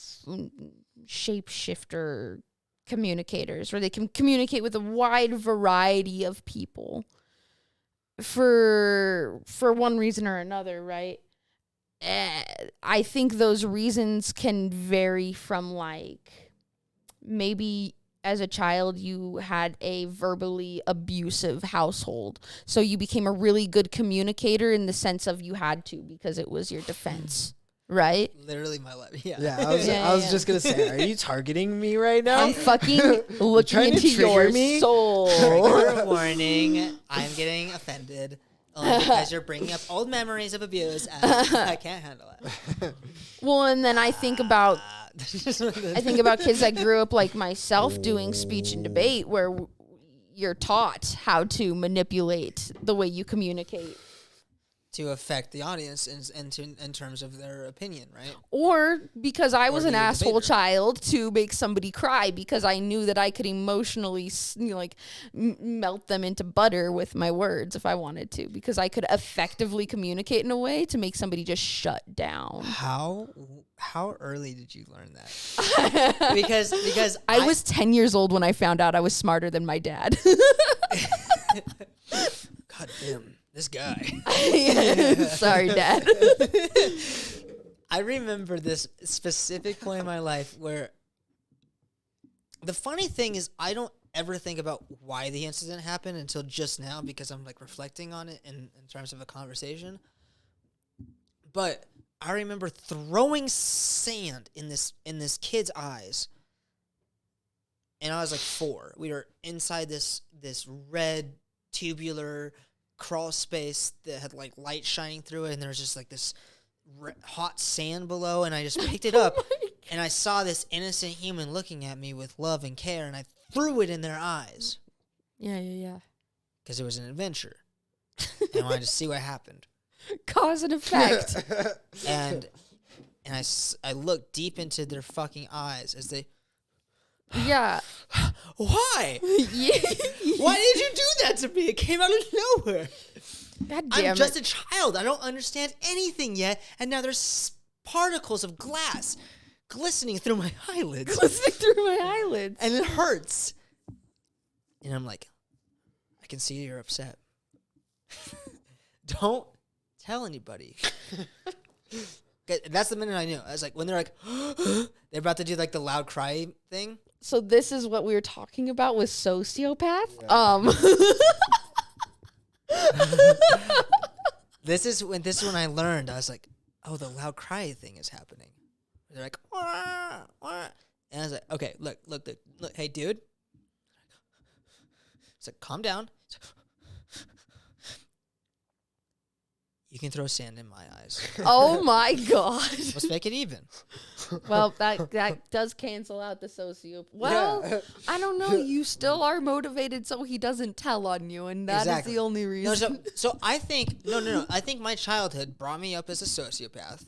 shapeshifter communicators, where they can communicate with a wide variety of people for one reason or another, right? I think those reasons can vary from like maybe as a child you had a verbally abusive household, so you became a really good communicator in the sense of you had to because it was your defense, right? Literally my life. Yeah. Yeah, I was Yeah, I was yeah. just gonna say, are you targeting me right now? I'm fucking looking trying to into trigger your me? soul. Trigger warning. I'm getting offended only because you're bringing up old memories of abuse, and I can't handle it. Well, and then I think about I kids that grew up like myself doing speech and debate, where you're taught how to manipulate the way you communicate. to affect the audience in terms of their opinion, right? Or because I was Or an the asshole debater. child to make somebody cry because I knew that I could emotionally melt them into butter with my words if I wanted to, because I could effectively communicate in a way to make somebody just shut down. How early did you learn that? because I was 10 years old when I found out I was smarter than my dad. God damn, this guy. Sorry, Dad. I remember this specific point in my life where the funny thing is I don't ever think about why the incident happened until just now, because I'm like reflecting on it in terms of a conversation. But I remember throwing sand in this kid's eyes. And I was like 4. We were inside this red tubular crawl space that had like light shining through it, and there was just like this hot sand below, and I just picked it up and I saw this innocent human looking at me with love and care, and I threw it in their eyes Yeah. because it was an adventure and I wanted to see what happened. Cause and effect. And I looked deep into their fucking eyes as they, Yeah. why? Yeah. Why did you do that to me? It came out of nowhere. God damn I'm just it. a child. I don't understand anything yet. And now there's particles of glass glistening through my eyelids. Glistening through my eyelids. And it hurts. And I'm like, I can see you're upset. Don't tell anybody. That's the minute I knew. I was like, when they're like, they're about to do like the loud cry thing. So this is what we were talking about with sociopath. This is when I learned. I was like, oh, the loud cry thing is happening. They're like, wah, wah. And I was like, okay, look, hey, dude. It's like, calm down. You can throw sand in my eyes. Oh my god. Let's make it even. Well, that does cancel out the sociopath. Well, Yeah. I don't know. You still are motivated, so he doesn't tell on you, and that is Exactly. the only No, reason. so I think no. I think my childhood brought me up as a sociopath,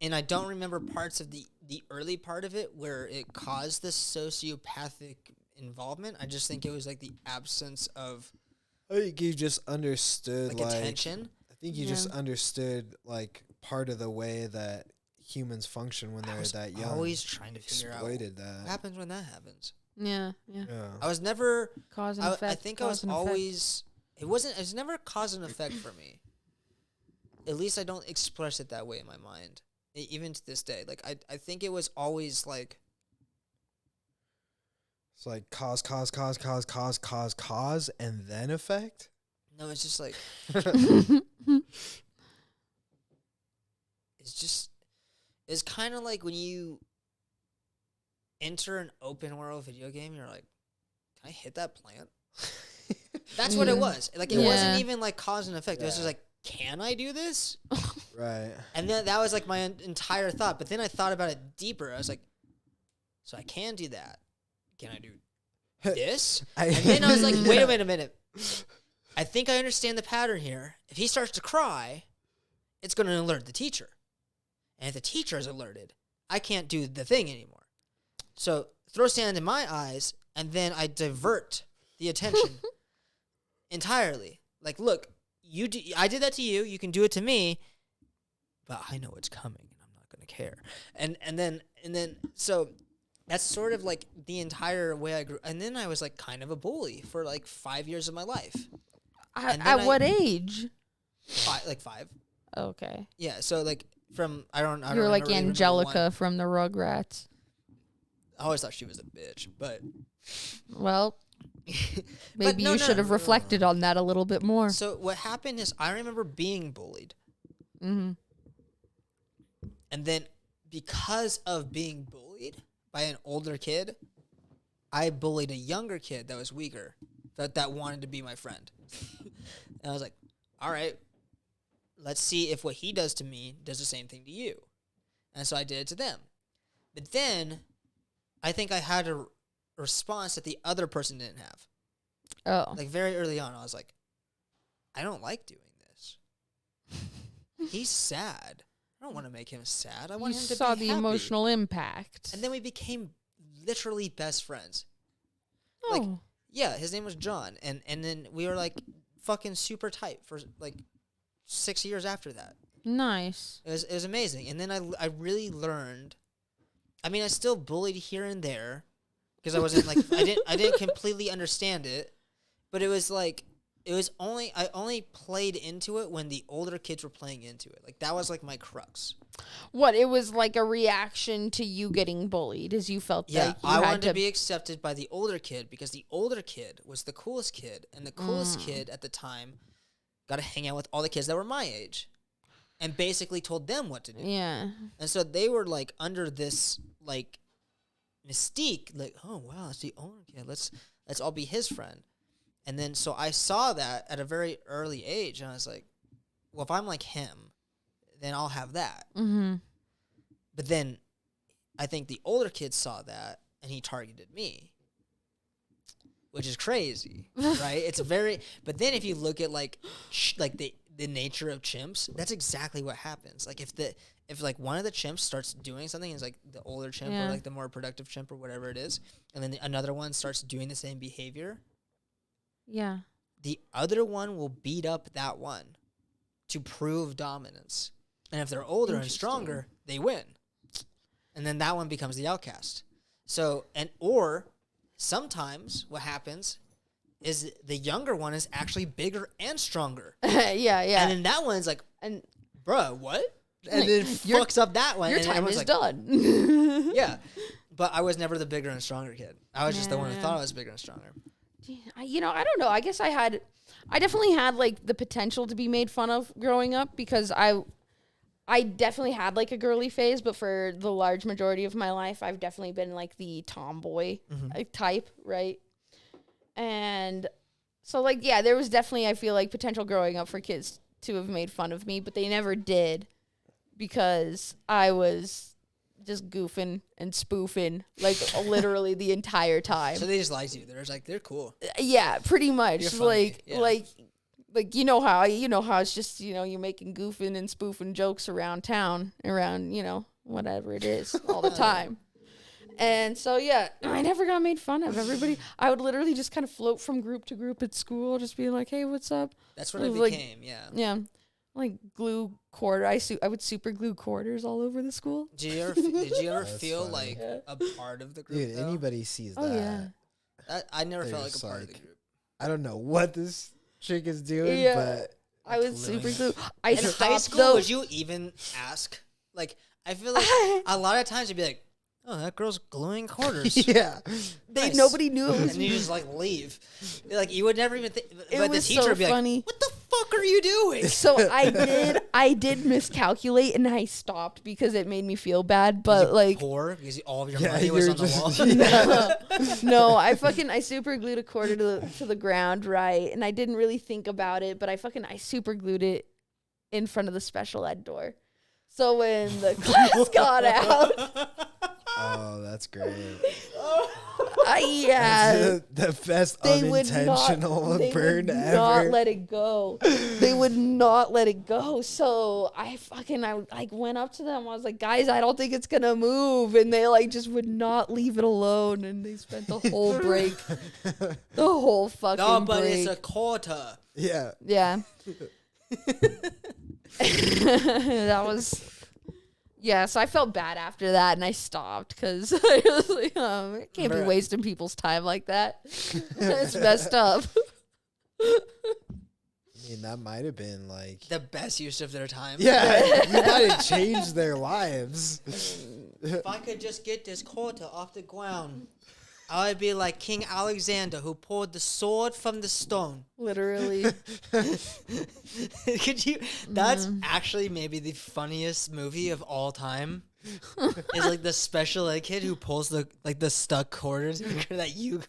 and I don't remember parts of the early part of it where it caused this sociopathic involvement. I just think it was like the absence of I think you just understood like attention. I think you just understood like part of the way that humans function when I they're was that young. always trying to figure out exploited what that. happens when that happens. yeah. Yeah. I was never. Cause and I effect. think I was cause and effect. always. It was never cause and effect for me. At least I don't express it that way in my mind, even to this day. Like I think it was always like. It's like cause, and then effect. No, it's just like it's kind of like when you enter an open world video game, you're like, can I hit that plant? That's what it was. Like it wasn't Yeah. even like cause and effect. It was just Yeah. like, can I do this? Right. And then that was like my entire thought. But then I thought about it deeper. I was like, so I can do that. Can I do this? And then I was like, wait a minute. I think I understand the pattern here. If he starts to cry, it's going to alert the teacher. And if the teacher is alerted, I can't do the thing anymore. So throw sand in my eyes, and then I divert the attention entirely. Like, look, I did that to you. You can do it to me, but I know it's coming, and I'm not going to care. And then so that's sort of like the entire way I grew. And then I was like kind of a bully for like 5 years of my life. And then At what age? Like 5. Okay. Yeah. So like from I don't You're like really remember Angelica one. from the Rugrats. I always thought she was a bitch, but Well, but maybe no, you no, should have no. reflected on that a little bit more. So what happened is I remember being bullied, Mm-hmm. and then because of being bullied by an older kid, I bullied a younger kid that was weaker, that wanted to be my friend. And I was like, all right, let's see if what he does to me does the same thing to you. And so I did it to them. But then I think I had a response that the other person didn't have. Oh. Like very early on, I was like, I don't like doing this. He's sad. I don't want to make him sad. I want You him to saw be the happy. emotional impact. And then we became literally best friends. Oh. Like, yeah, his name was John. And then we were like fucking super tight for like 6 years after that. Nice. It was amazing. And then I really learned. I mean, I still bullied here and there because I wasn't like I didn't completely understand it, but it was like I only played into it when the older kids were playing into it. Like that was like my crux. What, it was like a reaction to you getting bullied, as you felt Yeah, like you I had wanted to be accepted by the older kid because the older kid was the coolest kid, and the coolest kid at the time got to hang out with all the kids that were my age, and basically told them what to do. Yeah. And so they were like under this like mystique, like, oh wow, it's the older kid. Let's all be his friend. And then so I saw that at a very early age, and I was like, well, if I'm like him, then I'll have that. Mm-hmm. But then I think the older kid saw that, and he targeted me, which is crazy, right? It's very. But then if you look at like the nature of chimps, that's exactly what happens. Like if like one of the chimps starts doing something, it's like the older chimp Yeah. or like the more productive chimp or whatever it is, and then another one starts doing the same behavior, Yeah. the other one will beat up that one to prove dominance. And if they're older and stronger, they win. And then that one becomes the outcast. So, or sometimes what happens is the younger one is actually bigger and stronger. Yeah. And then that one's like, And bruh, what? And Like, then your- fucks up that one. your and time everyone's is like, done. yeah. But I was never the bigger and stronger kid. I was just the one who Nah. thought I was bigger and stronger. I don't know. I guess I definitely had like the potential to be made fun of growing up because I definitely had like a girly phase, but for the large majority of my life, I've definitely been like the tomboy type, right? And so like, yeah, there was definitely, I feel like, potential growing up for kids to have made fun of me, but they never did because I was just goofing and spoofing like literally the entire time. So they just liked you. They're just like, they're cool. Yeah, pretty much. You're funny, yeah. Like you know how it's just, you're making goofing and spoofing jokes around town, around, whatever it is all the time. And so yeah, I never got made fun of. I would literally just kind of float from group to group at school, just being like, "Hey, what's up?" That's what it Like, became, yeah. Yeah. Like glue quarter. I would super glue quarters all over the school. Did you ever That's feel funny. like a part of the group? Dude, though? anybody sees Oh that. yeah. I never They're felt like a just part of the like- group. I don't know what this chick is doing, Yeah. but I would super glue. I In high stopped school, though. would you even ask? Like, I feel like a lot of times you'd be like, "Oh, that girl's gluing quarters." yeah. Nice. Nobody knew it was And you just like leave. Like you would never even think. It But the was teacher so would be funny. like, "What the fuck are you doing?" So I did miscalculate and I stopped because it made me feel bad. But like, Poor because all of your Yeah, money was you're on the just- wall. no, I super glued a quarter to the ground, right? And I didn't really think about it, but I super glued it in front of the special ed door. So when the class got out, Oh, that's great. yeah. That's the best They would unintentional burn not ever. let it go. They would not let it go. So I went up to them. I was like, guys, I don't think it's gonna move, and they like just would not leave it alone. And they spent the whole break, the whole fucking No, but break. it's a quarter. Yeah. Yeah. That was. Yeah, so I felt bad after that, and I stopped because I was like, I can't be Bruh. wasting people's time like that. It's messed up. I mean, that might have been like. The best use of their time. Yeah, you might have changed their lives. If I could just get this quarter off the ground, I would be like King Alexander who pulled the sword from the stone. Literally. Could you? That's actually maybe the funniest movie of all time. Is like the special ed kid who pulls the stuck quarters that you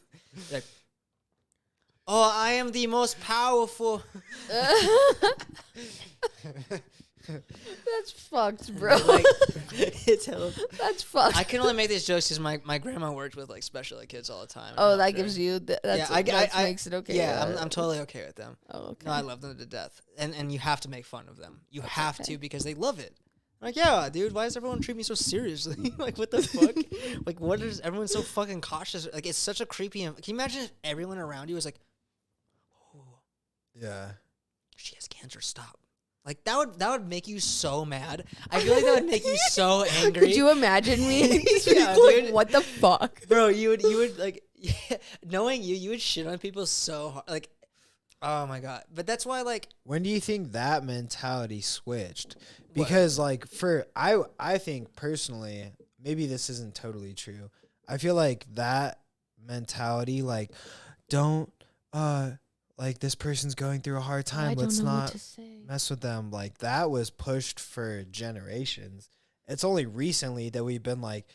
like. Oh, I am the most powerful. That's fucked, bro. Like, it's hella. That's fucked. I can only make these jokes because my grandma worked with like special ed kids all the time. Oh, I'm that sure. gives you. That's Yeah, that makes it okay. Yeah, I'm totally okay with them. Oh, okay. No, I love them to death, and you have to make fun of them. You have okay. to because they love it. I'm like, yeah, dude, why does everyone treat me so seriously? Like, what the fuck? Like, what is everyone so fucking cautious? Like, it's such a creepy. Can you imagine if everyone around you was like, "Oh, Yeah. she has cancer. Stop." Like that would make you so mad. I feel like that would make you so angry. Could you imagine me? Yeah, Like, dude. what the fuck? Bro, you would like knowing you would shit on people so hard. Like, oh my god. But that's why like When do you think that mentality switched? Because like I think personally, maybe this isn't totally true. I feel like that mentality, like, don't like this person's going through a hard time. I don't Let's know what not to say. mess with them. Like that was pushed for generations. It's only recently that we've been like,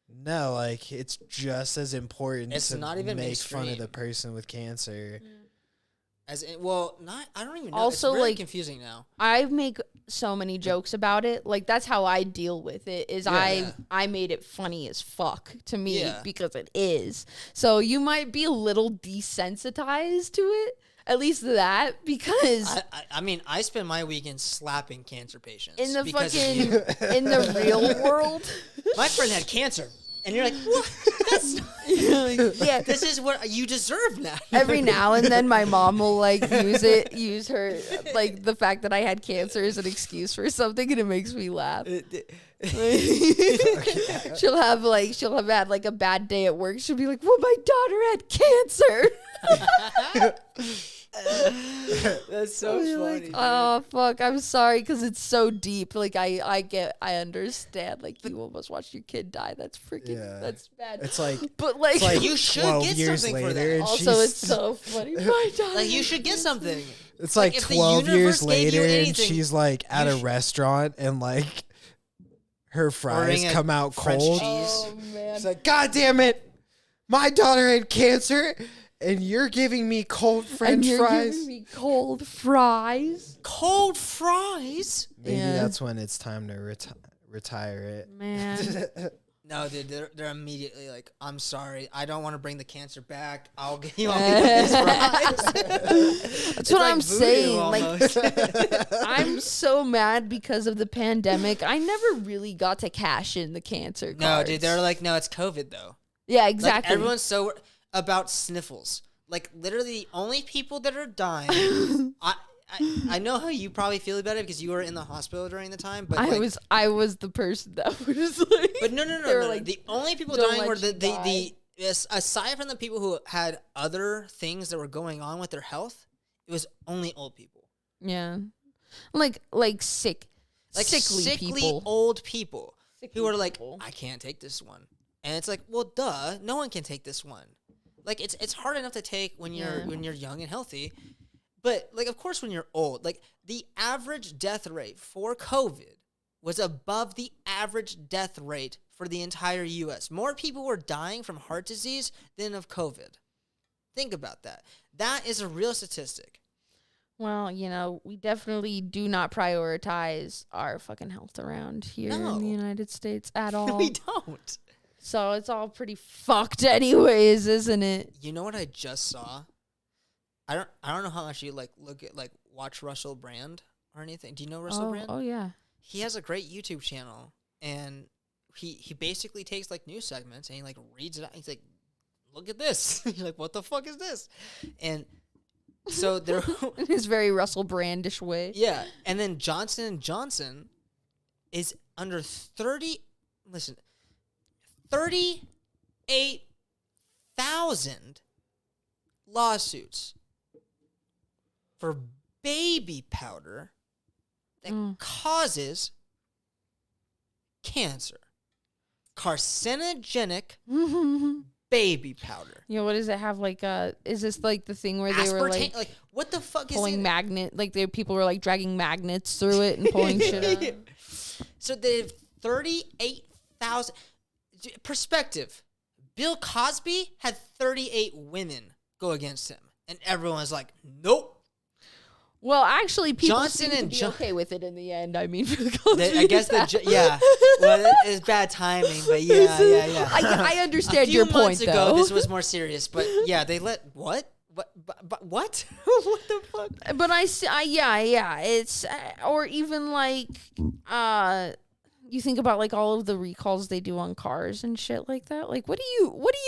no, like it's just as important It's to not even make fun of mainstream. the person with cancer. as in, well, not I don't even know. Also, it's really like, confusing now. I make so many jokes about it. Like that's how I deal with it. Is Yeah. I made it funny as fuck to me Yeah. because it is. So you might be a little desensitized to it. At least that because I mean, I spend my weekends slapping cancer patients. in the because of fucking you. in the real world, My friend had cancer, and you're like, what? That's not, yeah. this is what you deserve now. Every now and then, my mom will like use her like the fact that I had cancer as an excuse for something, and it makes me laugh. She'll have had like a bad day at work. She'll be like, "Well, my daughter had cancer." That's so funny. Oh fuck! I'm sorry because it's so deep. Like I understand. Like you almost watched your kid die. That's freaking. Yeah. That's bad. It's like but like, it's like You should 12 get years something for later, that. and also she's it's so funny. My daughter Like you should get something. It's like, like if the 12 years universe gave you later, and anything, she's like at you a restaurant, and like her fries Ordering a come out French cold. cheese. Oh man. It's like, God damn it, my daughter had cancer, and you're giving me cold and French you're fries. giving me cold fries. Cold fries? Maybe Yeah. that's when it's time to retire it. Man. No, dude, they're immediately like, I'm sorry, I don't want to bring the cancer back. I'll give you all these fries. That's what I'm saying. Almost. Like, I'm so mad because of the pandemic. I never really got to cash in the cancer No, cards. dude, they're like, no, it's COVID though. yeah, Like, exactly. everyone's so about sniffles. Like literally, the only people that are dying. I know how you probably feel about it because you were in the hospital during the time. But like, I was the person that was like. But no. they were No. like, The only people "Don't dying let were you die." aside from the people who had other things that were going on with their health, it was only old people. Yeah, like sick, Like sickly people. old people Sickly who are like, people. I can't take this one. And it's like, well, duh, no one can take this one. Like it's hard enough to take when you're young and healthy. But like of course when you're old, like the average death rate for COVID was above the average death rate for the entire US. More people were dying from heart disease than of COVID. Think about that. That is a real statistic. Well, we definitely do not prioritize our fucking health around here No. in the United States at all. We don't. So it's all pretty fucked anyways, isn't it? You know what I just saw? I don't know how much you watch Russell Brand or anything. Do you know Russell Brand? Oh yeah. He has a great YouTube channel, and he basically takes like news segments and he like reads it out. He's like, look at this. You're like, what the fuck is this? And so there In his very Russell Brandish way. yeah, and then Johnson & Johnson is under 38,000 lawsuits for baby powder that causes cancer. Carcinogenic baby powder. What does it have? Like, is this like the thing where they were Aspartame, like what the fuck is pulling it? magnet? Like, people were like dragging magnets through it and pulling shit out. So they have 38,000 perspective. Bill Cosby had 38 women go against him, and everyone's like, "Nope." Well, actually, people Johnson seem to and be Jo- okay with it in the end. I mean, I guess yeah. Well, it's bad timing, but yeah. I understand A your few point, months ago, though. this was more serious, but yeah, they let what? What? But what? What the fuck? But I see, yeah. It's or even like, you think about like all of the recalls they do on cars and shit like that. Like, what do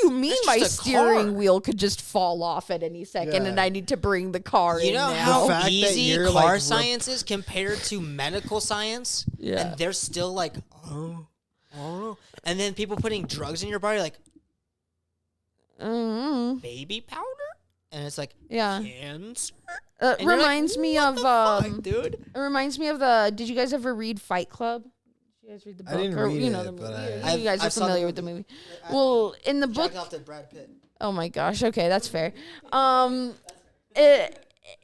you mean It's my just a steering car. wheel could just fall off at any second Yeah. and I need to bring the car You in know now? how The fact that easy you're, car like, science is compared to medical science? Yeah. And they're still like, oh. And then people putting drugs in your body, like Mm-hmm. baby powder? And it's like, Yeah. cancer? And you're like, Reminds me what of the fuck, dude. It reminds me of the. Did you guys ever read Fight Club? Did you guys read the book? I didn't or, read you know it, the but movie. I- You guys I are saw the familiar with the movie. movie. Well, in the book. Jacked off to Brad Pitt. Oh my gosh. Okay, that's fair.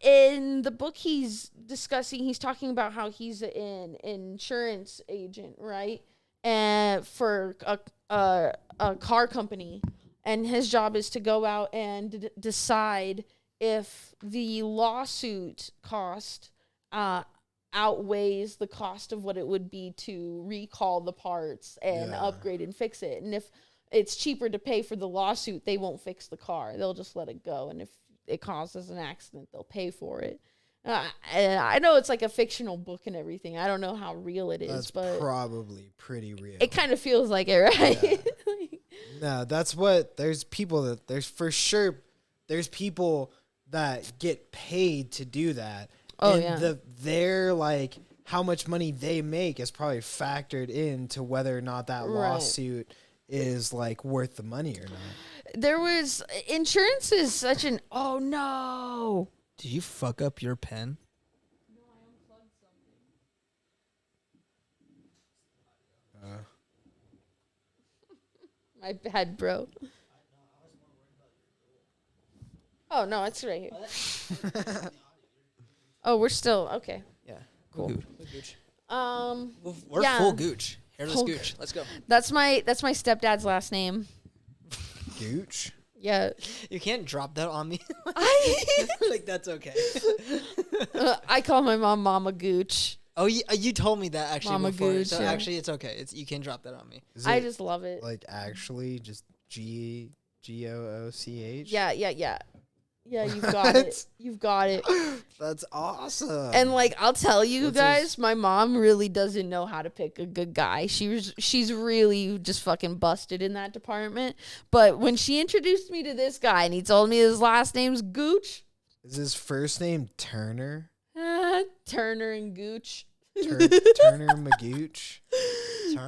In the book, he's discussing. He's talking about how he's an insurance agent, right? And for a car company, and his job is to go out and decide if the lawsuit cost outweighs the cost of what it would be to recall the parts and Yeah. upgrade and fix it. And if it's cheaper to pay for the lawsuit, they won't fix the car. They'll just let it go. And if it causes an accident, they'll pay for it. And I know it's like a fictional book and everything. I don't know how real it is, That's but probably pretty real. it kind of feels like it, right? No, that's what there's people that get paid to do that. Oh, and yeah. their like how much money they make is probably factored into whether or not that Right. lawsuit is like worth the money or not. There was insurance is such an oh no. Did you fuck up your pen? My bad, bro. Oh no, it's right here. Oh, we're still okay. Yeah. Cool. Gooch. We're We're yeah. full Gooch. Hairless Full Gooch. Let's go. That's my stepdad's last name. Gooch. Yeah. You can't drop that on me. I Like, that's okay. I call my mom Mama Gooch. Oh, you told me that actually Mama before. Gooch, So yeah. actually, it's okay. You can drop that on me. Is I it, just love it. like actually just Gooch? Yeah. Yeah, you've got it. What? You've got it. That's awesome. And like I'll tell you What's guys, his- my mom really doesn't know how to pick a good guy. She's really just fucking busted in that department. But when she introduced me to this guy and he told me his last name's Gooch, is his first name Turner? Turner and Gooch. Turner Magooch?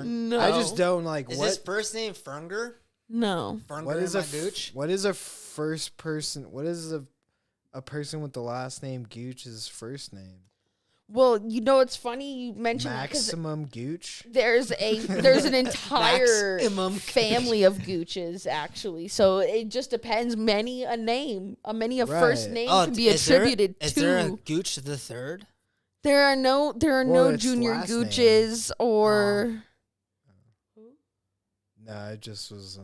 No, I just don't like Is what. his first name Fernger? no. Fernger What is my a Gooch? what is a first person? What is a person with the last name Gooch's first name? Well, you know it's funny you mentioned that 'cause Maximum Gooch. there's an entire Maximum family of Gooches actually. So it just depends. Many a first Right. name Oh, can be is there- attributed Is to. there a Gooch the third? There are no Well, it's junior last name. Gooches or No, it just was.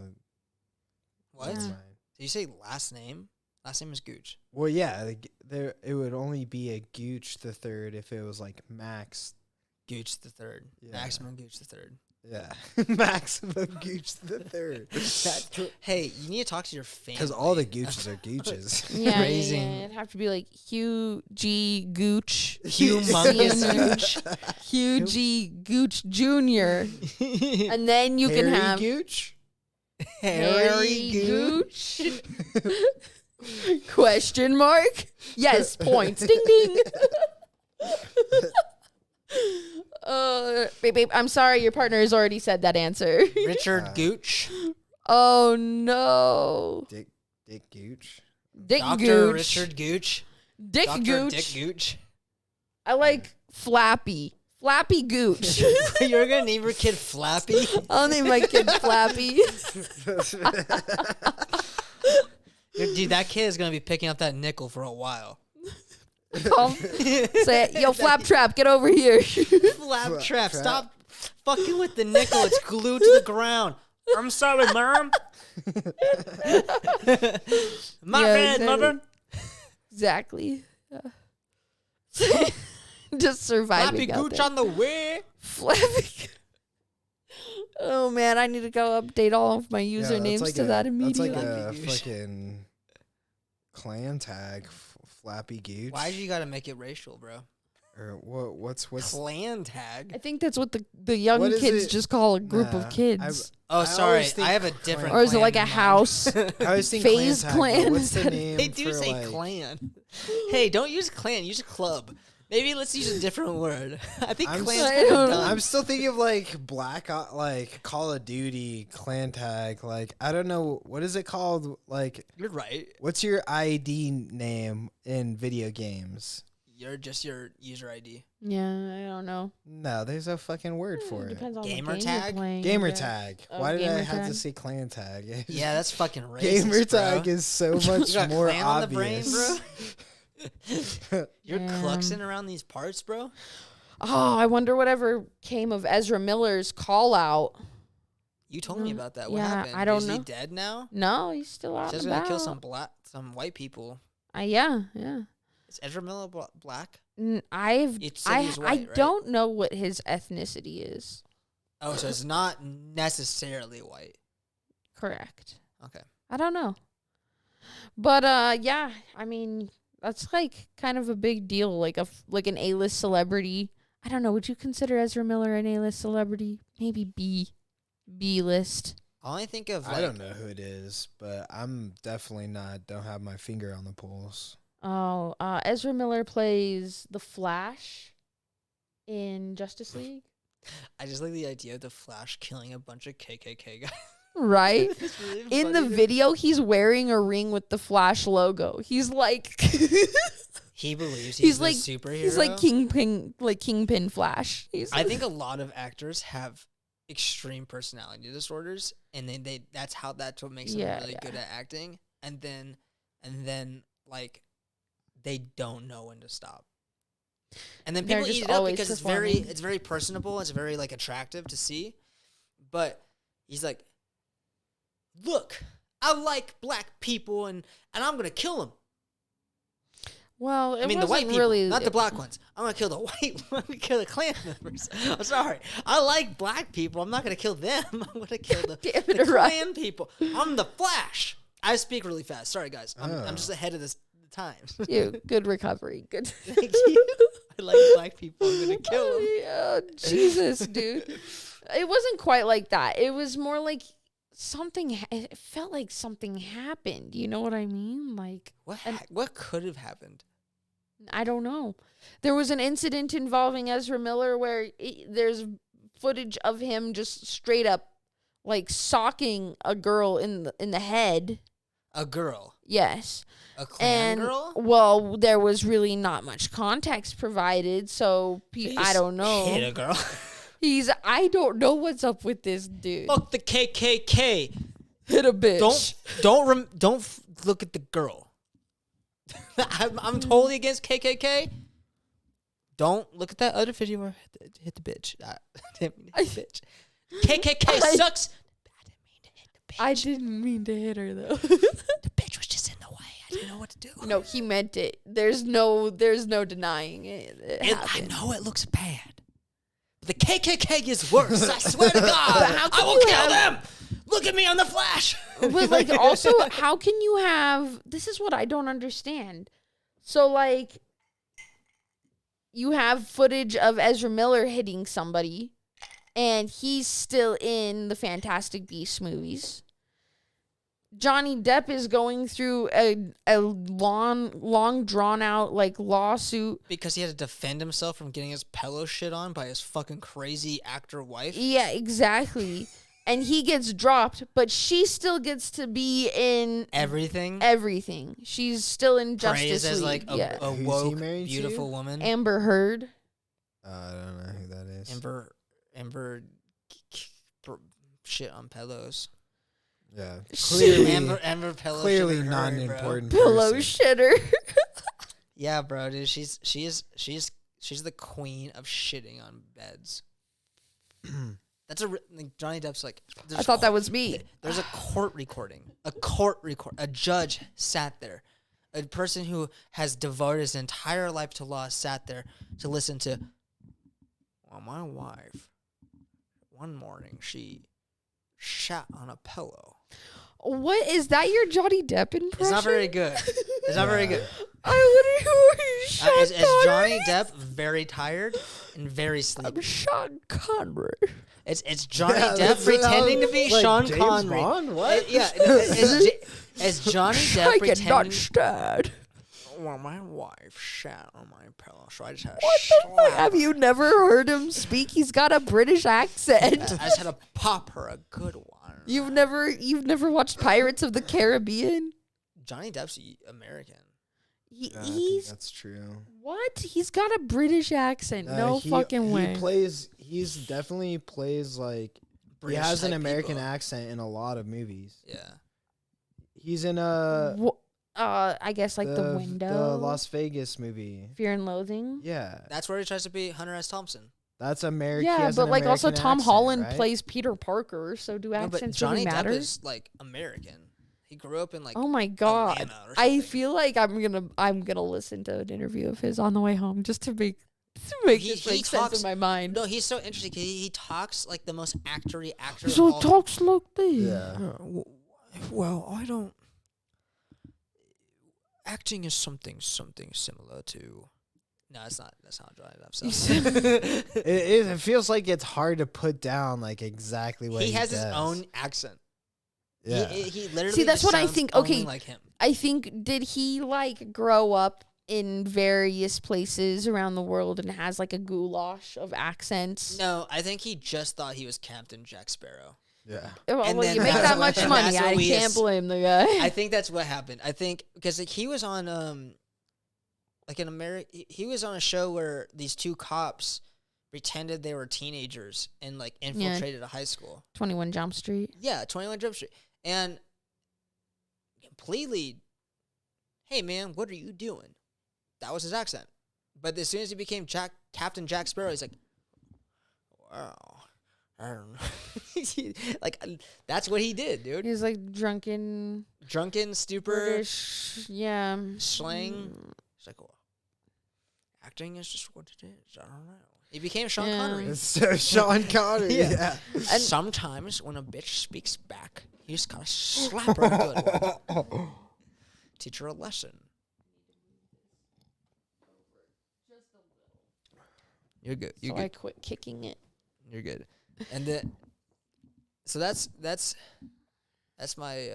What? never Yeah. mind. Did you say last name? Last name is Gooch. Well, yeah, there it would only be a Gooch the third if it was like Max. Gooch the third. Yeah. Maximum Gooch the third. Yeah, Maximum Gooch the third. Hey, you need to talk to your family. Because all the Gooches are Gooches. yeah, Raising- it'd have to be like Hugh G Gooch, Humongous Senior, Gooch. Hugh G Gooch Jr. And then you can Harry have Gooch. Harry Gooch. Question mark? Yes, points. Ding ding. Babe, I'm sorry, your partner has already said that answer. Richard Gooch. Oh no. Dick Gooch. Dick Dr. Gooch. Richard Gooch. Dick Dr. Gooch. Dick Gooch. I like Flappy. Flappy Gooch. You're going to name your kid Flappy? I'll name my kid Flappy. Dude, that kid is going to be picking up that nickel for a while. Say, yo, Flaptrap, get over here. Flap trap. Stop fucking with the nickel. It's glued to the ground. I'm sorry, Mom. My Yeah, bad, Mother. Exactly. Just surviving Flappy out Gooch there. on the way. Flappy. Oh man, I need to go update all of my Yeah, usernames that's like to that immediately. That's like a Flappy Gooch. fucking clan tag, Flappy Gooch. Why'd you got to make it racial, bro? Or what's Clan tag. I think that's what the young What is kids it? just call a group Nah, of kids. Oh, I sorry. always think I have a clan- different. Or is it clan like a in mind. house? I always think FaZe clan tag, clan. but what's the name They do for, say like, clan. Hey, don't use clan. Use club. Maybe let's use a different word. I think I'm clan's s- kind I of don't- dumb. I'm still thinking of like like Call of Duty clan tag. Like I don't know what is it called. Like You're right. what's your ID name in video games? You're just your user ID. Yeah, I don't know. No, there's a fucking word for it. Depends on Gamer what game tag? you're playing. Gamer yeah. tag. Oh, Why did I gamer have to tag. say clan tag? Yeah, that's fucking racist, Gamer tag bro. is so You much got more clan on the brain, obvious. bro. You're Damn. cluxing around these parts, bro. Oh, I wonder whatever came of Ezra Miller's call out. You told me about that. What Yeah, happened? I don't Is he know. dead now? No, he's still out. He's and gonna kill about. some white people. Yeah. Is Ezra Miller black? I've You said he was I white, right? don't know what his ethnicity is. Oh, so it's not necessarily white. Correct. Okay. I don't know. But yeah, I mean, that's like kind of a big deal, like an A-list celebrity. I don't know, would you consider Ezra Miller an A-list celebrity? Maybe B-list. I only think of like, I don't know who it is, but I'm definitely not. Don't have my finger on the pulse. Oh, Ezra Miller plays the Flash in Justice League. I just like the idea of the Flash killing a bunch of KKK guys. Right? It's really In the funny to me. video, he's wearing a ring with the Flash logo. He's like, He believes He's the like superhero. he's like Kingpin Flash. I think a lot of actors have extreme personality disorders, and that's what makes them really good at acting. And then like they don't know when to stop. And then people eat it up because it's very personable. It's very like attractive to see. But he's like, look, I like black people, and I'm gonna kill them. Well, I mean the white people, not the black ones. I'm gonna kill the white. I'm gonna kill the Klan members. I'm sorry. I like black people. I'm not gonna kill them. I'm gonna kill the Klan people. I'm the Flash. I speak really fast. Sorry, guys. I'm just ahead of the times. Good recovery. Good. Thank you. I like black people. I'm gonna kill them. Yeah, Jesus, dude. It wasn't quite like that. It was more like it felt like something happened. You know what I mean? Like what could have happened? I don't know. There was an incident involving Ezra Miller where there's footage of him just straight up like socking a girl in the head. A girl. Yes. A Klan girl? Well, there was really not much context provided, so I don't know. Hit a girl. I don't know what's up with this dude. Fuck the KKK. Hit a bitch. Don't look at the girl. I'm totally against KKK. Don't look at that other video where hit the bitch. I didn't mean to hit the bitch. KKK sucks. I didn't mean to hit her though. The bitch was just in the way. I didn't know what to do. No, he meant it. There's no denying it. I know it looks bad. But the KKK is worse. I swear to God. I will kill them. Look at me on the Flash. But like also, how can you have? This is what I don't understand. So like, you have footage of Ezra Miller hitting somebody, and he's still in the Fantastic Beasts movies. Johnny Depp is going through a long drawn out like lawsuit because he had to defend himself from getting his pillow shit on by his fucking crazy actor wife. Yeah, exactly. And he gets dropped, but she still gets to be in everything. She's still in Justice League. As like a woke, beautiful woman. Amber Heard. I don't know who that is. Amber shit on pillows. Yeah, clearly Amber pillow. Clearly not an important pillow person. shitter. Yeah, bro, dude. She's the queen of shitting on beds. That's Johnny Depp's like. I thought that was me. There's a court recording. A judge sat there. A person who has devoted his entire life to law sat there to listen to. Well, my wife. One morning she shat on a pillow. What is that? Your Johnny Depp impression? It's not very good. It's not very good. I literally is Johnny Depp very tired and very sleepy? I'm Sean Connery. It's Johnny Depp pretending to be like Sean James Connery. Bond? What? It's Johnny Depp pretending. Stand. Well, my wife shat on my pillow, so I just had to What the fuck? Have you never heard him speak? He's got a British accent. I just had to pop her a good one. You've never watched Pirates of the Caribbean? Johnny Depp's American. I think that's true. What? He's got a British accent. No fucking way. He's definitely plays like British he has an type American people. accent in a lot of movies. Yeah. He's in I guess like the Window, the Las Vegas movie. Fear and Loathing. Yeah, That's where he tries to be Hunter S. Thompson. that's American. Yeah, but like also Tom Holland plays Peter Parker, so do No, accents but Johnny really matter? Depp is like American. He grew up in like. Oh my god! Atlanta or I something. feel like I'm gonna listen to an interview of his on the way home just to make this make sense in my mind. No, he's so interesting. 'Cause he talks like the most actory actor. So of all it talks like this. Yeah. Well, I don't. Acting is something similar to. No, it's not. That's not Johnny Depp. So. It feels like it's hard to put down like exactly what He has his does. own accent. Yeah. He literally. See, that's just what I sounds think. only Okay, like him. I think did he like grow up in various places around the world and has like a goulash of accents? No, I think he just thought he was Captain Jack Sparrow. Yeah. Well, And when then you make that's that what- much and money, that's what I we can't blame the guy. I think that's what happened. I think because like, he was on like in America, he was on a show where these two cops pretended they were teenagers and like infiltrated a high school. 21 Jump Street. Yeah, 21 Jump Street. And completely, hey man, what are you doing? That was his accent. But as soon as he became Captain Jack Sparrow, he's like, wow. I don't know. Like, that's what he did, dude. He's like drunken Stupor, British. Yeah. slang. It's like, well, acting is just what it is. I don't know. He became Sean Yeah. Connery. So Sean Connery. Yeah. Yeah. And- Sometimes when a bitch speaks back, you just gotta slap her a good one. Teach her a lesson. You're good. You're So good. I quit kicking it. You're good. And then, so that's my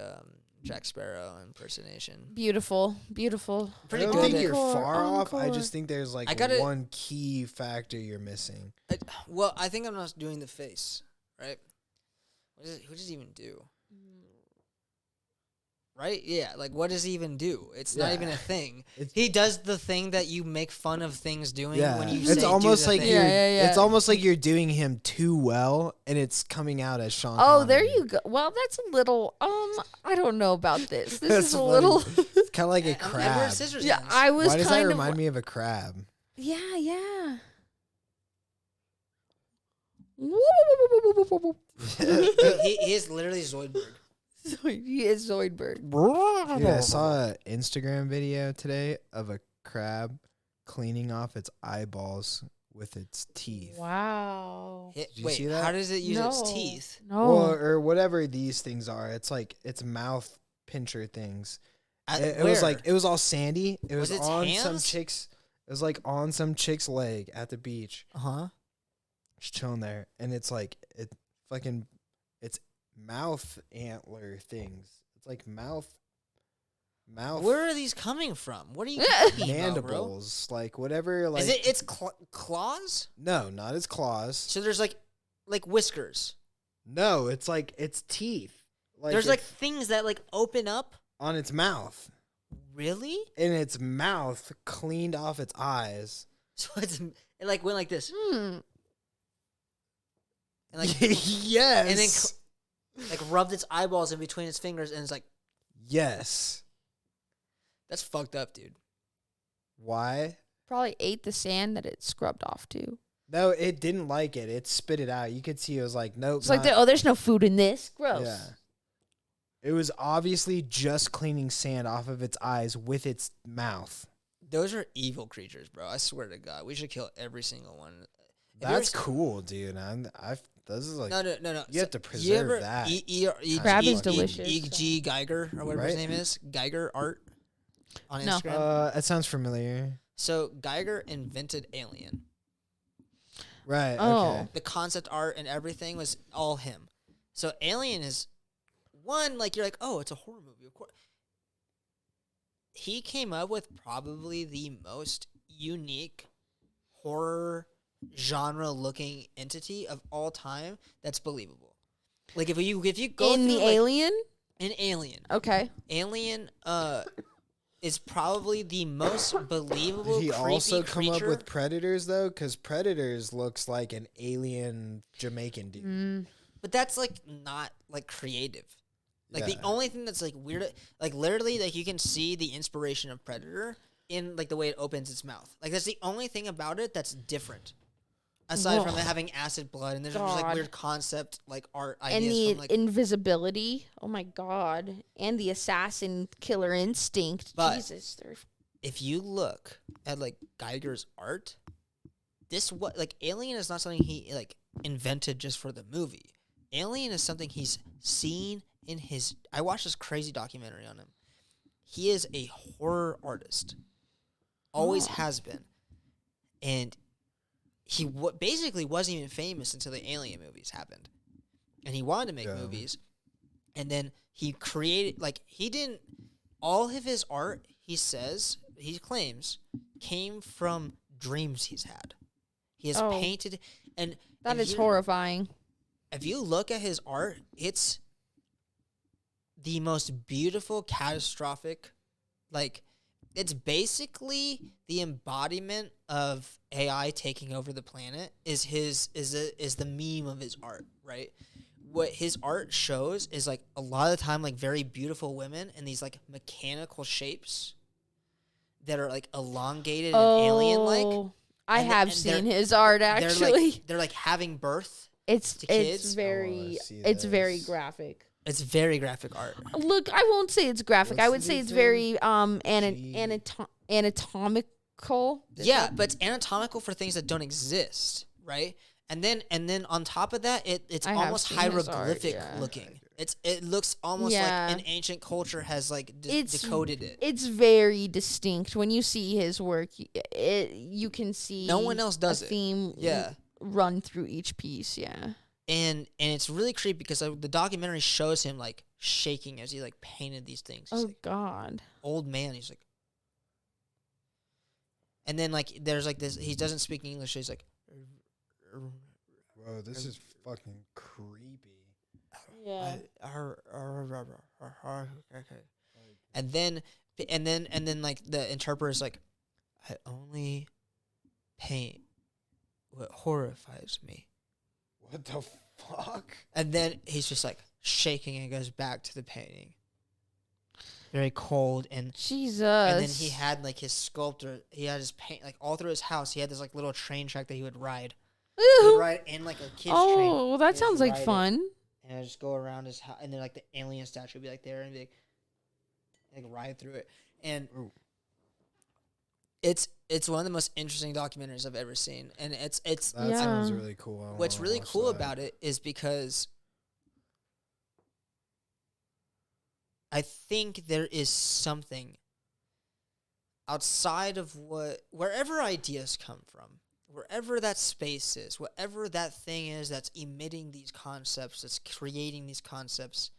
Jack Sparrow impersonation. Beautiful. Pretty I don't good think at- you're far off. I Encore. just think there's like I gotta- one key factor you're missing. Well, I think I'm not doing the face, right? What does he even do? Right? Yeah, like what does he even do? It's not Yeah. even a thing. It's- He does the thing that you make fun of things doing when you say it's almost do the like thing. you're. Yeah. It's almost like you're doing him too well, and it's coming out as Sean. Oh, there Connery. you go. Well, that's a little. I don't know about this. This That's is a funny. little. It's kind of like a Edward crab. Scissorhands. Yeah, I was Why does that kind of. remind me of a crab? Yeah. Dude, he is literally Zoidberg. He is Zoidberg. Dude, I saw an Instagram video today of a crab cleaning off its eyeballs with its teeth. Wow. Did you Wait, see that? how does it use its No. teeth? No. Well, or whatever these things are. It's like its mouth pincher things. It was like it was all sandy. It was, Was its on some hands? chick's. It was like on some chick's leg at the beach, Uh-huh. just chilling there, and it's like it's mouth antler things. It's like mouth Where are these coming from? What are you talking about, bro? mandibles, like whatever. Like Is it its claws? no, not its claws. So there's like whiskers. No, it's like its teeth. Like There's like it's things that like open up. on its mouth, Really? and its mouth cleaned off its eyes. So it like went like this, Hmm. and like Yes. and then like rubbed its eyeballs in between its fingers, and it's like Yes. that's fucked up, dude. Why? Probably ate the sand that it scrubbed off too. No, it didn't like it. It spit it out. You could see it was like, nope. It's like, not- there's no food in this. Gross. Yeah. It was obviously just cleaning sand off of its eyes with its mouth. Those are evil creatures, bro. I swear to God, we should kill every single one. Have you ever That's seen- cool, dude. This is like No. you have to You preserve ever that. Crab is delicious, E.G. Geiger or whatever his Right? name is, Geiger Art on No. Instagram. It sounds familiar. So Geiger invented Alien. Right. Oh. Okay. The concept art and everything was all him. So Alien is one, like you're like, oh, it's a horror movie, of course. He came up with probably the most unique horror genre looking entity of all time that's believable. Like if you go In the through, like, Alien. an Alien. Okay. Alien is probably the most believable Did he creepy also come up creature. with Predators though? Because Predators looks like an alien Jamaican dude. Mm. But that's like not like creative. Like the Yeah. only thing that's like weird, like literally, like you can see the inspiration of Predator in like the way it opens its mouth. Like that's the only thing about it that's different. Aside from Whoa. it having acid blood, and there's just like God. weird concept like art And ideas the from like. invisibility. Oh my god. And the assassin killer instinct. But- Jesus. They're If you look at like Geiger's art, this what like Alien is not something he like invented just for the movie. Alien is something he's seen in his. I watched this crazy documentary on him. He is a horror artist, always Oh. has been, and he basically wasn't even famous until the Alien movies happened, and he wanted to make Yeah. movies, and then he created like he didn't. All of his art, he claims, came from dreams he's had. He has Oh. painted, and that if is you- horrifying. If you look at his art, it's the most beautiful, catastrophic, like it's basically the embodiment of AI taking over the planet. Is the meme of his art, right? What his art shows is like a lot of the time like very beautiful women in these like mechanical shapes that are like elongated and alien like. I And have and seen his art actually. They're like having birth. It's to kids. it's very see it's very this. graphic. It's very graphic art. Look, I won't say it's graphic. I would What's say the it's thing? very Gee. anatomical. Yeah, but it's anatomical for things that don't exist, right? And then on top of that, it's I have almost seen his art, hieroglyphic yeah. looking. It looks almost Yeah. like an ancient culture has like It's decoded it. It's very distinct when you see his work. You can see No one else does a it. theme Yeah. run through each piece. Yeah. And it's really creepy because the documentary shows him like shaking as he like painted these things. He's Oh like God. old man. He's like, and then like there's like this. He doesn't speak English. So he's like, Bro, this is fucking creepy. Yeah. Okay. And then like the interpreter is like, I only paint what horrifies me. What the fuck? And then he's just like shaking and goes back to the painting. Very cold and Jesus. and then he had like his sculptor. He had his paint like all through his house. He had this like little train track that he would ride. He would ride in like a kid's train. Oh, well, that and sounds just like ride it. fun. And I just go around his house, and then like the alien statue would be like there, and be like ride through it, and Ooh. it's one of the most interesting documentaries I've ever seen, and it's That Yeah. sounds really cool. I what's wanna really watch cool that. about it is because I think there is something outside of wherever ideas come from, wherever that space is, whatever that thing is that's emitting these concepts, that's creating these concepts,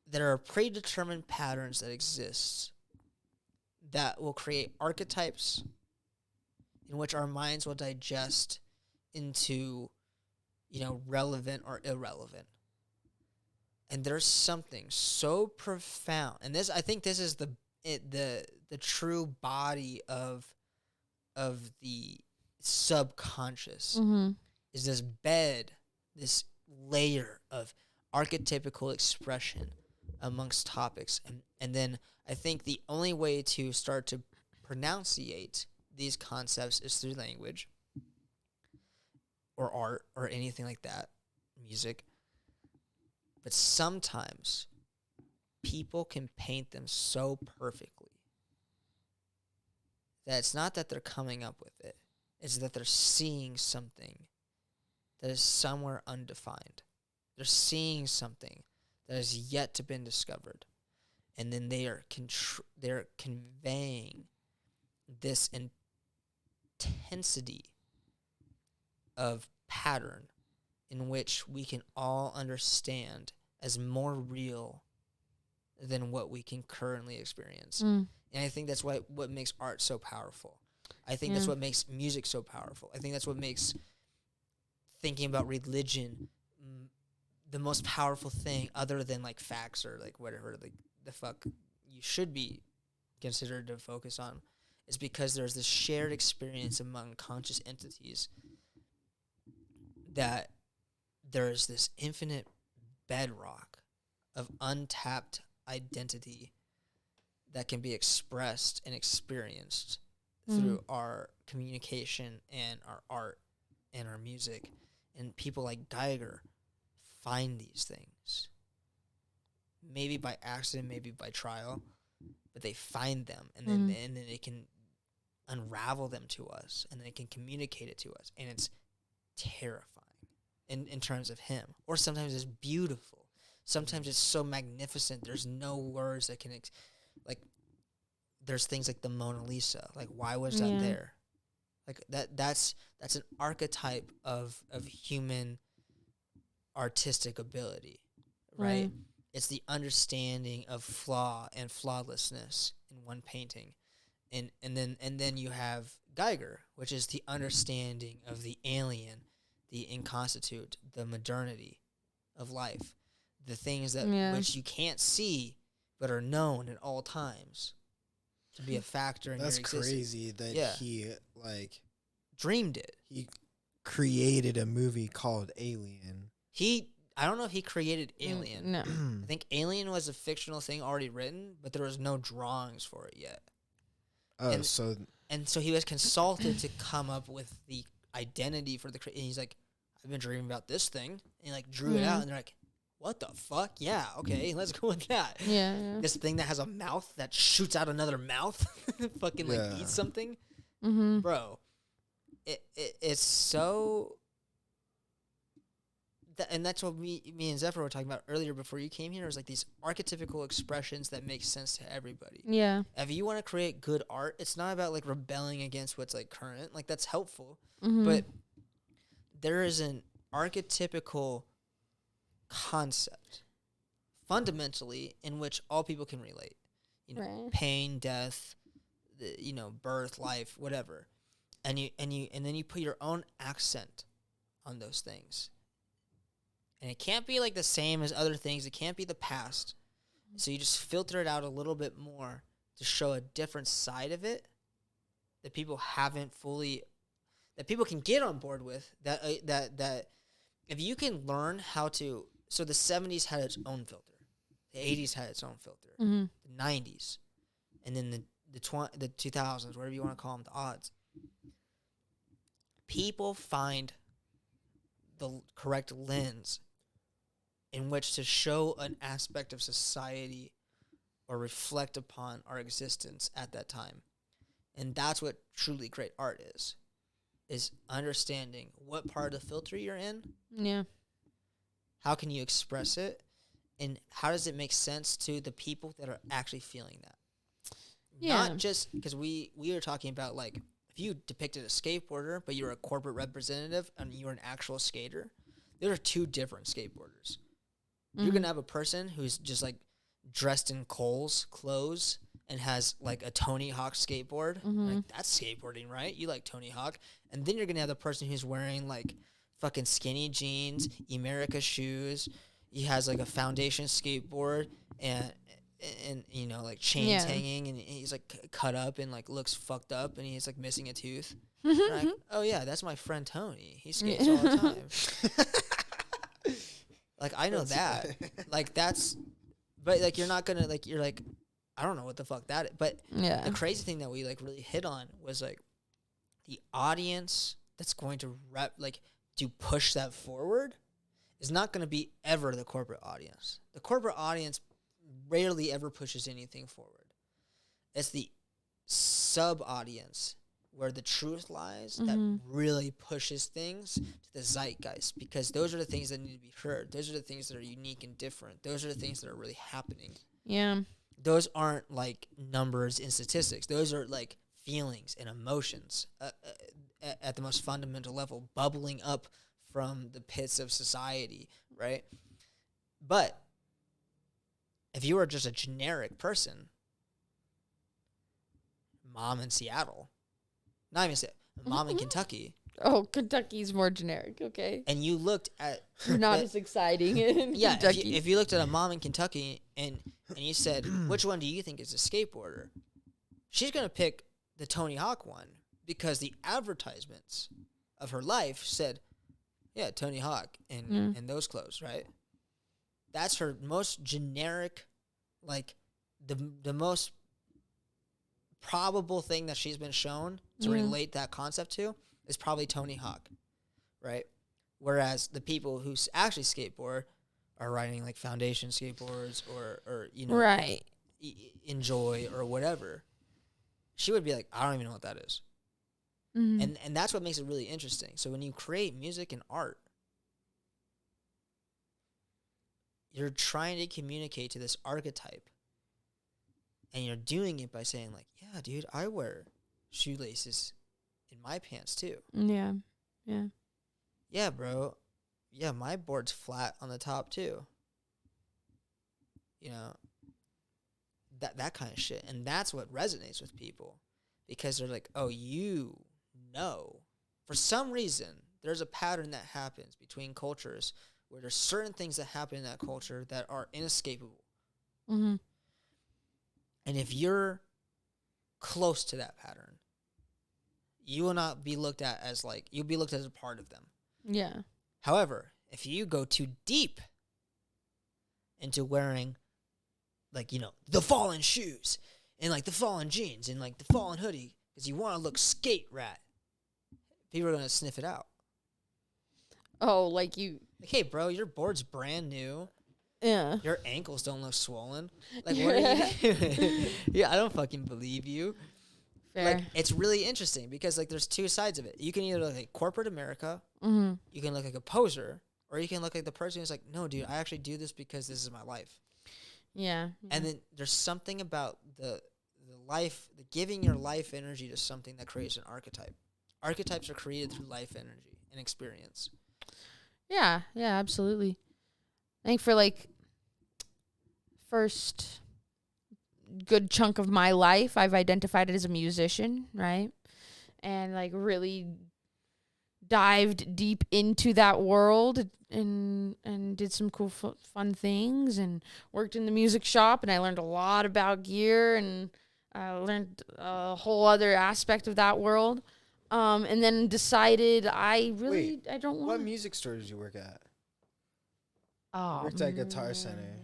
there are predetermined patterns that exist that will create archetypes in which our minds will digest into, relevant or irrelevant. And there's something so profound, and I think this is the true body of the subconscious, Mm-hmm. is this bed, this layer of archetypical expression amongst topics. And then I think the only way to start to pronunciate these concepts is through language or art or anything like that, music. But sometimes people can paint them so perfectly that it's not that they're coming up with it, it's that they're seeing something that is somewhere undefined. They're seeing something that has yet to been discovered. And then they are they're conveying this intensity of pattern in which we can all understand as more real than what we can currently experience. Mm. And I think that's what makes art so powerful. I think that's Yeah. what makes music so powerful. I think that's what makes thinking about religion the most powerful thing, other than like facts or like whatever like the fuck you should be considered to focus on, is because there's this shared experience among conscious entities that there's this infinite bedrock of untapped identity that can be expressed and experienced through our communication and our art and our music. And people like Geiger find these things, maybe by accident, maybe by trial, but they find them, and then they can unravel them to us, and they can communicate it to us, and it's terrifying in terms of him. Or sometimes it's beautiful. Sometimes it's so magnificent. There's no words that can there's things like the Mona Lisa. Like, why was that there? Like that's an archetype of human artistic ability, right? It's the understanding of flaw and flawlessness in one painting. And then you have Geiger, which is the understanding of the alien, the inconstitute, the modernity of life, the things that which you can't see but are known at all times. to be a factor in That's your existence. crazy that Yeah. he like Dreamed it. he created a movie called Alien. I don't know if he created Alien. No. I think Alien was a fictional thing already written, but there was no drawings for it yet. Oh, And- so And so he was consulted to come up with the identity for the. And he's like, I've been dreaming about this thing, and he like drew it out, and they're like, what the fuck? Yeah, okay, let's go with that. Yeah. This thing that has a mouth that shoots out another mouth, fucking like Yeah. eats something, Mm-hmm. bro. It's so. And that's what me and Zephyr were talking about earlier before you came here. It was like these archetypical expressions that make sense to everybody. Yeah. If you want to create good art, it's not about like rebelling against what's like current. Like that's helpful, Mm-hmm. but there is an archetypical concept fundamentally in which all people can relate. You know, Right. pain, death, birth, life, whatever. And then you put your own accent on those things. And it can't be like the same as other things. It can't be the past. So you just filter it out a little bit more to show a different side of it that people haven't fully, that people can get on board with. That if you can learn how to, so the 70s had its own filter, the 80s had its own filter, Mm-hmm. the 90s, and then the 2000s, whatever you want to call them, the odds. People find the correct lens in which to show an aspect of society or reflect upon our existence at that time. And that's what truly great art is understanding what part of the filter you're in, Yeah. how can you express it, and how does it make sense to the people that are actually feeling that. Yeah. Not just because we were talking about like if you depicted a skateboarder but you're a corporate representative and you're an actual skater, there are two different skateboarders. You're gonna have a person who's just like dressed in Kohl's clothes and has like a Tony Hawk skateboard. Like that's skateboarding, right? You like Tony Hawk. And then you're gonna have the person who's wearing like fucking skinny jeans, America shoes. He has like a foundation skateboard and like chains Yeah. hanging, and he's like cut up and like looks fucked up, and he's like missing a tooth. And I'm like, oh yeah, that's my friend Tony. He skates all the time. Like I know that. Like that's, but like you're not gonna like you're like, I don't know what the fuck that is. But Yeah. the crazy thing that we like really hit on was like the audience that's going to to push that forward is not going to be ever the corporate audience. The corporate audience rarely ever pushes anything forward. It's the sub audience where the truth lies that really pushes things to the zeitgeist, because those are the things that need to be heard. Those are the things that are unique and different. Those are the things that are really happening. Yeah. Those aren't like numbers and statistics. Those are like feelings and emotions at the most fundamental level, bubbling up from the pits of society, right? But if you are just a generic person, mom in Seattle, not even Seattle, mom in Kentucky, Oh, Kentucky's more generic. Okay. and you looked at You're not the- as exciting in yeah, Kentucky. if you looked at a mom in Kentucky and you said, which one do you think is a skateboarder? She's going to pick the Tony Hawk one because the advertisements of her life said, yeah, Tony Hawk and those clothes, right? That's her most generic, like the most probable thing that she's been shown to relate that concept to is probably Tony Hawk, right? Whereas the people who actually skateboard are riding like foundation skateboards or right. Enjoy or whatever. She would be like, I don't even know what that is. Mhm. And that's what makes it really interesting. So when you create music and art, you're trying to communicate to this archetype. And you're doing it by saying like, yeah, dude, I wear shoelaces in my pants too. Yeah. Yeah. Yeah, bro. Yeah, my board's flat on the top too. You know, that kind of shit. And that's what resonates with people, because they're like, oh, you know. For some reason, there's a pattern that happens between cultures where there's certain things that happen in that culture that are inescapable. Mm-hmm. And if you're close to that pattern, you will not be looked at as like, you'll be looked at as a part of them. Yeah. However, if you go too deep into wearing, like, you know, the fallen shoes and like the fallen jeans and like the fallen hoodie because you want to look skate rat, people are going to sniff it out. Oh, like you. Like, hey, bro, your board's brand new. Yeah. Your ankles don't look swollen. Like, what are you doing? Yeah, I don't fucking believe you. Fair. Like, it's really interesting because, like, there's two sides of it. You can either look like corporate America, Mm-hmm. you can look like a poser, or you can look like the person who's like, no, dude, I actually do this because this is my life. Yeah. And then there's something about the life, the giving your life energy to something that creates an archetype. Archetypes are created through life energy and experience. Yeah, absolutely. I think for like first good chunk of my life, I've identified it as a musician, right? And like really dived deep into that world and did some cool fun things and worked in the music shop, and I learned a lot about gear, and I learned a whole other aspect of that world. And then decided I don't want. What music store did you work at? Oh, Worked at Guitar Center. man.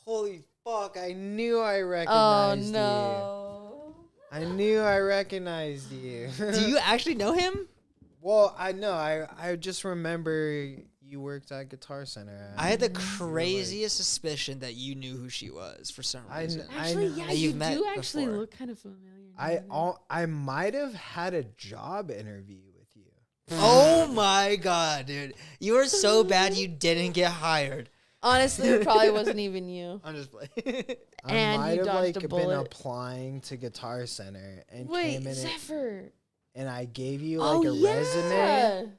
Holy fuck! I knew I Oh recognized no. you. I knew I recognized you. Do you actually know him? Well, I know. I just remember you worked at Guitar Center. I had the Mm-hmm. craziest suspicion that you knew who she was for some I reason. Actually, know yeah, you've you met do actually before. look kind of familiar. I might have had a job interview with you. Oh my god, dude. You were so bad you didn't get hired. Honestly, it probably wasn't even you. I'm just playing. I And might you have dodged a been bullet. applying to Guitar Center and Wait, came in Zephyr. and I gave you Oh, like a yeah. resume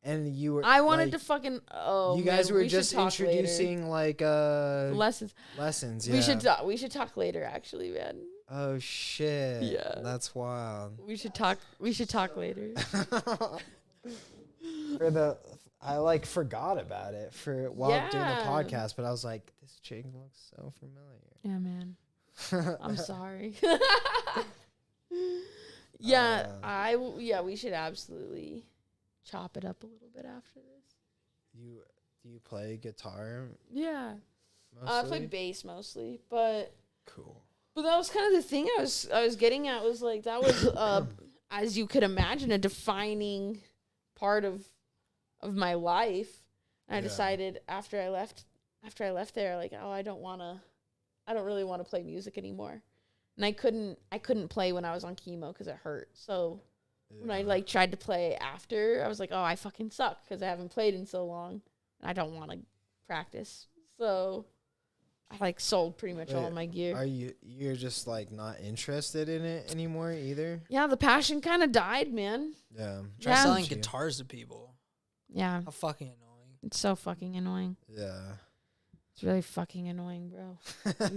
and you were I wanted like, to fucking. Oh, you guys man, were we should just talk later. introducing like lessons. lessons. We Yeah. should talk. We should talk later. Actually, man. Oh shit. Yeah. That's wild. We should talk. We should talk later. I like forgot about it while doing the Yeah. podcast, but I was like, this chick looks so familiar. Yeah, man. I'm sorry. Yeah, we should absolutely chop it up a little bit after this. Do you play guitar Yeah, mostly? I play bass mostly, but Cool. that was kind of the thing I was getting at, was like that was as you could imagine, a defining part of my life. And I Yeah. decided after I left there, like, oh, I don't really want to play music anymore. And I couldn't play when I was on chemo because it hurt. So when I like tried to play after, I was like, oh, I fucking suck because I haven't played in so long. And I don't want to practice. So I like sold pretty much all Wait, my gear. You're just like not interested in it anymore either? Yeah, the passion kind of died, man. Yeah. Try Yeah. selling Gotcha. guitars to people. Yeah, How fucking annoying. it's so fucking annoying. Yeah. It's really fucking annoying, bro.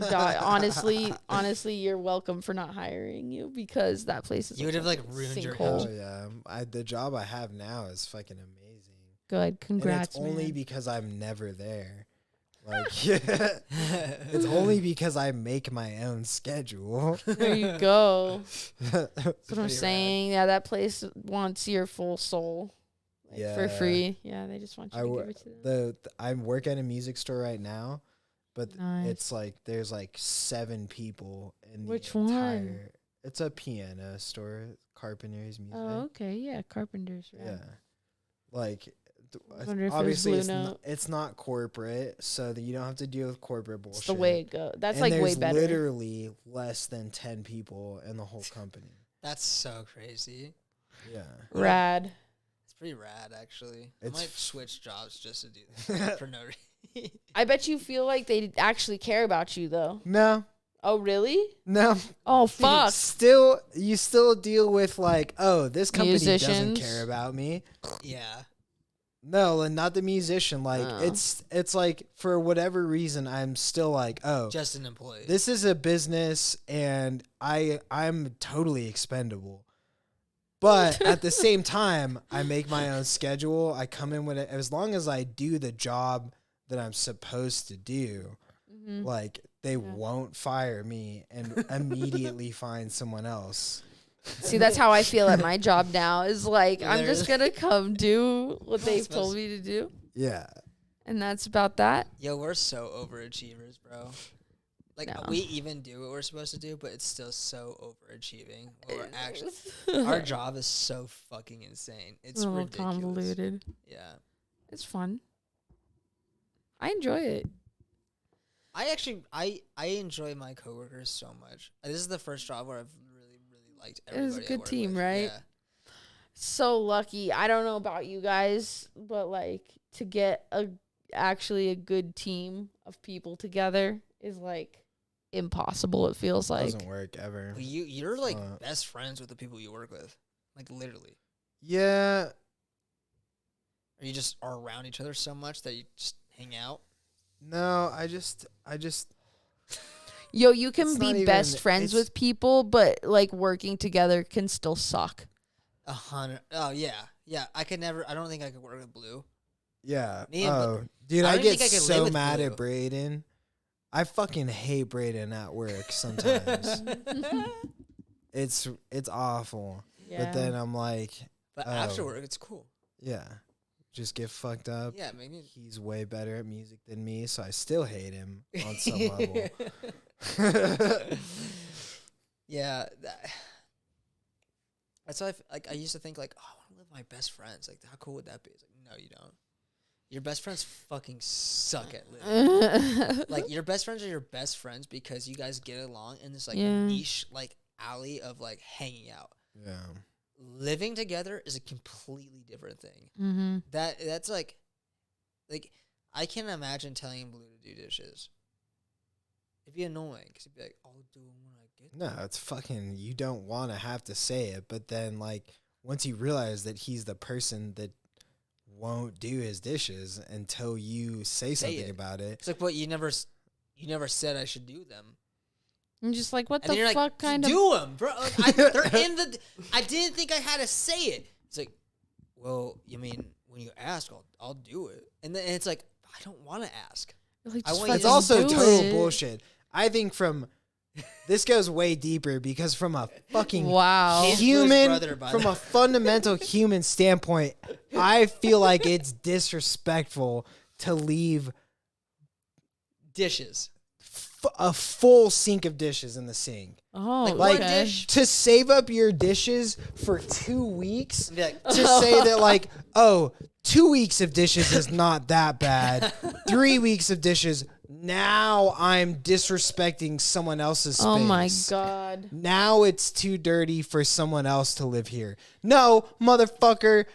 Honestly, you're welcome for not hiring you, because that place is You a would have, like, fucking ruined your sinkhole. Oh yeah. The job I have now is fucking amazing. Good, congrats, and it's only man. because I'm never there. Like it's only because I make my own schedule. There you go. That's what I'm pretty rad. saying. Yeah, that place wants your full soul, like, for Yeah. free. Yeah, they just want you I to wo- give it to them. I work at a music store right now, but Nice. it's like there's like 7 people in the Which entire. one? It's a piano store, Carpenter's Music. Oh, okay, yeah, Carpenters. Right? Yeah, like wonder if it was obviously Blue it's Note. it's not corporate, so that you don't have to deal with corporate bullshit. It's the way it goes. That's and like way there's better. literally less than 10 people in the whole company. That's so crazy. Yeah. Rad. It's pretty rad, actually. I It's might switch jobs just to do that for no reason. I bet you feel like they actually care about you, though. No, Oh, really? no. Oh, fuck. You still deal with like, oh, this company doesn't Musicians. care about me. Yeah. No, and not the musician. Like Oh. it's like for whatever reason, I'm still like, oh, Just an employee. this is a business, and I'm totally expendable. But at the same time, I make my own schedule. I come in with it as long as I do the job that I'm supposed to do. Mhm. Like they won't fire me and immediately find someone else. See, that's how I feel at my job now. Is like I'm Literally. just gonna come do what they've Supposed- told me to do, Yeah. and that's about that. Yo, we're so overachievers, bro. Like No. we even do what we're supposed to do, but it's still so overachieving. What we're actually, our job is so fucking insane. It's a little ridiculous. convoluted. Yeah, It's fun. I enjoy it. I enjoy my coworkers so much. This is the first job where I've really liked It was a everybody. I good work team, with. right? Yeah. So lucky. I don't know about you guys, but like to get actually a good team of people together is like impossible. It feels like. Doesn't work ever. Well, you're like Uh, best friends with the people you work with, like literally. Yeah. Or you just are around each other so much that you just hang out. No, I just Yo, you can It's not be even- best friends it's- with people, but like working together can still suck. 100. Oh yeah, yeah. I could never. I don't think I could work with Blue. yeah. Me and Oh, dude, I I don't get think I could live so with mad Blue. at Braden. I fucking hate Braden at work sometimes. it's awful. Yeah. But then I'm like, But Oh. after work, it's cool. yeah, just get fucked up. Yeah, maybe. He's way better at music than me, so I still hate him on some level. Yeah, that's why I used to think like, oh, I want to live with my best friends. Like, how cool would that be? It's like, no, you don't. Your best friends fucking suck at living. Like, your best friends are your best friends because you guys get along in this like Yeah. niche like alley of like hanging out. Yeah. Living together is a completely different thing. Mm-hmm. That's like I can't imagine telling Blue to do dishes. It'd be annoying because he'd be like, "I'll do them when I get." No, it's fucking, you don't want to have to say it, but then like once you realize that he's the person that won't do his dishes until you say something it. about it. It's like, but you never said I should do them. I'm just like, what And the then you're fuck like, kind of. do them, bro. Like, they're in the. I didn't think I had to say it. It's like, well, you mean when you ask, I'll do it, and then it's like, I don't want to ask. Like, I just want you It's to fucking also do total it. bullshit. I think this goes way deeper because from a fucking Wow. He's Blue's human, brother, by from the a fundamental human standpoint, I feel like it's disrespectful to leave Dishes. a full sink of dishes in the sink. Oh, Like, Like one okay. dish. to save up your dishes for 2 weeks And be like, to say that like, oh, 2 weeks of dishes is not that bad. 3 weeks of dishes, now I'm disrespecting someone else's space. Oh my god. Now it's too dirty for someone else to live here. No, motherfucker.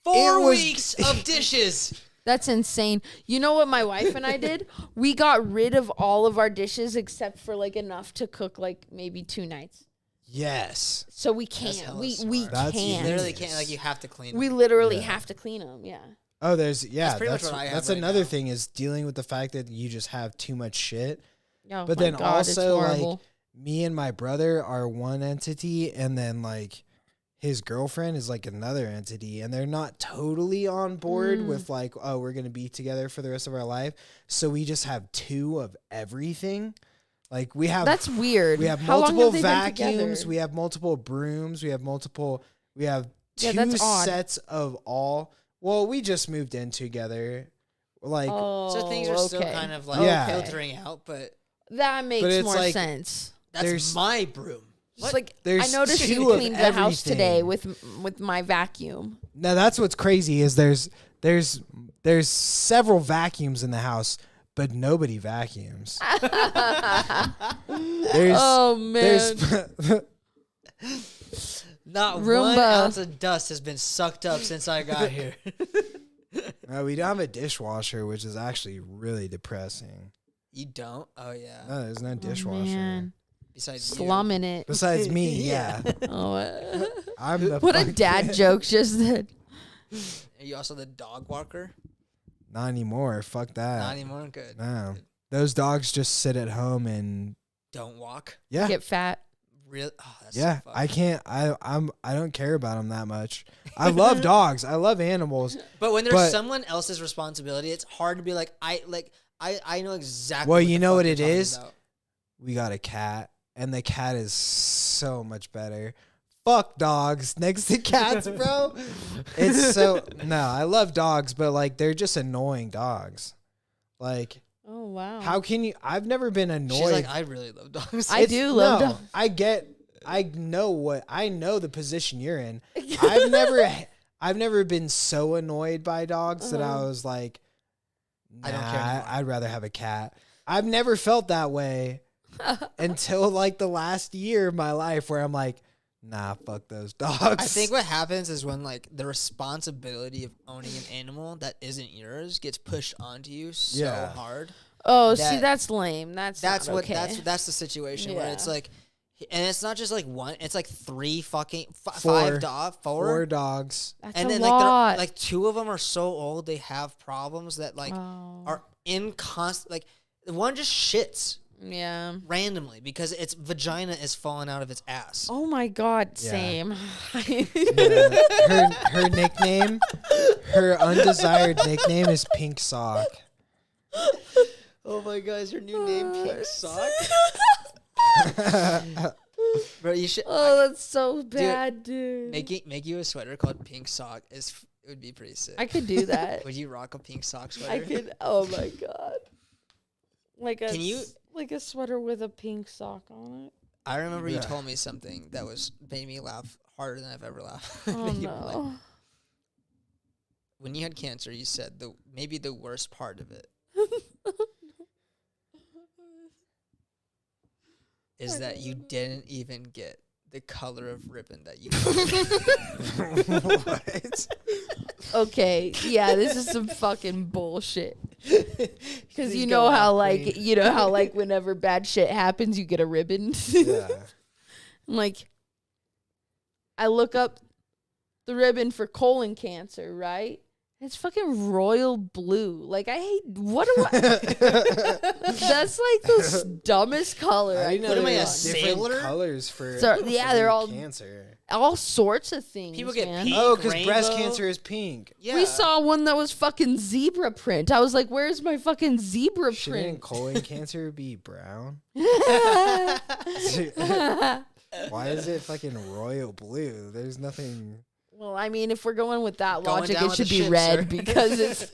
4 was- weeks of dishes. That's insane. You know what my wife and I did? We got rid of all of our dishes except for like enough to cook like maybe 2 nights. Yes. So we That's can't. hella We smart. That's You can't. literally Genius. can't. Like, you have to clean. We them. literally Yeah. have to clean them. Yeah. Oh, that's pretty much what I have right another now. thing is dealing with the fact that you just have too much shit. Oh But my then God, it's also, like, horrible. Me and my brother are one entity, and then like his girlfriend is like another entity, and they're not totally on board with like, oh, we're gonna be together for the rest of our life. So we just have 2 of everything. Like we have That's weird. we have How long multiple have they been together? vacuums, we have multiple brooms, we have 2 Yeah, that's odd. sets of all. Well, we just moved in together. Like Oh, So things are still okay. kind of like Yeah. filtering out, but That makes it's more like- sense. that's There's- my broom. Just like There's I noticed 2 you of cleaned the house today everything. with my vacuum. now that's what's crazy is there's several vacuums in the house, but nobody vacuums. There's Oh man. there's Not one Roomba. ounce of dust has been sucked up since I got here. no, we don't have a dishwasher, which is actually really depressing. You don't? Oh yeah. No, there's no Oh, dishwasher. man. Besides you. Slumming it. Besides me, yeah. Oh, I'm the what a fuck- dad joke just then. Are you also the dog walker? Not anymore. Fuck that. Not anymore. Good. No. Those dogs just sit at home and Don't walk. yeah. Get fat. Real? Oh, that's Yeah, so I fucked. can't. I don't care about them that much. I love dogs. I love animals. But when there's but- someone else's responsibility, it's hard to be like, I know exactly. Well, what you the know fuck what you're it talking is? about. We got a cat, and the cat is so much better. Fuck dogs next to cats, bro. It's so no, I love dogs, but like they're just annoying dogs. Like, Oh wow. how can you? I've never been annoyed. She's like, I really love dogs. I do love no, dogs. I know the position you're in. I've never been so annoyed by dogs that I was like, I don't care anymore. I'd rather have a cat. I've never felt that way until like the last year of my life where I'm like, nah, fuck those dogs. I think what happens is when like the responsibility of owning an animal that isn't yours gets pushed onto you so Yeah. hard. Oh, see, that- that's lame. That's not What okay. that's the situation where Yeah. it's like, and it's not just like one. It's like three fucking Four. five dog Four dogs. That's and a then lot. like two of them are so old they have problems that like Oh. are in constant like one just shits Yeah. randomly because its vagina is falling out of its ass. Oh my God. Yeah. Same. Her nickname, her undesired nickname is Pink Sock. Oh my god, is your new name Pink Sock? Bro, you should Oh, that's so bad, dude. make you a sweater called Pink Sock is it would be pretty sick. I could do that. Would you rock a pink sock sweater? I could. Oh my God. Like a Can you- like a sweater with a pink sock on it? I remember you Yeah. told me something that made me laugh harder than I've ever laughed. Oh You were like, no. when you had cancer, you said maybe the worst part of it is that you didn't even get the color of ribbon that you wanted. What? Okay, yeah, this is some fucking bullshit. Because Please you go know how off, like Queen. whenever bad shit happens, you get a ribbon. Yeah. I'm like, I look up the ribbon for colon cancer, right? It's fucking royal blue. Like, I hate. What do I? That's like the dumbest color. I didn't know What am I, there a was different sailor? colors for. So, yeah, they're all- cancer. All sorts of things. People get man. pink. Oh, because breast rainbow. cancer is pink. Yeah. We saw one that was fucking zebra print. I was like, "Where's my fucking zebra Shouldn't print?" colon cancer be brown? Why is it fucking royal blue? There's nothing. Well, I mean, if we're going with that Going logic, down it with should the be ship, red sir. because it's.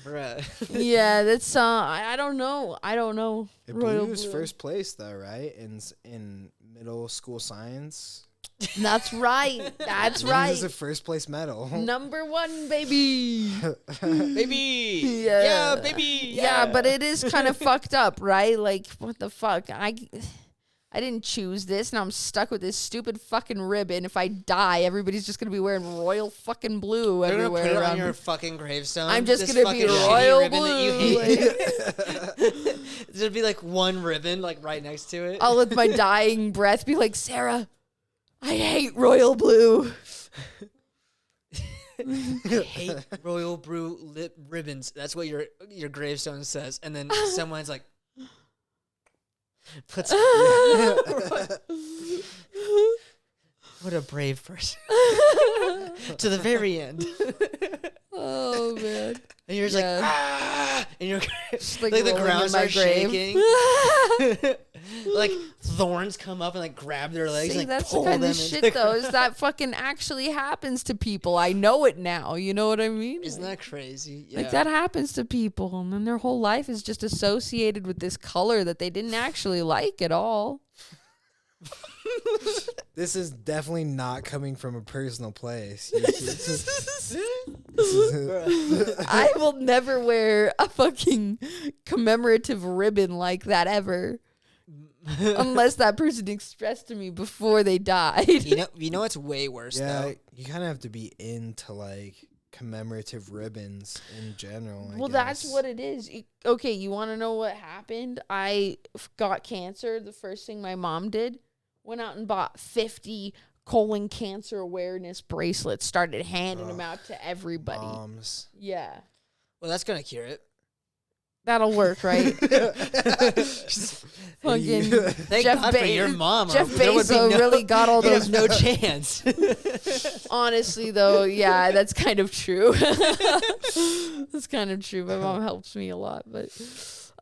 Bruh. Yeah, that's I don't know. Royal Blue is blue. first place though, right? In middle school science. That's right. That's Blue right. is the first place medal. Number 1, baby. Baby. Yeah. Yeah, baby. Yeah, but it is kind of fucked up, right? Like, what the fuck? I didn't choose this. Now I'm stuck with this stupid fucking ribbon. If I die, everybody's just gonna be wearing royal fucking blue They're gonna everywhere put it around on your me. fucking gravestone. I'm just this gonna be fucking shitty royal ribbon that you blue, hate. There'd be like one ribbon like right next to it. I'll with my dying breath be like, Sarah, I hate royal blue. I hate royal blue lip ribbons. That's what your gravestone says. And then someone's like puts what a brave person. To the very end. Oh man. And you're just Yeah. like, ah! And you're Just, like the rolling ground in my starts grave. shaking. Like thorns come up and like grab their legs See, and like that's the pull kind them of into shit the though, is that fucking actually happens to people. I know it now. You know what I mean? Isn't that crazy? Yeah. Like that happens to people, and then their whole life is just associated with this color that they didn't actually like at all. This is definitely not coming from a personal place. I will never wear a fucking commemorative ribbon like that ever. Unless that person expressed to me before they died. You know what's way worse Yeah, though? you kind of have to be into like commemorative ribbons in general. Well, that's what it is. Okay, you want to know what happened? I got cancer. The first thing my mom did, went out and bought 50 colon cancer awareness bracelets, started handing them out to everybody. Moms. Yeah. Well, that's gonna cure it. That'll work, right? Fucking Thank Jeff God for your mom. Jeff There would be Bezos really got all You'd those. have no chance. Honestly, though, yeah, that's kind of true. That's kind of true. My mom helps me a lot, but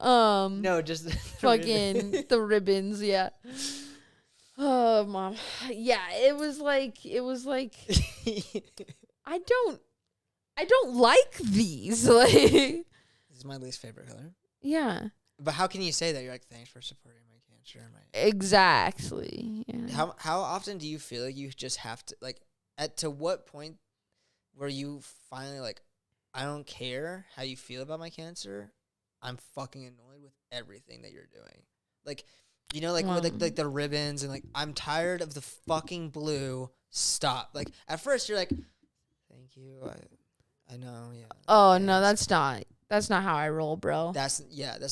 No, just fucking the ribbons, yeah. Oh, mom, yeah. It was like I don't like these. Like, This is my least favorite color. yeah, But how can you say that? You're like, thanks for supporting my cancer. exactly. Yeah. How often do you feel like you just have to like to what point where you finally like, I don't care how you feel about my cancer, I'm fucking annoyed with everything that you're doing. Like, you know, like with like the ribbons and like, I'm tired of the fucking blue. Stop. Like at first you're like, thank you. I know. Yeah. Oh no, that's not how I roll, bro. That's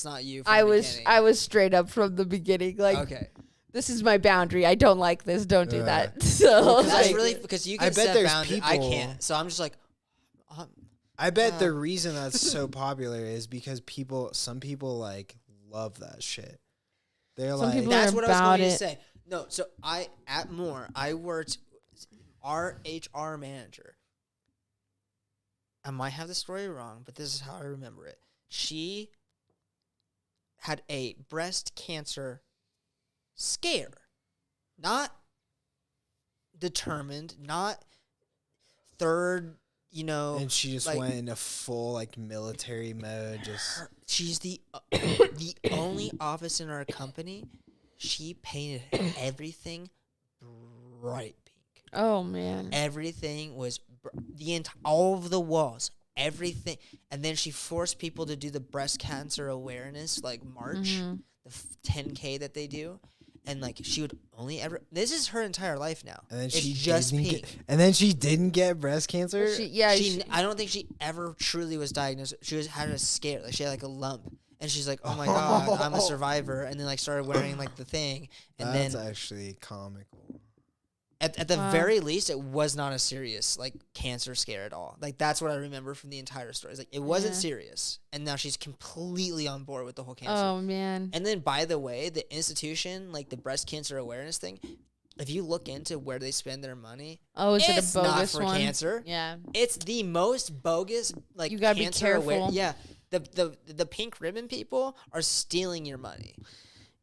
not you. From I the was beginning. straight up from the beginning. Like, Okay. this is my boundary. I don't like this. Don't do Yeah. that. So That's like, really because you can I bet set there's boundaries. I people- can't. So I'm just like, I bet the reason that's so popular is because some people like love that shit. They're Some like, people that's are what I was about going to it. say. No, so I worked our HR manager. I might have the story wrong, but this is how I remember it. She had a breast cancer scare. Not determined, not third, and she just like- went into full like military mode. Just She's the only office in our company. She painted everything bright pink. oh man. Everything was all of the walls, everything, and then she forced people to do the breast cancer awareness like march, Mhm. the 10K that they do, and like she would only ever. This is her entire life now. and then It's she just didn't pink. get, and then she didn't get breast cancer. I don't think she ever truly was diagnosed. She had a scare, like she had like a lump, and she's like, "Oh my god, I'm a survivor," and then like started wearing like the thing, and That's then actually comical. at the Wow. very least, it was not a serious like cancer scare at all. Like that's what I remember from the entire story. It's like it wasn't Yeah. serious, and now she's completely on board with the whole cancer. Oh man. And then, by the way, the institution, like the breast cancer awareness thing, if you look into where they spend their money, Oh, is it it's a not bogus for one? cancer. Yeah. It's the most bogus, like You gotta be cancer careful. Yeah, the pink ribbon people are stealing your money.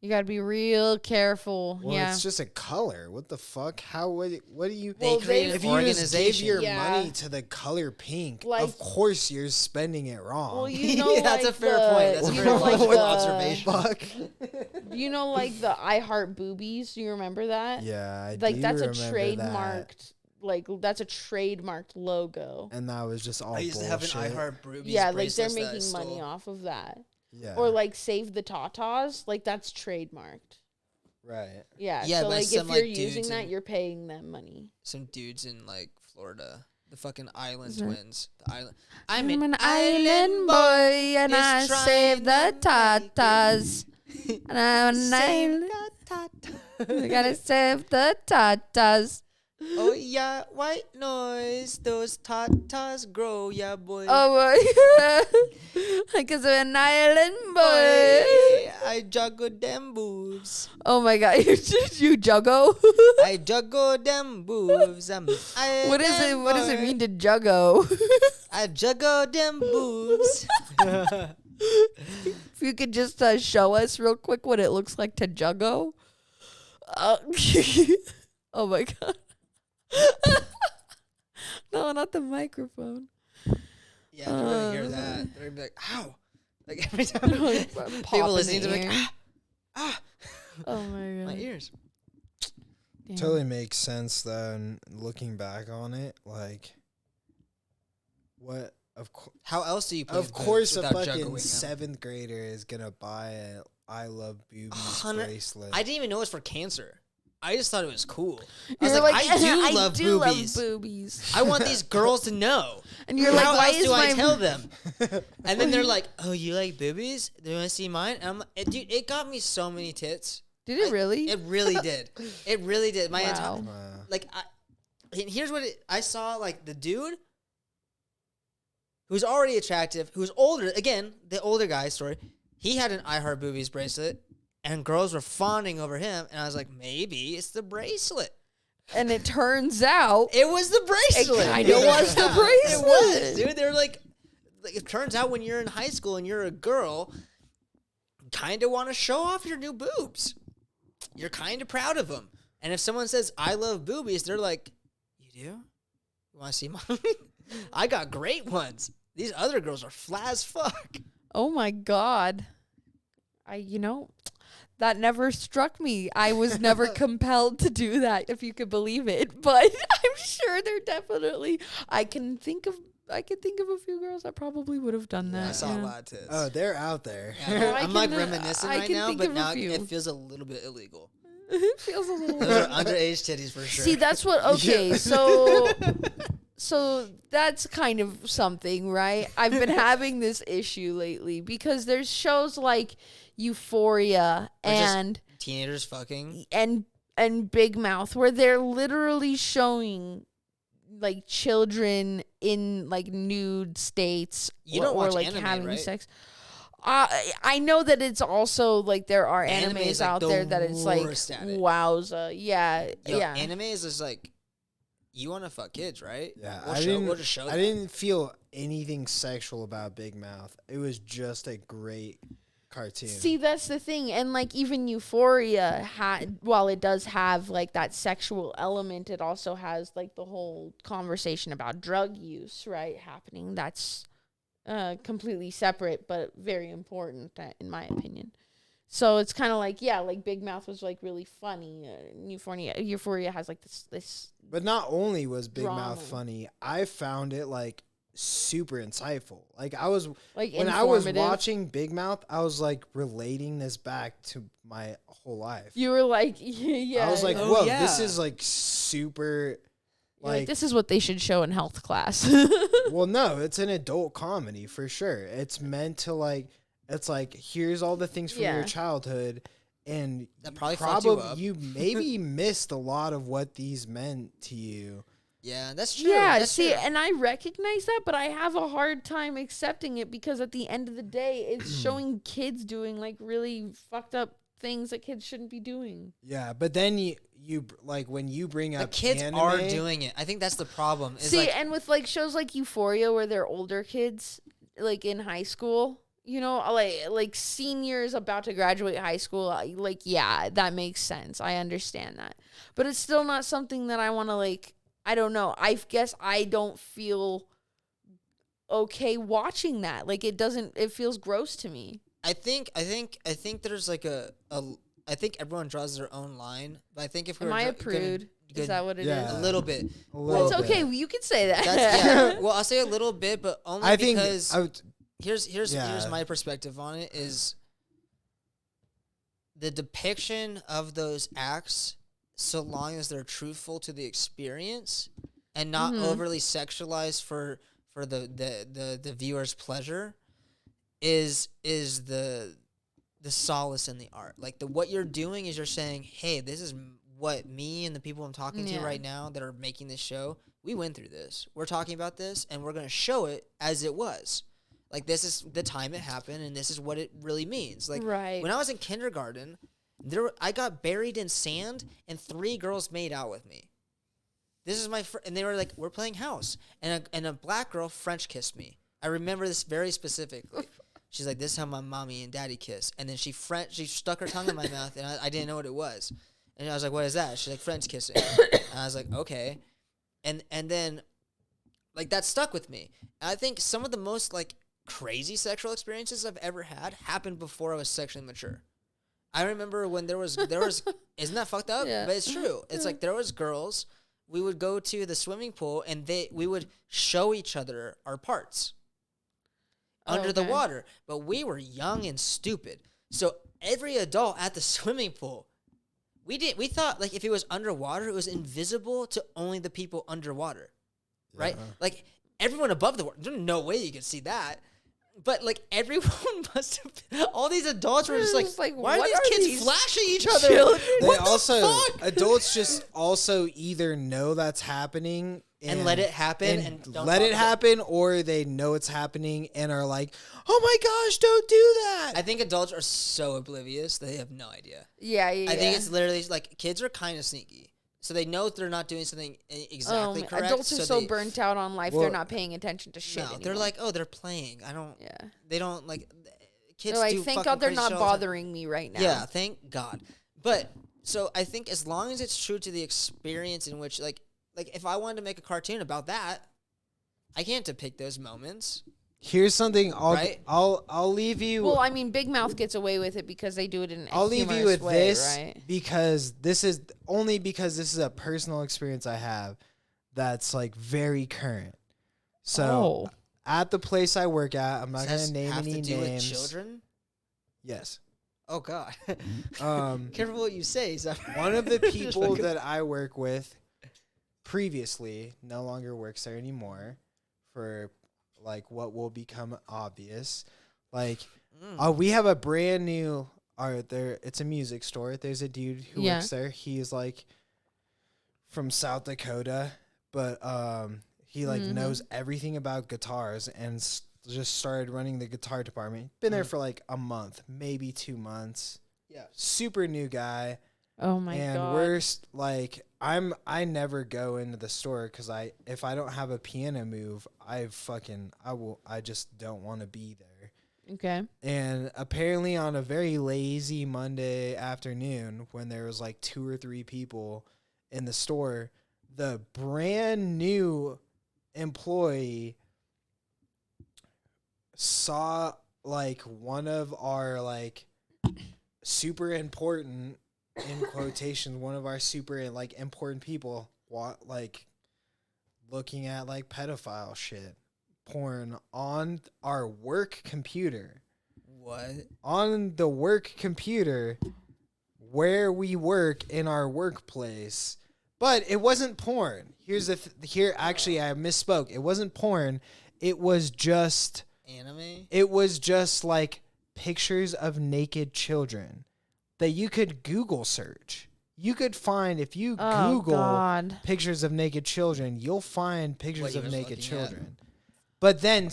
You gotta be real careful. Well, yeah. it's just a color. What the fuck? How would? What do you? They Well, create they- an if you just gave organization. your Yeah. money to the color pink, Like- of course you're spending it wrong. well, you know, That's a like fair the- point. That's a you very know, like logical the- observation. Fuck. You know, like the I Heart Boobies. Do you remember that? Yeah, I Like do that's a remember trademarked. that. Like that's a trademarked logo. And that was just all I used bullshit. to have an I Heart Boobies Yeah, like they're bracelets that I making money stole. off of that. Yeah. Or like Save the Tatas. Like that's trademarked. right. Yeah. Yeah, so but like some, if you're like, using dudes that, in- you're paying them money. Some dudes in like Florida, the fucking island Is there- twins. The island. I'm an island boy and is I trying save to the make tatas. And I'm an island. I gotta save the tatas. Oh yeah, white noise. Those tatas grow, yeah boy. Oh boy. Because I'm an island boy. I juggle them boobs. Oh my god, you juggo? I juggle them boobs. I'm an island What is it? What does it boy. mean to juggo? I juggle them boobs. If you could just show us real quick what it looks like to juggo. Oh my god. No, not the microphone. Yeah, they're gonna hear that. They're gonna be like, ow. Like every time Pop in people the listening to me, ear. like, ah, Oh my god. my ears. Damn. Totally makes sense though. And looking back on it, like, what? How else do you please Of course, a without fucking juggling them? 7th grader is gonna buy a "I love boobies" 100 bracelet. I didn't even know it was for cancer. I just thought it was cool. I You're was like, I do I love do boobies. love boobies. I want these girls to know. And you're like, How why else is do I my tell them? And then they're like, "Oh, you like boobies? Do you want to see mine?" And I'm like, dude, it got me so many tits. Did it really? It really did. It really did. My Wow. like, and here's what I saw. Like the dude, who's already attractive, who's older. Again, the older guy story. He had an I Heart Boobies bracelet, and girls were fawning over him. And I was like, maybe it's the bracelet. And it turns out It was the bracelet. It kinda was the It bracelet. was, dude. They're like, it turns out when you're in high school and you're a girl, you kind of want to show off your new boobs. You're kind of proud of them. And if someone says, I love boobies, they're like, you do? You want to see mine? I got great ones. These other girls are flat as fuck. oh my God. That never struck me. I was never compelled to do that, if you could believe it. But I'm sure they're definitely. I can think of a few girls that probably would have done that. I saw a lot of tits. Oh, they're out there. Yeah, I I'm like can, reminiscing I right can now, think but of a now few. it feels a little bit illegal. It feels a little. Those are underage titties for sure. See, that's what. Okay, so that's kind of something, right? I've been having this issue lately because there's shows like Euphoria Or just and teenagers fucking. and Big Mouth where they're literally showing like children in like nude states You don't or watch like anime, having right? sex. I know that it's also like there are Anime animes is, like, out the there that it's like worst at it. wowza, yeah, Yo, yeah. anime is just like, you want to fuck kids, right? Yeah, We'll just show I that. didn't feel anything sexual about Big Mouth. It was just a great cartoon. See, that's the thing, and like even Euphoria while it does have like that sexual element, it also has like the whole conversation about drug use, right, happening. That's completely separate, but very important in my opinion. So it's kind of like, yeah, like Big Mouth was like really funny. Euphoria has like this. But not only was Big Drama. Mouth funny, I found it like super insightful. Like I was Like when I was informative. watching Big Mouth, I was like relating this back to my whole life. You were like, yeah. I was like, Oh, whoa, yeah. this is like super You're like, like this is what they should show in health class. well, no, it's an adult comedy for sure. It's meant to like, it's like here's all the things from Yeah. your childhood, and That probably fucked you up. you maybe missed a lot of what these meant to you. Yeah, that's true. Yeah, that's see, true. and I recognize that, but I have a hard time accepting it because at the end of the day, it's showing kids doing like really fucked up things that kids shouldn't be doing. Yeah, but then you like when you bring The up kids anime, are doing it. I think that's the problem. Is See, like, and with like shows like Euphoria where they're older kids, like in high school, you know, like seniors about to graduate high school, like yeah, that makes sense. I understand that. But it's still not something that I want to like, I don't know. I guess I don't feel okay watching that. Like it feels gross to me. I think there's like I think everyone draws their own line, but I think if we Am were I a gonna- prude? Is good- that what it is? Yeah. a little bit. a little It's okay. bit. You can say that. That's yeah. Well, I'll say a little bit, but only I think because I would, here's Yeah. my perspective on it is the depiction of those acts, so long as they're truthful to the experience and not Mhm. overly sexualized for the viewer's pleasure, is the solace in the art. Like what you're doing is you're saying, hey, this is what me and the people I'm talking to Yeah. right now that are making this show, we went through this. We're talking about this, and we're going to show it as it was. Like, this is the time it happened, and this is what it really means. Like, Right. when I was in kindergarten, I got buried in sand, and 3 girls made out with me. This is my and they were like, we're playing house. And a black girl French kissed me. I remember this very specifically. She's like, this is how my mommy and daddy kiss. And then she stuck her tongue in my mouth, and I didn't know what it was. And I was like, what is that? She's like, French kissing. And I was like, okay. And then, like, that stuck with me. And I think some of the most, like, crazy sexual experiences I've ever had happened before I was sexually mature. I remember when there was isn't that fucked up? Yeah. But it's true. It's like there was girls, we would go to the swimming pool, and we would show each other our parts under the Okay. water. But we were young and stupid. So every adult at the swimming pool, we thought, like, if it was underwater, it was invisible to only the people underwater, right? Yeah. Like, everyone above the water, there's no way you could see that. But, like, everyone must have, all these adults were just It's like, like, why are what these are kids these flashing each other? children? They What the also fuck? adults just also either know that's happening and let it happen and don't let talk it about- happen, or they know it's happening and are like, "Oh my gosh, don't do that." I think adults are so oblivious they have no idea. Yeah, yeah. I think it's literally like kids are kind of sneaky, so they know they're not doing something exactly correct. Adults are so they, burnt out on life, Well, they're not paying attention to shit. No, anymore. they're like, oh, they're playing. I don't. yeah. They don't like. Kids They're like, do thank fucking God they're crazy not shit all the time. bothering me right now. Yeah, thank God. But so I think as long as it's true to the experience in which like if I wanted to make a cartoon about that, I can't depict those moments. Here's something Right? I'll leave you. Well, I mean, Big Mouth gets away with it because they do it in a I'll leave you humorous with way, this right? because this is a personal experience I have that's like very current. So at the place I work at, I'm not Does gonna name have any to do names. with children. Yes. Oh God. Careful what you say. One of the people that I work with previously no longer works there anymore for like what will become obvious. Like we have a brand new it's a music store. There's a dude who works there. He's like from South Dakota, but he like knows everything about guitars and just started running the guitar department. Been there for like a month, maybe 2 months. Yeah. Super new guy. Oh my And God. we're like I never go into the store because if I don't have a piano move, I just don't want to be there. Okay. And apparently on a very lazy Monday afternoon when there was like 2 or 3 people in the store, the brand new employee saw like one of our like super important in quotations, one of our super like important people like looking at like pedophile shit, porn on our work computer. What? On the work computer where we work in our workplace. But it wasn't porn. Actually I misspoke. It wasn't porn. It was just Anime? It was just like pictures of naked children that you could Google search. You could find, if you Google pictures of naked children, you'll find pictures of naked children. But then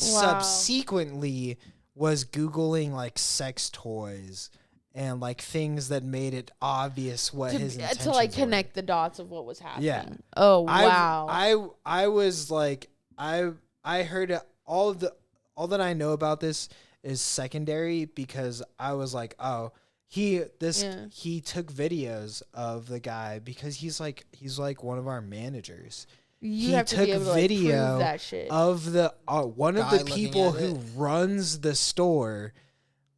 subsequently was Googling like sex toys and like things that made it obvious what his intentions to like were. connect the dots of what was happening. Yeah. Oh wow. I was like I heard all that I know about this is secondary because I was like, oh, he took videos of the guy because he's like one of our managers. You have to be able to like, prove that shit. Of the one of Guy the looking people at who it. runs the store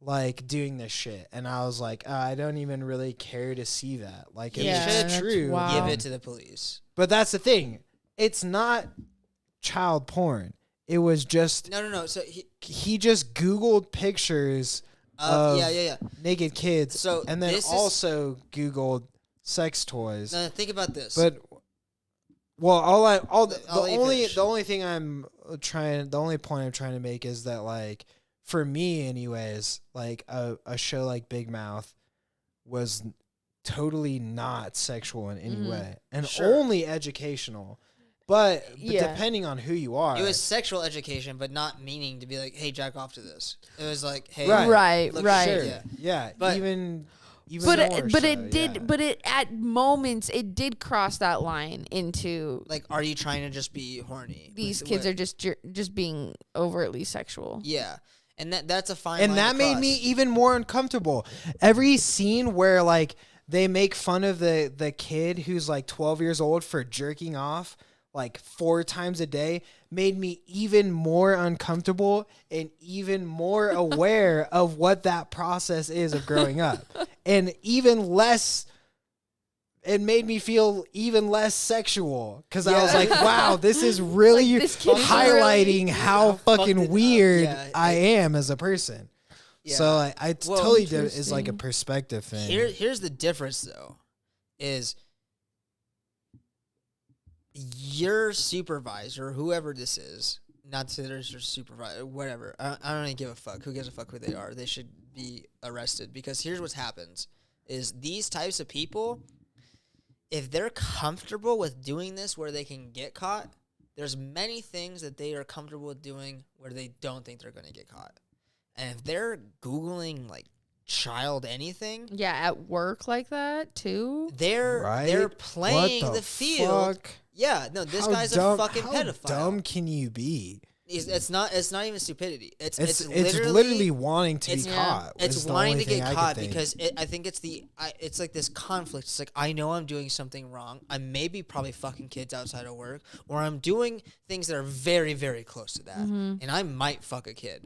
like doing this shit, and I was like, I don't even really care to see that. Like if Yeah, it's that's true, wild. Give it to the police. but that's the thing. It's not child porn. It was just No. So he just Googled pictures of yeah. naked kids, So and then this is- also Googled sex toys. No, think about this. But well, I'll let you finish. the only point I'm trying to make is that like for me anyways, like a show like Big Mouth was totally not sexual in any way and Sure. only educational. But Yeah. depending on who you are, it was sexual education, but not meaning to be like, "Hey, jack off to this." It was like, "Hey, Right. look, Right. sure, yeah." yeah, But- even but more it, but so, it did yeah. but it at moments it did cross that line into Like, are you trying to just be horny? these Like, kids what- are just being overtly sexual. Yeah, and that's a fine. And line that to made cross. me even more uncomfortable. Every scene where like they make fun of the kid who's like 12 years old for jerking off like 4 times a day made me even more uncomfortable and even more aware of what that process is of growing up. And even less, it made me feel even less sexual because I was like, wow, this is really Like, this kid is highlighting how fucked it fucking up. weird Yeah, I am as a person. Yeah. So I Well, totally did it is like a interesting. perspective thing. Here's the difference, though, is your supervisor, whoever this is, not that there's your supervisor, whatever. I don't even give a fuck. Who gives a fuck who they are? They should be arrested because here's what happens: is these types of people, if they're comfortable with doing this, where they can get caught, there's many things that they are comfortable with doing where they don't think they're going to get caught. And if they're Googling like child anything, Yeah, at work like that too. they're Right? playing What the field. fuck? Yeah, no, this How guy's dumb, a fucking how pedophile. dumb can you be? It's not even stupidity. It's It's literally wanting to be it's- caught. It's is the wanting only to get thing I could caught think. because I think it's like this conflict. It's like I know I'm doing something wrong. I may be probably fucking kids outside of work, or I'm doing things that are very, very close to that, and I might fuck a kid.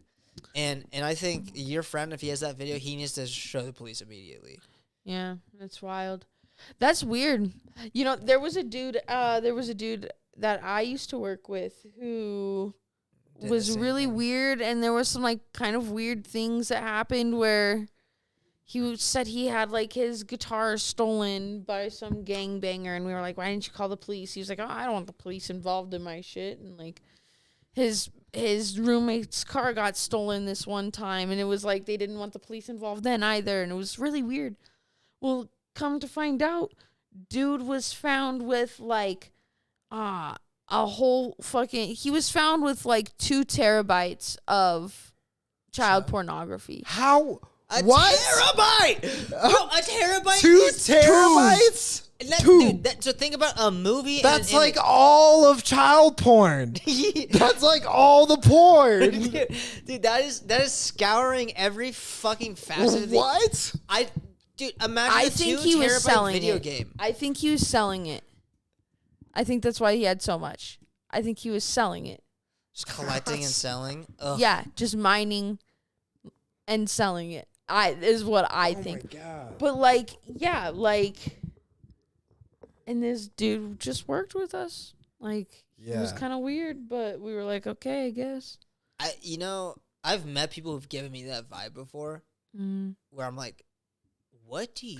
And I think your friend, if he has that video, he needs to show the police immediately. Yeah, that's wild. That's weird. You know, there was a dude that I used to work with who Did the was same really thing. weird, and there was some like kind of weird things that happened where said he had like his guitar stolen by some gangbanger, and we were like, why didn't you call the police? He was like, oh, I don't want the police involved in my shit. And like his roommate's car got stolen this one time, and it was like they didn't want the police involved then either, and it was really weird. Well, come to find out, dude was found with like a whole fucking, he was found with like 2 terabytes of child pornography. How? A What? terabyte, bro! A terabyte. 2 is terabytes? And that, 2. Dude, so think about a movie. That's and like all of child porn. That's like all the porn. dude, that is scouring every fucking facet of the. What? Dude, imagine I a think 2 he was terabyte selling video it. game. I think he was selling it. I think that's why he had so much. I think he was selling it. Just collecting and selling. Ugh. Yeah, just mining and selling it. Is what I Oh think. my god. But like, yeah, like, and this dude just worked with us. Like, it was Yeah. kind of weird, but we were like, okay, I guess. I've met people who've given me that vibe before, where I'm like, what do you?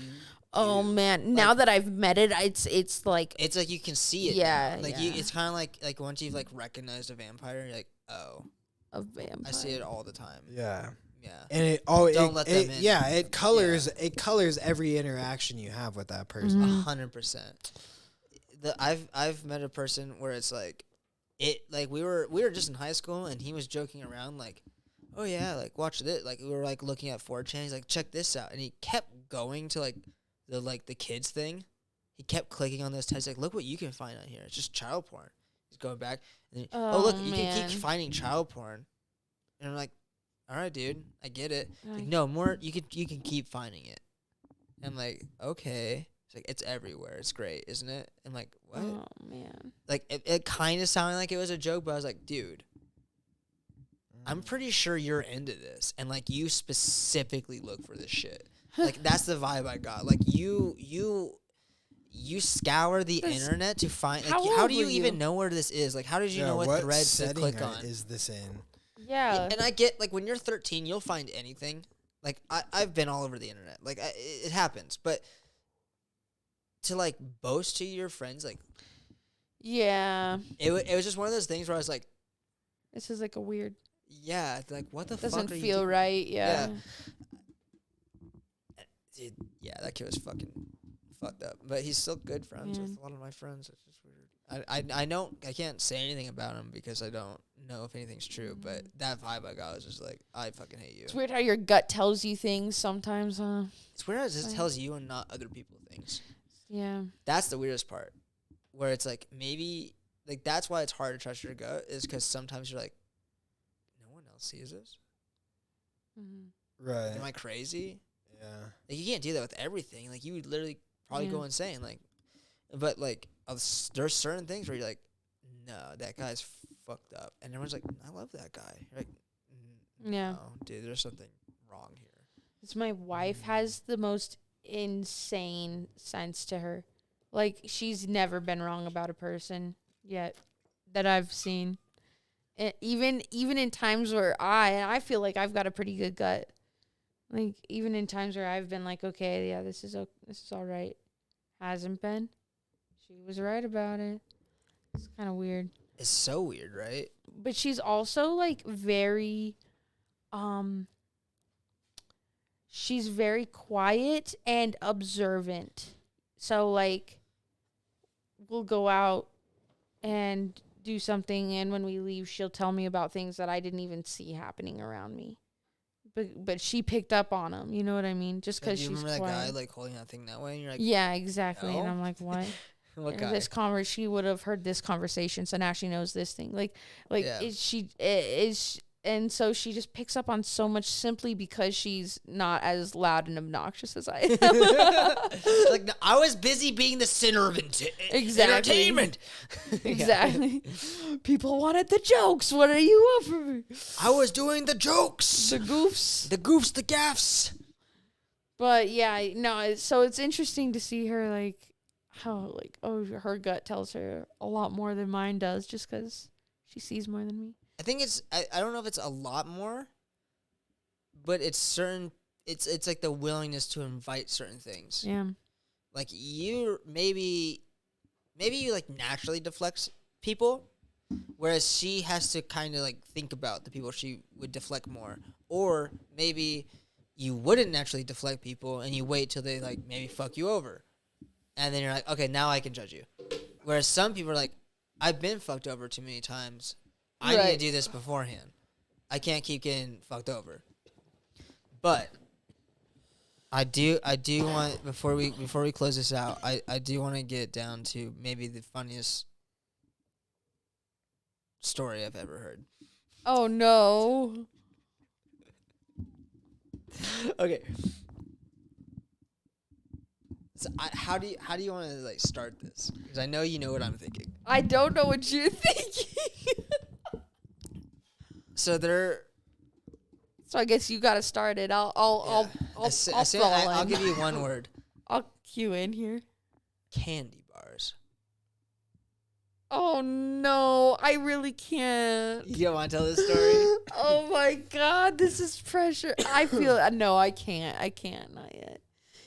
Oh do? man, now that I've met it, it's like, It's like you can see it. Yeah, now. Like yeah. it's kind of like once you've like recognized a vampire, you're like, oh, a vampire. I see it all the time. Yeah. Yeah. And it Don't let them in. Yeah, it colors every interaction you have with that person. 100%. I've met a person where it's like, we were just in high school and he was joking around like, oh yeah, like watch this, like we were like looking at 4chan, he's like, check this out, and he kept going to like the kids thing. He kept clicking on those tags like, look what you can find on here. It's just child porn. He's going back and then, oh look, you can man. keep finding child porn, and I'm like, all right, dude, I get it. He's like, Like- no more. You can keep finding it. I'm like, okay. It's like it's everywhere. It's great, isn't it? I'm like, what? Oh man. Like it kind of sounded like it was a joke, but I was like, dude, I'm pretty sure you're into this, and like you specifically look for this shit. Like that's the vibe I got. Like you scour the internet to find. Like, How how old do you were even you? know where this is? Like how did you know what thread to setting click on? is this in? Yeah. And I get like when you're 13, you'll find anything. Like I've been all over the internet. Like it happens, but to like boast to your friends, like Yeah. it was just one of those things where I was like, This is like a weird. yeah, like what the Doesn't fuck are you feel doing? right. Yeah. Dude, yeah, that kid was fucking fucked up, but he's still good friends with Man. a lot of my friends. It's just weird. I can't say anything about him because I don't know if anything's true. But that vibe I got was just like, I fucking hate you. It's weird how your gut tells you things sometimes, huh? It's weird how it just tells you and not other people things. Yeah. That's the weirdest part, where it's like maybe like that's why it's hard to trust your gut is because sometimes you're like, no one else sees this. Right. Am I crazy? Yeah. Like you can't do that with everything. Like you would literally probably Yeah. go insane. Like, but like there's certain things where you're like, no, that guy's fucked up, and everyone's like, I love that guy. You're like, Yeah. no, dude, there's something wrong here. It's my wife has the most insane sense to her. Like she's never been wrong about a person yet that I've seen. Even in times where I feel like I've got a pretty good gut. Like even in times where I've been like, okay, yeah, this is all right. Hasn't been. She was right about it. It's kind of weird. It's so weird, right? But she's also like very she's very quiet and observant. So like we'll go out and do something, and when we leave, she'll tell me about things that I didn't even see happening around me. But she picked up on them. You know what I mean? Just because she's remember that quiet. guy like holding that thing that way, and you're like, Yeah, exactly. No? And I'm like, what? what And guy? she would have heard this conversation, so now she knows this thing. Yeah. And so she just picks up on so much simply because she's not as loud and obnoxious as I am. Like, no, I was busy being the center of Exactly. entertainment. Exactly. People wanted the jokes. What are you offering? I was doing the jokes, The goofs. the goofs, the gaffs. But yeah, no. So it's interesting to see her like how her gut tells her a lot more than mine does, just because she sees more than me. I think it's I don't know if it's a lot more, but it's certain. It's like the willingness to invite certain things. Yeah. Like you maybe you like naturally deflect people, whereas she has to kind of like think about the people she would deflect more, or maybe you wouldn't naturally deflect people and you wait till they like maybe fuck you over, and then you're like, okay, now I can judge you. Whereas some people are like, I've been fucked over too many times. I need to Right. do this beforehand. I can't keep getting fucked over. But I do want before we close this out, I do want to get down to maybe the funniest story I've ever heard. Oh no. Okay. So how do you want to like start this? Because I know you know what I'm thinking. I don't know what you're thinking. So there. So I guess you got to start it. I'll I'll give you one word. I'll cue in here. Candy bars. Oh no, I really can't. You don't want to tell this story? Oh my god, this is pressure. I feel no, I can't. Not yet.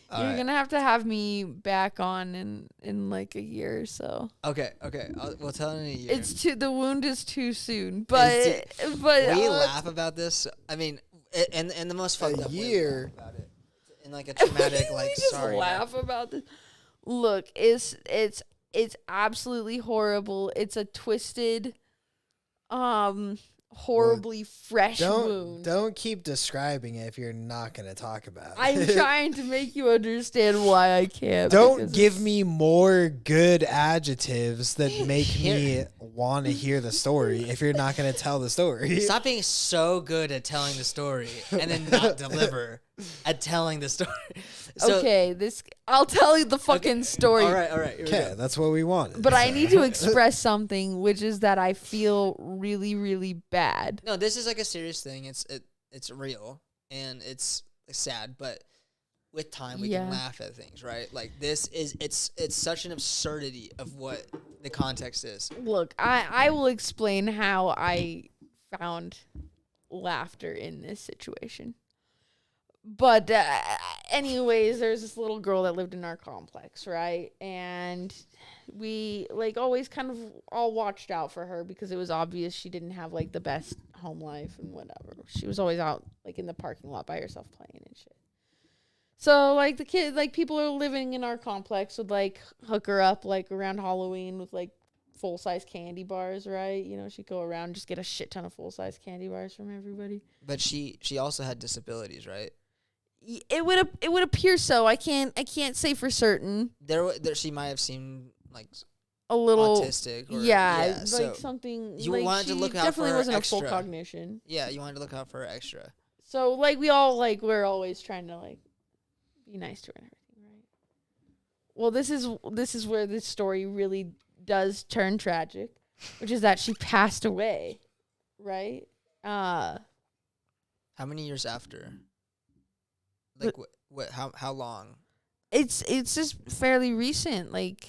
All You're right. gonna have to have me back on in like a year or so. Okay. We'll tell in a year. The wound is too soon, but We laugh about this. I mean, and the most fucked up way we year. laugh about it in like a traumatic we like just sorry. laugh about this. Look, it's absolutely horrible. It's a twisted, horribly fresh wound. Don't keep describing it if you're not gonna talk about it. I'm trying to make you understand why I can't. Don't because give it's- me more good adjectives that make me want to hear the story if you're not going to tell the story. Stop being so good at telling the story and then not deliver at telling the story. So, Okay, I'll tell you the fucking story. All right. Here we Okay, go. that's what we wanted. But I need to express something, which is that I feel really, really bad. No, this is like a serious thing. It's real and it's sad, but with time we Yeah. can laugh at things, right? Like this is it's such an absurdity of what the context is. Look, I will explain how I found laughter in this situation. But anyways, there's this little girl that lived in our complex, right? And we like always kind of all watched out for her because it was obvious she didn't have like the best home life and whatever. She was always out like in the parking lot by herself playing and shit. So like the kid, like people are living in our complex would like hook her up like around Halloween with like full-size candy bars, right? You know, she'd go around and just get a shit ton of full-size candy bars from everybody. But she also had disabilities, right? It would appear so. I can't say for certain. There she might have seemed like A little autistic or yeah, like so something. you like wanted to she look out for definitely her wasn't extra. a full cognition. yeah, you wanted to look out for her extra. So like we all like we're always trying to like be nice to her and everything, right? Well, this is where this story really does turn tragic, which is that she passed away, right? How many years after? Like what how long? It's just fairly recent, like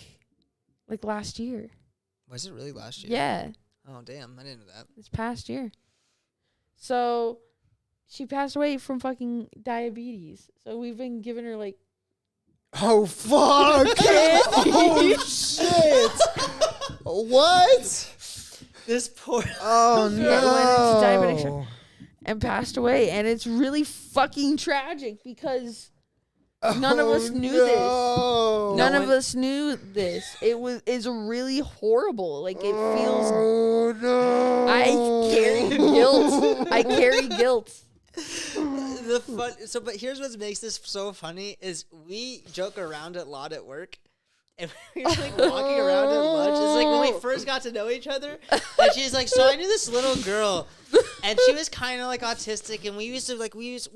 last year. Was it really last year? Yeah, Oh damn, I didn't know that. this past year. So she passed away from fucking diabetes. So we've been giving her like oh fuck! Oh shit! What? This poor Oh Yeah, went into diabetic no! and passed away, and it's really fucking tragic because None of us knew this. None of us knew this. Is really horrible. Like, it feels. Oh no! I carry guilt. I carry guilt. But here's what makes this so funny is we joke around a lot at work. And we were like walking around at lunch. It's like when we first got to know each other. And she's like, so I knew this little girl. And she was kind of like autistic. And we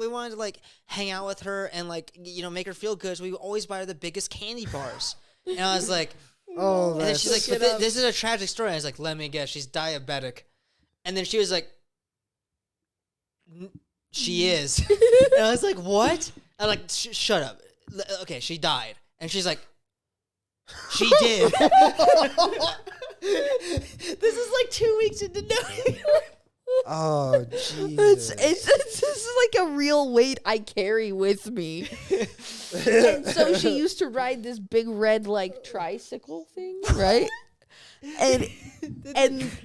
wanted to like hang out with her and like, you know, make her feel good. So we would always buy her the biggest candy bars. And I was like, Oh, and then she's like, but this is a tragic story. I was like, let me guess, she's diabetic. And then she was like, she is. And I was like, what? I'm like, shut up. Okay, she died. And she's like, she did. This is like 2 weeks into knowing. Oh, Jesus. This is like a real weight I carry with me. And so she used to ride this big red like tricycle thing, right? And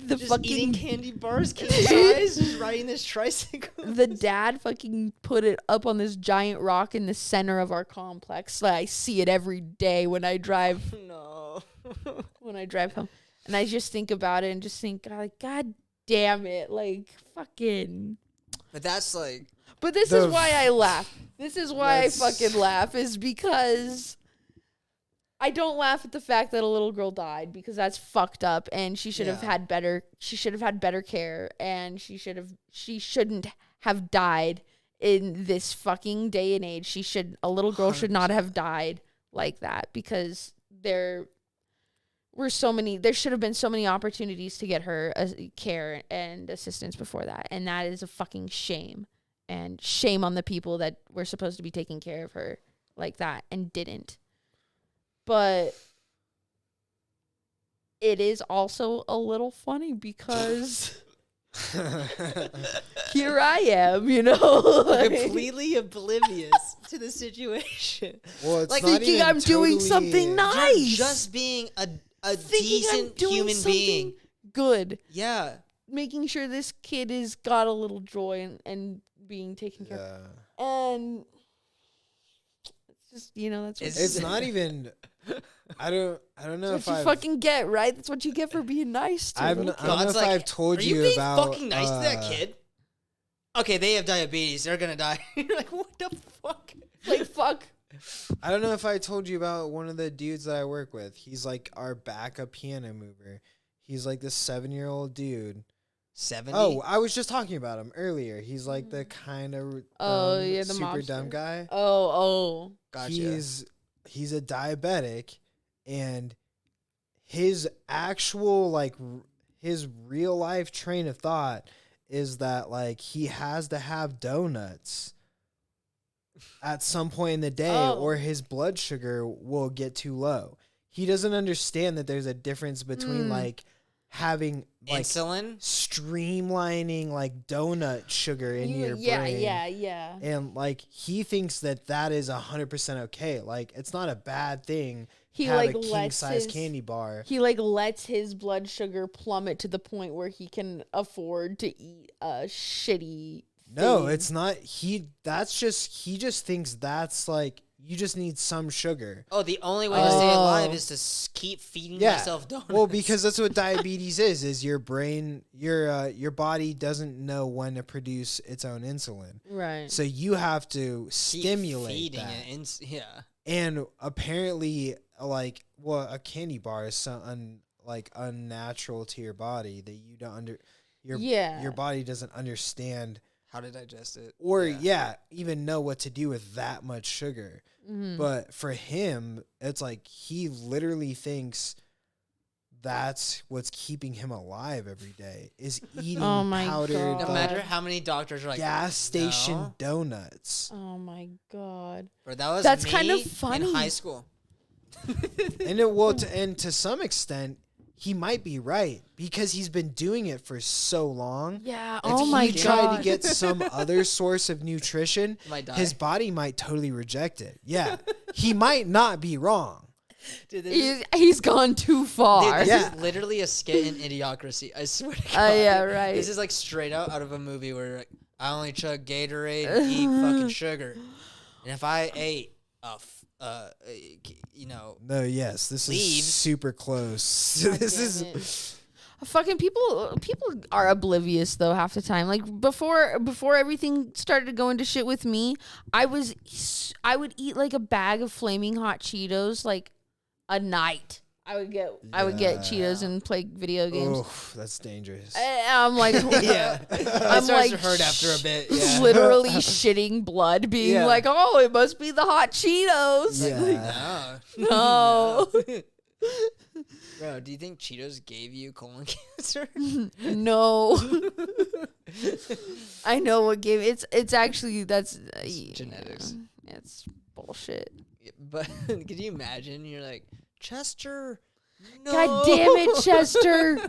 the just fucking eating candy bars, king size, just riding this tricycle. the dad fucking put it up on this giant rock in the center of our complex. Like, I see it every day when I drive No. home, and I just think about it and just think, God damn it, like fucking. But that's like, But this is why I laugh. This is why I fucking laugh, is because I don't laugh at the fact that a little girl died, because that's fucked up, and she should have had better. She should have had better care, and she shouldn't have died in this fucking day and age. A little girl should not have died like that, because there should have been so many opportunities to get her care and assistance before that, and that is a fucking shame. And shame on the people that were supposed to be taking care of her like that and didn't. But it is also a little funny because here I am, you know, like, completely oblivious to the situation. Well, it's like not thinking even I'm doing totally- something nice. Just being a Thinking I'm decent doing human something being. good. Yeah. Making sure this kid has got a little joy and being taken care of. Yeah. And it's just, you know, that's what It's not even. I don't know that's if what you I've. fucking get, right? That's what you get for being nice to I them. don't know God's if like, I've told are you you being about. fucking nice to that kid? Okay, they have diabetes. They're gonna die. You're like, what the fuck? Like, fuck. I don't know if I told you about one of the dudes that I work with. He's like our backup piano mover. He's like this 7-year-old dude. 70? Oh, I was just talking about him earlier. He's like the kind of The super mobster. dumb guy. Oh. Gotcha. He's a diabetic, and his actual his real life train of thought is that like he has to have donuts at some point in the day or his blood sugar will get too low. He doesn't understand that there's a difference between like having like insulin, streamlining like donut sugar in your brain. Yeah. And like he thinks that is 100% okay. Like it's not a bad thing. He have like a king lets size his candy bar. He like lets his blood sugar plummet to the point where he can afford to eat a shitty No, thing. it's not. He just thinks that's like you just need some sugar. Oh, the only way to stay alive is to keep feeding myself donuts. Well, because that's what diabetes is your brain, your body doesn't know when to produce its own insulin. Right. So you have to Keep stimulate feeding that. it. Yeah. And apparently, a candy bar is so unnatural to your body that you don't your body doesn't understand How to digest it. or even know what to do with that much sugar. But for him, it's like he literally thinks that's what's keeping him alive every day is eating Oh my powdered God. No matter how many doctors are like, gas station no. donuts. Oh my God. Bro, that's kind me of funny. in high school. And and to some extent, he might be right because he's been doing it for so long. Yeah. If Oh my he tried God. to get some other source of nutrition, Might die. his body might totally reject it. Yeah, he might not be wrong. Dude, this He's gone too far. Dude, this Yeah. is literally a skit in Idiocracy. I swear to God. Yeah, right. This is like straight out of a movie where like, I only chug Gatorade and eat fucking sugar. And if I ate No, yes, this Leaves. is super close. God This damn is it. Fucking people are oblivious though half the time. Like before everything started to go into shit with me, I would eat like a bag of flaming hot Cheetos like a night. I would get Cheetos and play video games. oof, that's dangerous. I'm like Yeah. I'm starts like to hurt after a bit. Yeah. literally shitting blood, being Yeah. like, "Oh, it must be the hot Cheetos." Yeah. No. No. Bro, do you think Cheetos gave you colon cancer? No. I know what game it's actually that's genetics. It's bullshit. But could you imagine? You're like, Chester, no. God damn it, Chester.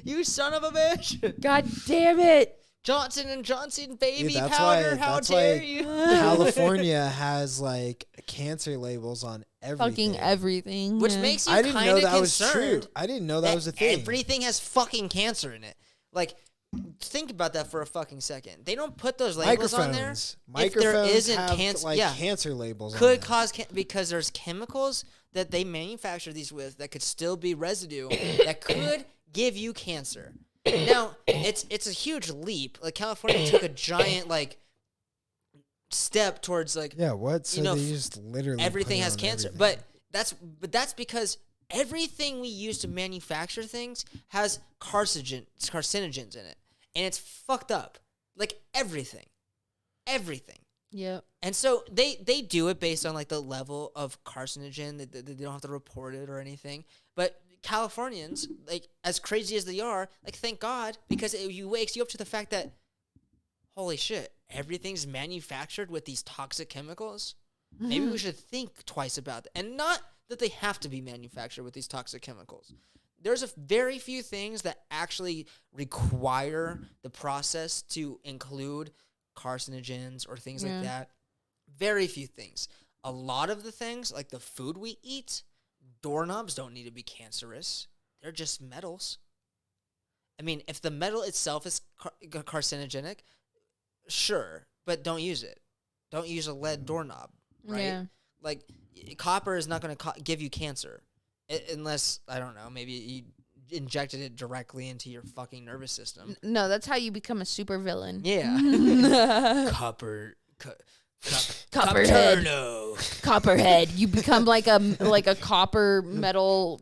You son of a bitch. God damn it. Johnson & Johnson baby Dude, that's powder. why- How that's dare why you? California has like cancer labels on everything. Fucking everything. Which yeah. makes you I didn't know kind of that was true. concerned. I didn't know that was a thing. Everything has fucking cancer in it. Like, think about that for a fucking second. They don't put those labels on there. If there Microphones isn't have cancer, like yeah, cancer labels. on could them. cause because there's chemicals that they manufacture these with that could still be residue that could give you cancer. Now, it's a huge leap. Like California took a giant like step towards like Yeah, what? So you know, they just literally everything put it has on cancer. everything. But that's because everything we use to manufacture things has carcinogens in it. And it's fucked up. Like everything. Everything. Yep. And so they do it based on like the level of carcinogen. They don't have to report it or anything. But Californians, like as crazy as they are, like thank God, because it wakes you up to the fact that holy shit, everything's manufactured with these toxic chemicals. Maybe we should think twice about that. And not that they have to be manufactured with these toxic chemicals. There's a very few things that actually require the process to include carcinogens or things like that. Very few things. A lot of the things, like the food we eat, doorknobs don't need to be cancerous. They're just metals. I mean, if the metal itself is carcinogenic, sure, but don't use it. Don't use a lead doorknob, right? Yeah. Like, copper is not going to give you cancer unless, I don't know, maybe you injected it directly into your fucking nervous system. No, that's how you become a super villain. Yeah. Copper. Copperhead. Copperno. Copperhead. You become like a copper metal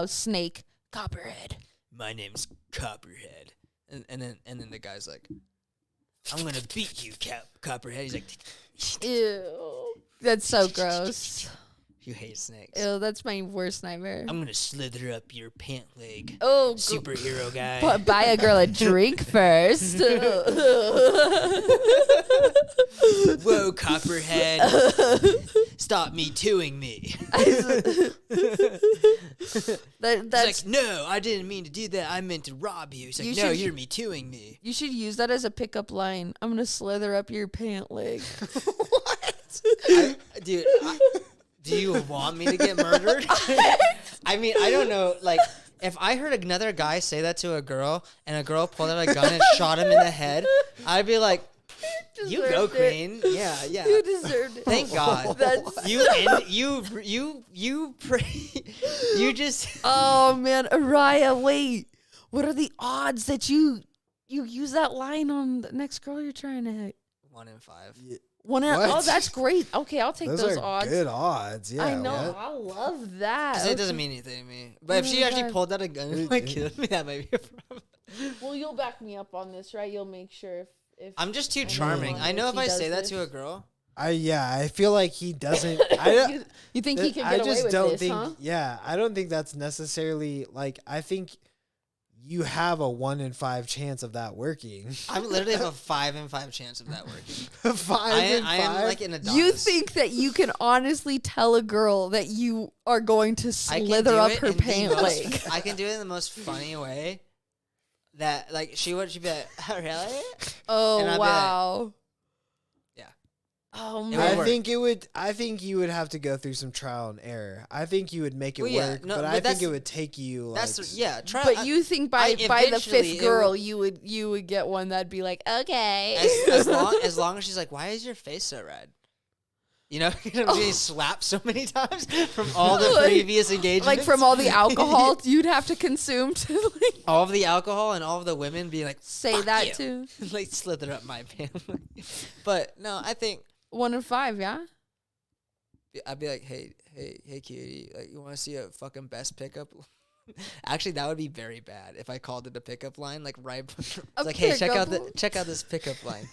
snake. Copperhead. My name's Copperhead. And then the guy's like, I'm gonna beat you, Copperhead. He's like, Ew. That's so gross. you hate snakes. Ew, that's my worst nightmare. I'm gonna slither up your pant leg. Oh, Superhero guy. buy a girl a drink first. Whoa, Copperhead. Stop me tooing me. That's He's like, no, I didn't mean to do that. I meant to rob you. He's like, You no, should- you're me tooing me. you should use that as a pickup line. I'm gonna slither up your pant leg. Dude, do you want me to get murdered? I mean, I don't know. Like, if I heard another guy say that to a girl and a girl pulled out a gun and shot him in the head, I'd be like, you go, Deserved it. Queen. Yeah, yeah. You deserved it. Thank God. That's- You pray. You just. Oh man, Araya, wait. What are the odds that you use that line on the next girl you're trying to hit? 1 in 5. Oh, What? that's great. Okay, I'll take Those those are odds. good odds. Yeah, I know. what? I love that. Because it doesn't mean anything to me. But if she actually pulled out a gun and like killed me, that might be a problem. Well, you'll back me up on this, right? You'll make sure if I'm just too I know charming. as I know long if as I he say does that to this. a girl. I feel like he doesn't. I you think he could I get away just with don't this, think. huh? Yeah, I don't think that's necessarily like. I think you have a 1 in 5 chance of that working. I literally have a 5 in 5 chance of that working. 5 in 5. I am like an Adonis. You think that you can honestly tell a girl that you are going to I can slither do up it her in the pant most- leg? I can do it in the most funny way. That like she'd be like, oh, really? Oh And I'd be like- wow! Yeah. Oh It man! would I work. think it would. I think you would have to go through some trial and error. I think you would make it Well, yeah, work, no, but but I think that's- it would take you. That's yeah. Try. But you think by the eventually fifth it girl, would- you would get one that'd be like, okay. as long as she's like, why is your face so red? You know, getting slapped so many times from all the previous engagements. Like from all the alcohol you'd have to consume to like all of the alcohol and all of the women be like, say "Fuck that you." too. Like slither up my pants. But no, I think 1 in 5, yeah. I'd be like, hey, cutie, like, you want to see a fucking best pickup? Actually, that would be very bad if I called it a pickup line. Like it's like, hey, check out this pickup line.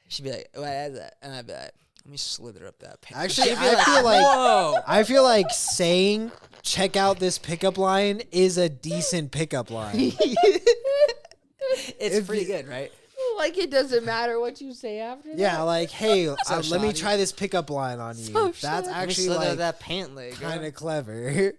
She'd be like, what is that? And I'd be like, let me slither up that pants. Actually, I feel like saying check out this pickup line is a decent pickup line. It's pretty good, right? Like it doesn't matter what you say after that. Yeah, like, hey, let me shoddy. try this pickup line on you. So That's shoddy. actually Let me slither like that pant leg. kind of clever.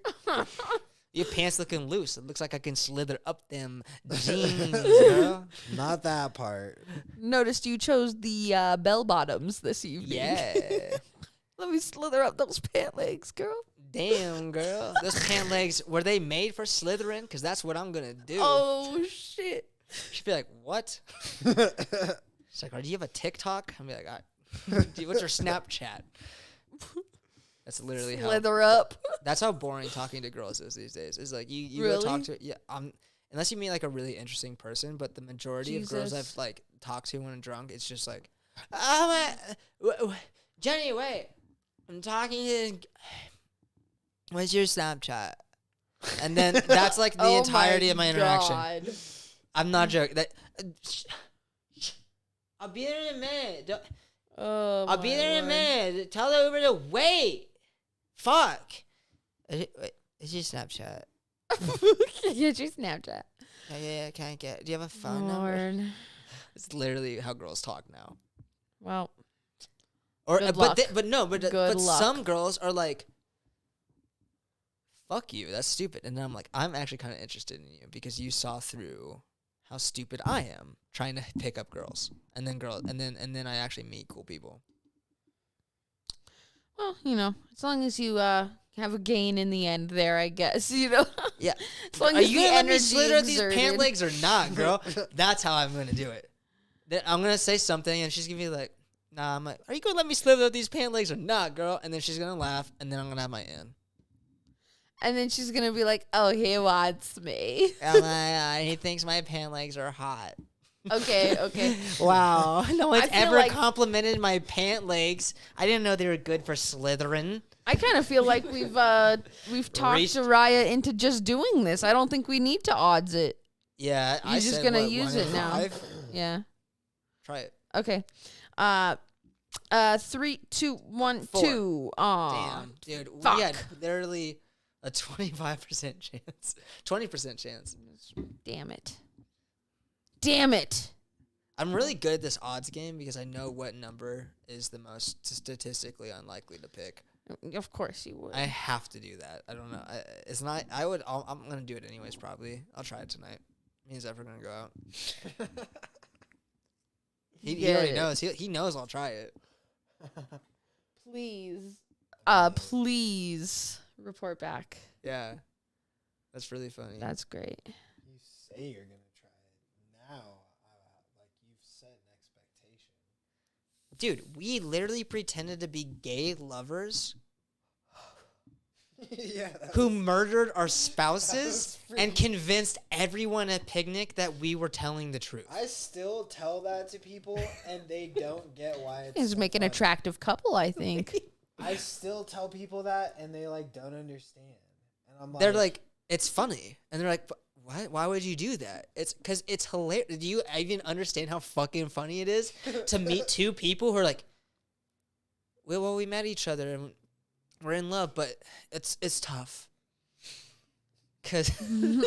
Your pants looking loose. It looks like I can slither up them jeans, girl. Not that part. Noticed you chose the bell bottoms this evening. Yeah. Let me slither up those pant legs, girl. Damn, girl. Those pant legs, were they made for slithering? Because that's what I'm going to do. Oh shit. She'd be like, what? She's like, do you have a TikTok? I'd be like, what's your Snapchat? That's literally Slither up. That's how boring talking to girls is these days. It's like you Really? go talk to unless you meet like a really interesting person, but the majority of girls I've like talked to when I'm drunk, it's just like, Jenny, wait, I'm talking to. What's your Snapchat? And then that's like the entirety of my interaction. God. I'm not joking. I'll be there in a minute. I'll be there in a minute. Tell the Uber to wait. Fuck. It's your Snapchat. Get your Snapchat. Yeah, can I get? Do you have a phone number? It's literally how girls talk now. Well, Or good but luck. but luck. some girls are like, fuck you, that's stupid. And then I'm like, I'm actually kind of interested in you because you saw through how stupid I am trying to pick up girls. And then I actually meet cool people. well, as long as you have a gain in the end there, I guess, Yeah. As long Are as you the gonna let me energy slither these exerted. pant legs or not, girl? That's how I'm gonna do it. Then I'm gonna say something and she's gonna be like, nah, I'm like, are you gonna let me slither these pant legs or not, girl? And then she's gonna laugh and then I'm gonna have my in. And then she's going to be like, oh, he wants me. I'm like, he thinks my pant legs are hot. Okay. Wow. No one's I feel ever like- complimented my pant legs. I didn't know they were good for slithering. I kind of feel like we've talked Reached- Raya into just doing this. I don't think we need to odds it. Yeah, You're just gonna use it now. 5? Yeah. Try it. Okay. 3, 2, 1, 4. 2. Aw. Damn, dude. fuck. We had literally a 25% chance. 20% chance. Damn it. I'm really good at this odds game because I know what number is the most statistically unlikely to pick. Of course you would. I have to do that. I don't know. It's not. I'm gonna do it anyways. Probably. I'll try it tonight. Me and Zeph are gonna go out. He already Get it. knows. He knows I'll try it. Please report back. Yeah, that's really funny. That's great. You say you're gonna try it now, like you've set an expectation. Dude, we literally pretended to be gay lovers Yeah. who murdered our spouses and convinced everyone at picnic that we were telling the truth. I still tell that to people, and they don't get why it's. He's so make an funny. attractive couple, I think. I still tell people that, and they like don't understand. And I'm like, They're like, it's funny. And they're like, what? Why would you do that? It's because it's hilarious. Do you even understand how fucking funny it is to meet two people who are like, well, we met each other and we're in love, but it's tough. Cause and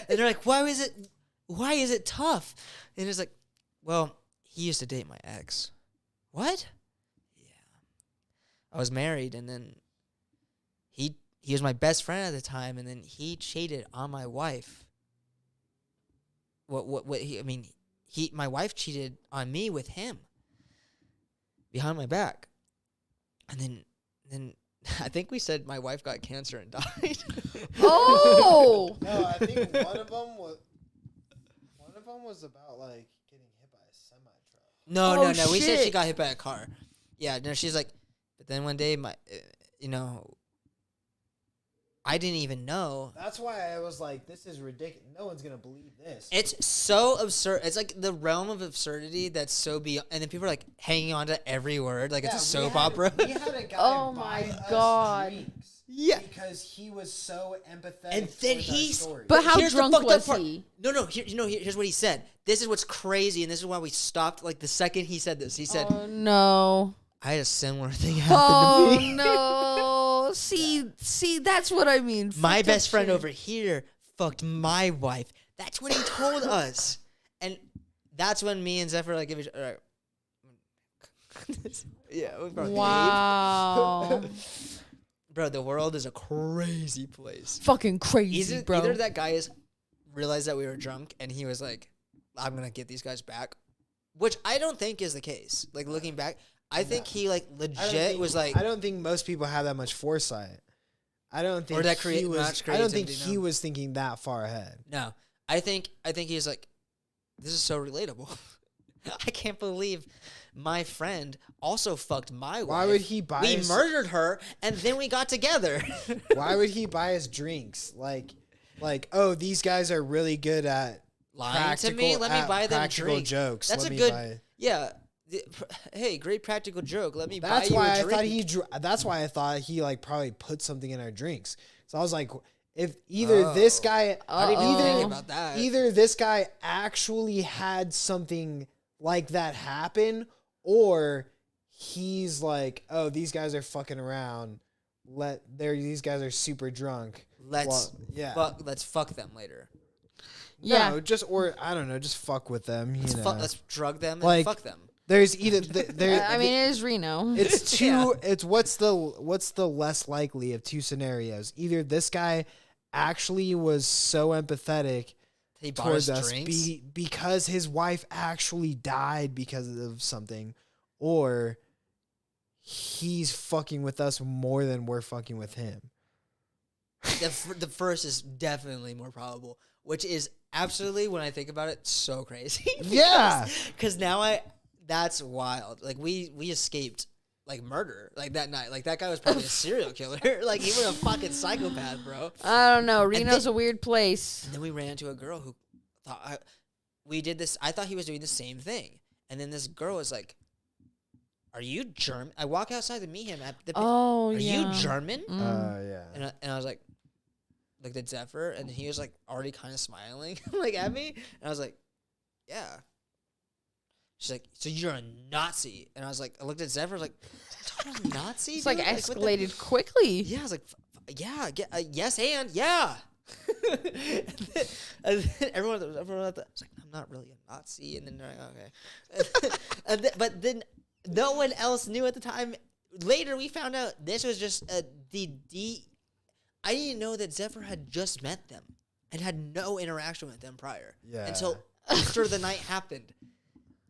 they're like, why is it tough? And it's like, well, he used to date my ex. What? Yeah. I was married and then he was my best friend at the time, and then he cheated on my wife. My wife cheated on me with him behind my back. And then I think we said my wife got cancer and died. Oh! no, I think one of them was about like getting hit by a semi truck. No, Oh, no. We said she shit. got hit by a car. Yeah, no, she's like, but then one day, I didn't even know. That's why I was like, this is ridiculous. No one's gonna believe this. It's so absurd. It's like the realm of absurdity that's so beyond. And then people are like hanging on to every word, like it's a soap opera. We had a guy Oh buy my us God. drinks Yeah. because he was so empathetic. And then towards our he's- story. But how Here's the drunk fucked up was part. he? No. Here's what he said. This is what's crazy, and this is why we stopped. Like the second he said this, he said, Oh no. "I had a similar thing happen Oh to me." no. See, that's what I mean. My Fucked up best friend shit. over here fucked my wife. That's what he told us, and that's when me and Zephyr like give each other. Yeah, we probably Wow. bro. The world is a crazy place. Fucking crazy, bro. Either that guy is realized that we were drunk and he was like, "I'm gonna get these guys back," which I don't think is the case. Like looking back, I think he like legit was like, I don't think most people have that much foresight. I don't think that he was. much I don't think creativity, he no. was thinking that far ahead. no. I think he's like, this is so relatable. I can't believe my friend also fucked my wife. Why would he buy? We us, murdered her and then we got together. Why would he buy us drinks? Like, oh, these guys are really good at Lying to me? Let me buy them practical drinks. jokes. That's Let a me good. buy- Yeah. Hey, great practical joke. Let me That's buy you why a I drink. thought he. That's why I thought he like probably put something in our drinks. So I was like, if either this Oh. guy, I didn't even think Uh-oh. about that. either this guy actually had something like that happen, or he's like, oh, these guys are fucking around. These guys are super drunk. Let's yeah. let's fuck them later. Yeah. No, or I don't know, just fuck with them. You know, Let's drug them and Like, fuck them. there's either there. I mean, it is Reno. It's two. Yeah. It's what's the less likely of two scenarios? Either this guy actually was so empathetic He bought towards us us drinks. because his wife actually died because of something, or he's fucking with us more than we're fucking with him. The first is definitely more probable, which is absolutely, when I think about it, so crazy. Yeah. Because now that's wild. Like we escaped like murder like that night. Like that guy was probably a serial killer. Like he was a fucking psychopath, bro. I don't know. Reno's a weird place. And then we ran into a girl who thought we did this. I thought he was doing the same thing. And then this girl was like, "Are you German?" I walk outside to meet him at the. Oh, Are yeah. you German? Yeah. And I was like, looked at Zephyr, and he was like already kind of smiling like at me. And I was like, "Yeah." She's like, "So you're a Nazi?" And I was like, I looked at Zephyr, I was like, "I'm a Nazi?" It's like dude? What the-" escalated quickly. Yeah, I was like, yeah, yes, and yeah. and then everyone at the, was like, "I'm not really a Nazi," and then they're like, "Okay," but then no one else knew at the time. Later, we found out this was just I didn't know that Zephyr had just met them and had no interaction with them prior. Yeah. Until after the night happened.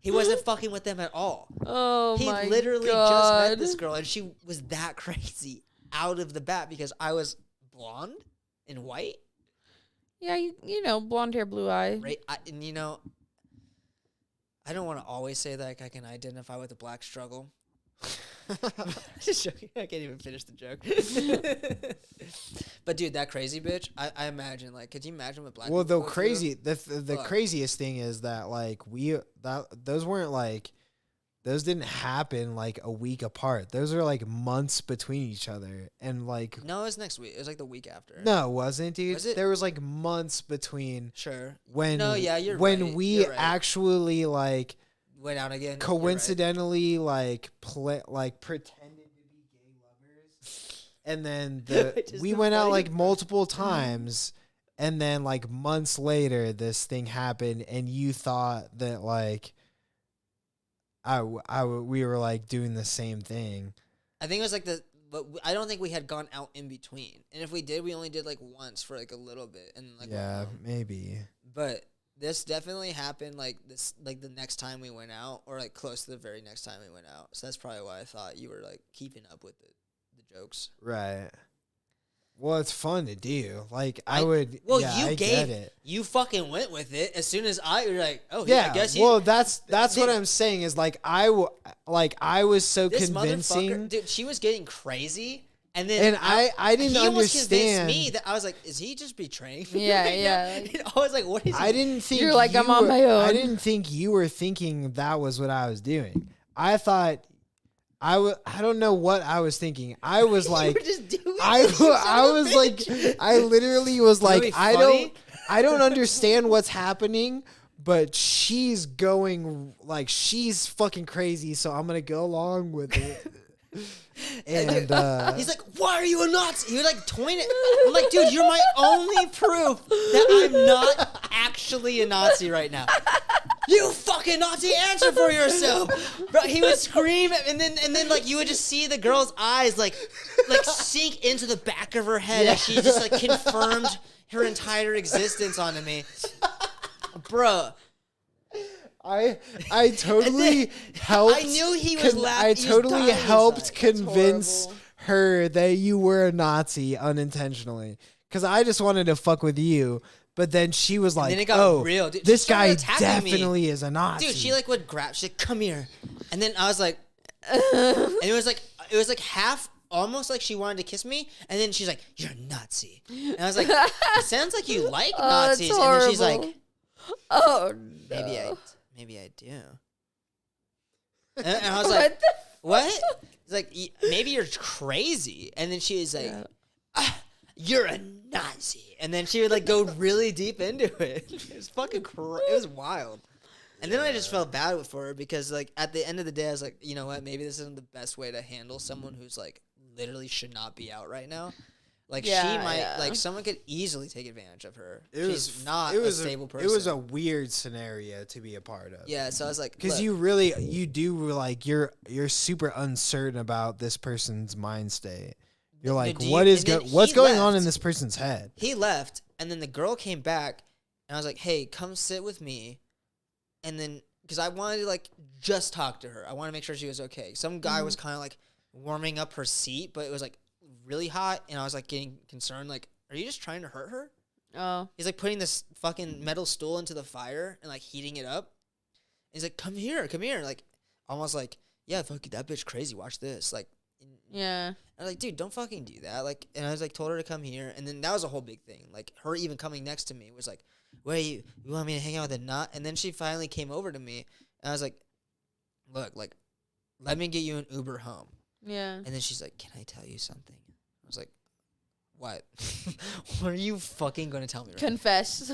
He wasn't fucking with them at all. Oh He my literally God. just met this girl, and she was that crazy out of the bat because I was blonde and white. Yeah, you know, blonde hair, blue eye. Right? And you know, I don't want to always say that like, I can identify with the black struggle. Just joking. I can't even finish the joke. But dude, that crazy bitch. I imagine like, could you imagine what black? Well, people the go through? crazy, the Fuck. craziest thing is that like those weren't like, those didn't happen like a week apart. Those are like months between each other, and like No, it was next week. It was like the week after. no, it wasn't, dude. Was it? There was like months between Sure. when No, yeah, you're when right. we You're right. actually like Went out again. You're right. coincidentally like pretended to be gay lovers, and then Which is we the went out funny like part. multiple times, and then like months later this thing happened, and you thought that like we were like doing the same thing. I think it was like but I don't think we had gone out in between. And if we did, we only did like once for like a little bit and like went Yeah, home. maybe. But this definitely happened like the next time we went out, or like close to the very next time we went out. So that's probably why I thought you were like keeping up with the jokes. Right. Well, it's fun to do. Like I would. Well, yeah, you I gave get it. you fucking went with it as soon as you're like, oh yeah, I guess you. Well, that's what Dude. I'm saying is like I was so This convincing. motherfucker, dude, she was getting crazy, and then And I didn't he almost understand. convinced me that I was like, is he just betraying me? Yeah, right yeah, now? I was like, what is? I he? didn't think You're like, you I'm on were- my own. I didn't think you were thinking that was what I was doing. I thought I don't know what I was thinking. I was You like were just doing I it, you son I of a was bitch. like I literally was Really like funny? I don't understand what's happening, but she's going like she's fucking crazy, so I'm gonna go along with it. And He's like, why are you a Nazi? You're like toying it. I'm like, dude, you're my only proof that I'm not actually a Nazi right now. You fucking Nazi, answer for yourself, bro. He would scream, and then like you would just see the girl's eyes like sink into the back of her head as she just like confirmed her entire existence onto me, bro. I totally helped. I knew he was laughing. I He was totally dying helped inside. convince horrible. her that you were a Nazi unintentionally, because I just wanted to fuck with you. But then she was like, then it got "Oh, real, dude. She this guy started attacking me. definitely is a Nazi." Dude, she like would grab. She's like, "Come here," and then I was like, and it was like half, almost like she wanted to kiss me, and then she's like, "You're a Nazi," and I was like, "It sounds like you like that's Nazis," and then she's horrible. like, Oh, maybe I do," and I was like, "What?" It's like, maybe you're crazy," and then she was like, "You're a Nazi," and then she would like go really deep into it. It was fucking it was wild. And then I just felt bad for her because like at the end of the day I was like, you know what, maybe this isn't the best way to handle someone who's like literally should not be out right now. Like she Yeah, might yeah. like someone could easily take advantage of her. It was She's not it was a stable person. It was a weird scenario to be a part of. yeah, so I was like, Because look, you do like you're super uncertain about this person's mind state. You're like, do you- what is and then what's he going on in left. this person's head? he left and then the girl came back and I was like, hey, come sit with me. And then because I wanted to like just talk to her. I wanted to make sure she was okay. Some guy was kind of like warming up her seat, but it was like really hot and I was like getting concerned, like, are you just trying to hurt her? oh, He's like putting this fucking metal stool into the fire and like heating it up. He's like, come here, like almost like, yeah, fuck that bitch crazy, watch this. Like yeah. I was like, dude, don't fucking do that. Like, and I was like, told her to come here, and then that was a whole big thing. Like, her even coming next to me was like, wait, you want me to hang out with a nut? And then she finally came over to me, and I was like, look, like, let me get you an Uber home. Yeah. And then she's like, can I tell you something? I was like, what? What are you fucking going to tell me right now? Confess.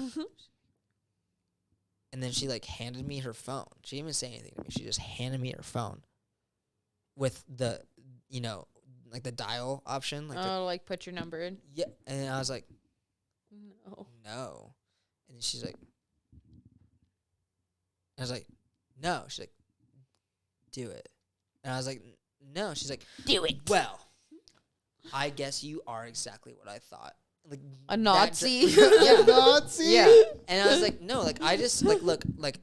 And then she like handed me her phone. She didn't even say anything to me. She just handed me her phone with the, you know, like the dial option. Like the, Oh, like put your number in. yeah. And then I was like, No. no. And then she's like, I was like, no. She's like, do it. And I was like, no. She's like, Do it. well, I guess you are exactly what I thought. Like A that Nazi. yeah. Nazi. Yeah. And I was like, no, like I just like look, like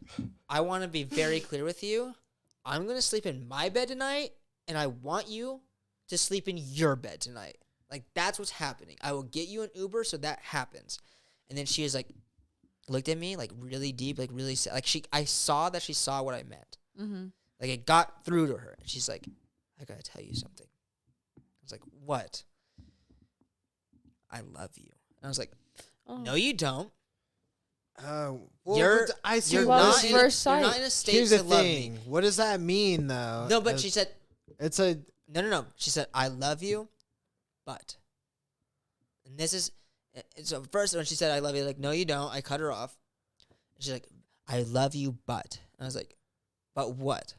I want to be very clear with you. I'm going to sleep in my bed tonight and I want you to sleep in your bed tonight. Like that's what's happening. I will get you an Uber so that happens. And then she was like looked at me like really deep, like really sad. Like I saw that she saw what I meant. Mm-hmm. Like it got through to her. And she's like, I got to tell you something. I was like, what? I love you. And I was like, Oh. no, you don't. Well, I see. You're What not, was in, first you're not sight? in a state Here's to the love me. thing. What does that mean, though? No, but she said, it's a. no. She said, I love you, but. And this is, so first when she said, I love you, like, no, you don't. I cut her off. She's like, I love you, but. And I was like, but what?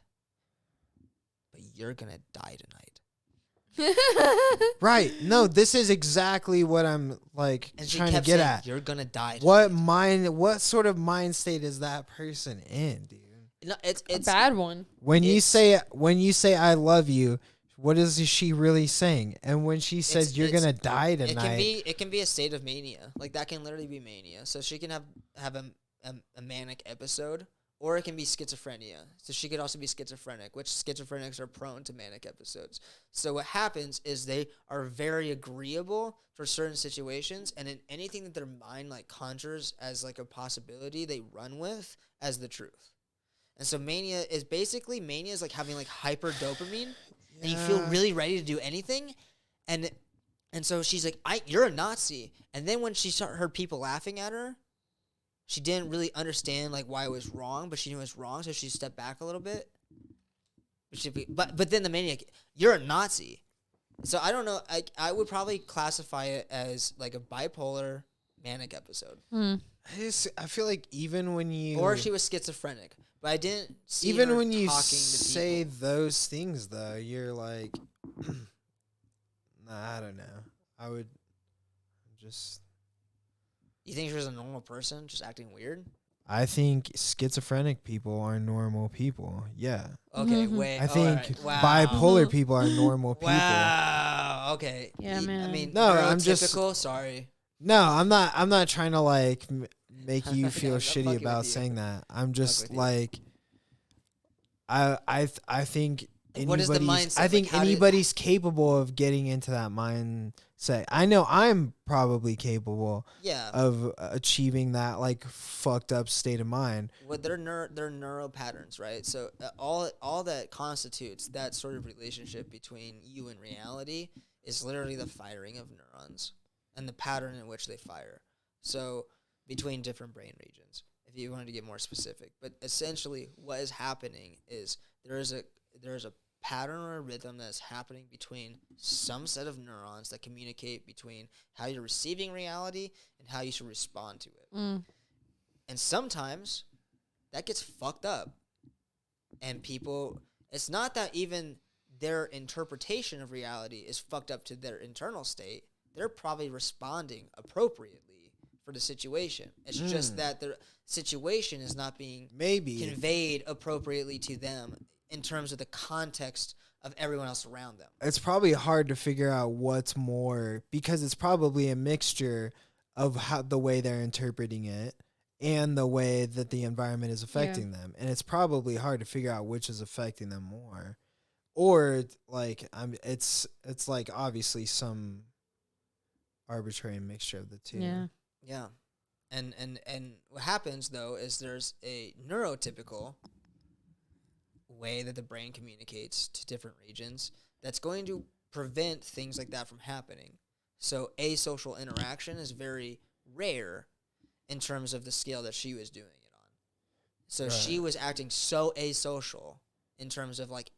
But you're going to die tonight. Right. No, this is exactly what I'm like And she trying to kept get saying, at. you're going to die tonight. What sort of mind state is that person in, dude? No, it's A bad one. When you It's- say I love you, what is she really saying? And when she says you're it's- gonna die It tonight, can be a state of mania. Like that can literally be mania. So she can have a manic episode or it can be schizophrenia. So she could also be schizophrenic, which schizophrenics are prone to manic episodes. So what happens is they are very agreeable for certain situations, and in anything that their mind like conjures as like a possibility, they run with as the truth. And so mania is like having like hyper dopamine, and you feel really ready to do anything, and so she's like, you're a Nazi. And then when she heard people laughing at her, she didn't really understand like why it was wrong, but she knew it was wrong, so she stepped back a little bit. But then the maniac, you're a Nazi. So I don't know. I would probably classify it as like a bipolar manic episode, I feel like even when you or she was schizophrenic. But I didn't see even her when you talking to say people. those things though, you're like, nah, I don't know. I would just. You think she was a normal person, just acting weird? I think schizophrenic people are normal people. Yeah. Okay, wait. I think alright, wow. bipolar people are normal people. Wow. Okay. Yeah, I man. mean, No, I'm just- neurotypical, sorry. No, I'm not. I'm not trying to like make you Yeah, feel I'm shitty fucking about with you. saying that. I'm just with you. like, I think What is the anybody's. mindset? I think Like, how did- anybody's capable of getting into that mindset. I know I'm probably capable Yeah. of achieving that like fucked up state of mind. What they're neural patterns, right? So all that constitutes that sort of relationship between you and reality is literally the firing of neurons and the pattern in which they fire. So between different brain regions, if you wanted to get more specific, but essentially what is happening is there is a pattern or a rhythm that's happening between some set of neurons that communicate between how you're receiving reality and how you should respond to it. And sometimes that gets fucked up. And people, it's not that even their interpretation of reality is fucked up to their internal state. They're probably responding appropriately for the situation. It's just that the situation is not being Maybe conveyed appropriately to them in terms of the context of everyone else around them. it's probably hard to figure out what's more because it's probably a mixture of how the way they're interpreting it and the way that the environment is affecting them, and it's probably hard to figure out which is affecting them more, or like it's like obviously some arbitrary mixture of the two. Yeah. Yeah. And what happens though is there's a neurotypical way that the brain communicates to different regions that's going to prevent things like that from happening. So asocial interaction is very rare in terms of the scale that she was doing it on. So she was acting so asocial in terms of like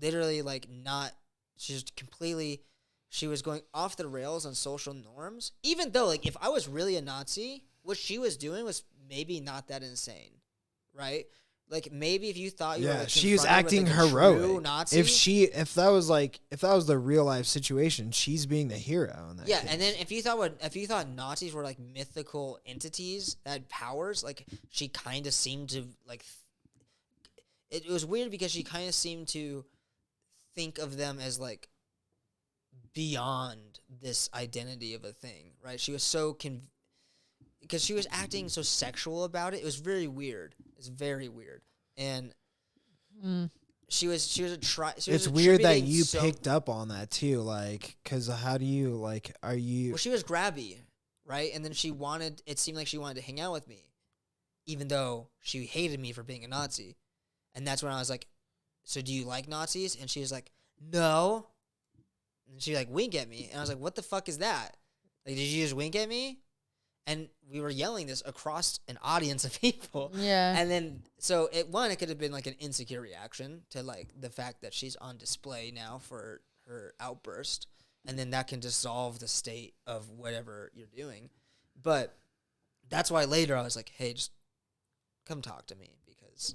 literally like not she was going off the rails on social norms, even though like if I was really a Nazi, what she was doing was maybe not that insane, right? Like maybe if you thought you were like, she was confronted with, acting like, a true heroic. Nazi, If that was the real life situation, she's being the hero in that yeah, case. and then if you thought Nazis were like mythical entities that had powers, like she kind of seemed to like. It was weird because she kind of seemed to think of them as like beyond this identity of a thing, right? She was so because she was acting so sexual about it. It was very weird. It's very weird, and she was it's weird that you so, picked up on that too, like, because how do you like? Are you? Well, she was grabby, right? And then it seemed like she wanted to hang out with me, even though she hated me for being a Nazi. And that's when I was like, so do you like Nazis? And she was like, no. And she like wink at me. And I was like, what the fuck is that? Like, did you just wink at me? And we were yelling this across an audience of people. Yeah. And then, so it could have been like an insecure reaction to like the fact that she's on display now for her outburst. And then that can dissolve the state of whatever you're doing. But that's why later I was like, hey, just come talk to me because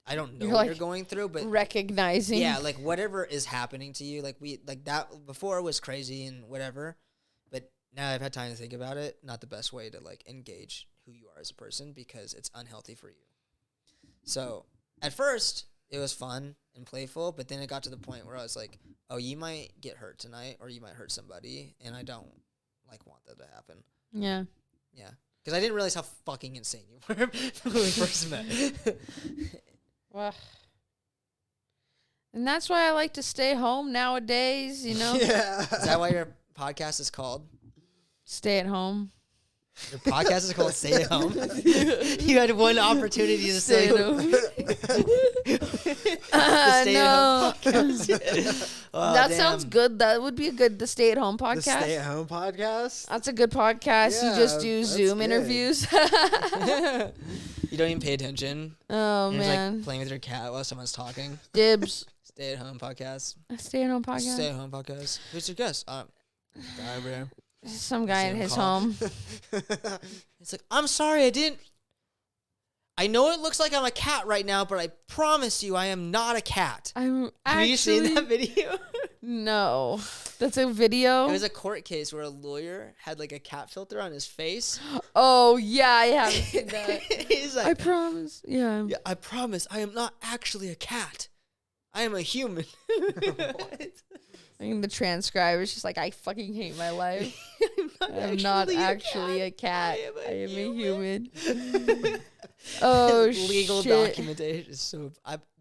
I don't know You're what like you're going through, but recognizing. yeah, like whatever is happening to you, like that before was crazy and whatever, but now I've had time to think about it. Not the best way to like engage who you are as a person because it's unhealthy for you. So at first it was fun and playful, but then it got to the point where I was like, oh, you might get hurt tonight or you might hurt somebody, and I don't like want that to happen. Yeah. Yeah, because I didn't realize how fucking insane you were when we first met. Well, and that's why I like to stay home nowadays, you know? Yeah. Is that why your podcast is called? Stay at home. Your podcast is called Stay at Home. You had one opportunity to Stay say at home. the Stay No. at Home podcast. Oh, That damn. sounds good. That would be a good the stay at home The podcast. Stay at Home podcast. That's a good podcast. You just Yeah, do that's Zoom good. interviews. You don't even pay attention. Oh You're just man. like playing with your cat while someone's talking. Dibs. Stay at Home podcast. A stay at home podcast. Stay at Home podcast. Who's your guest? Guy over there. Some guy at Zoom his call. home. It's like, I'm sorry, I didn't. I know it looks like I'm a cat right now, but I promise you, I am not a cat. I'm Have you seen actually that video? no. That's a video. It was a court case where a lawyer had like a cat filter on his face. Oh yeah, I haven't seen that. He's I like, promise. Yeah. yeah, I promise, I am not actually a cat. I am a human. And the transcriber is just like, I fucking hate my life. I'm I'm not actually a cat. I I am a human. human. Oh Legal shit. documentation is so.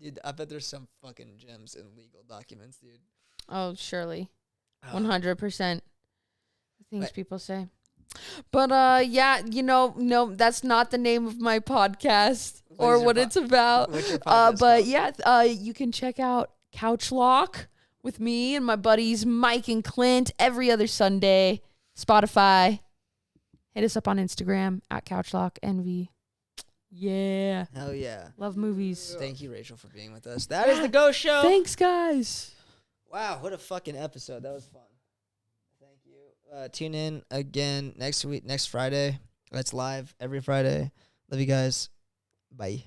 Dude, I bet there's some fucking gems in legal documents, dude. Oh, surely. Oh. 100%. Things But- people say. But yeah, no, that's not the name of my podcast What or is your what po- it's about. What's your podcast But called? yeah, you can check out Couch Lock with me and my buddies Mike and Clint every other Sunday. Spotify. Hit us up on Instagram at CouchLockNV. Yeah. Hell yeah. Love movies. Thank you, Rachel, for being with us. That is the Go Show. Thanks, guys. Wow, what a fucking episode. That was fun. Thank you. Tune in again next week, next Friday. That's live every Friday. Love you guys. Bye.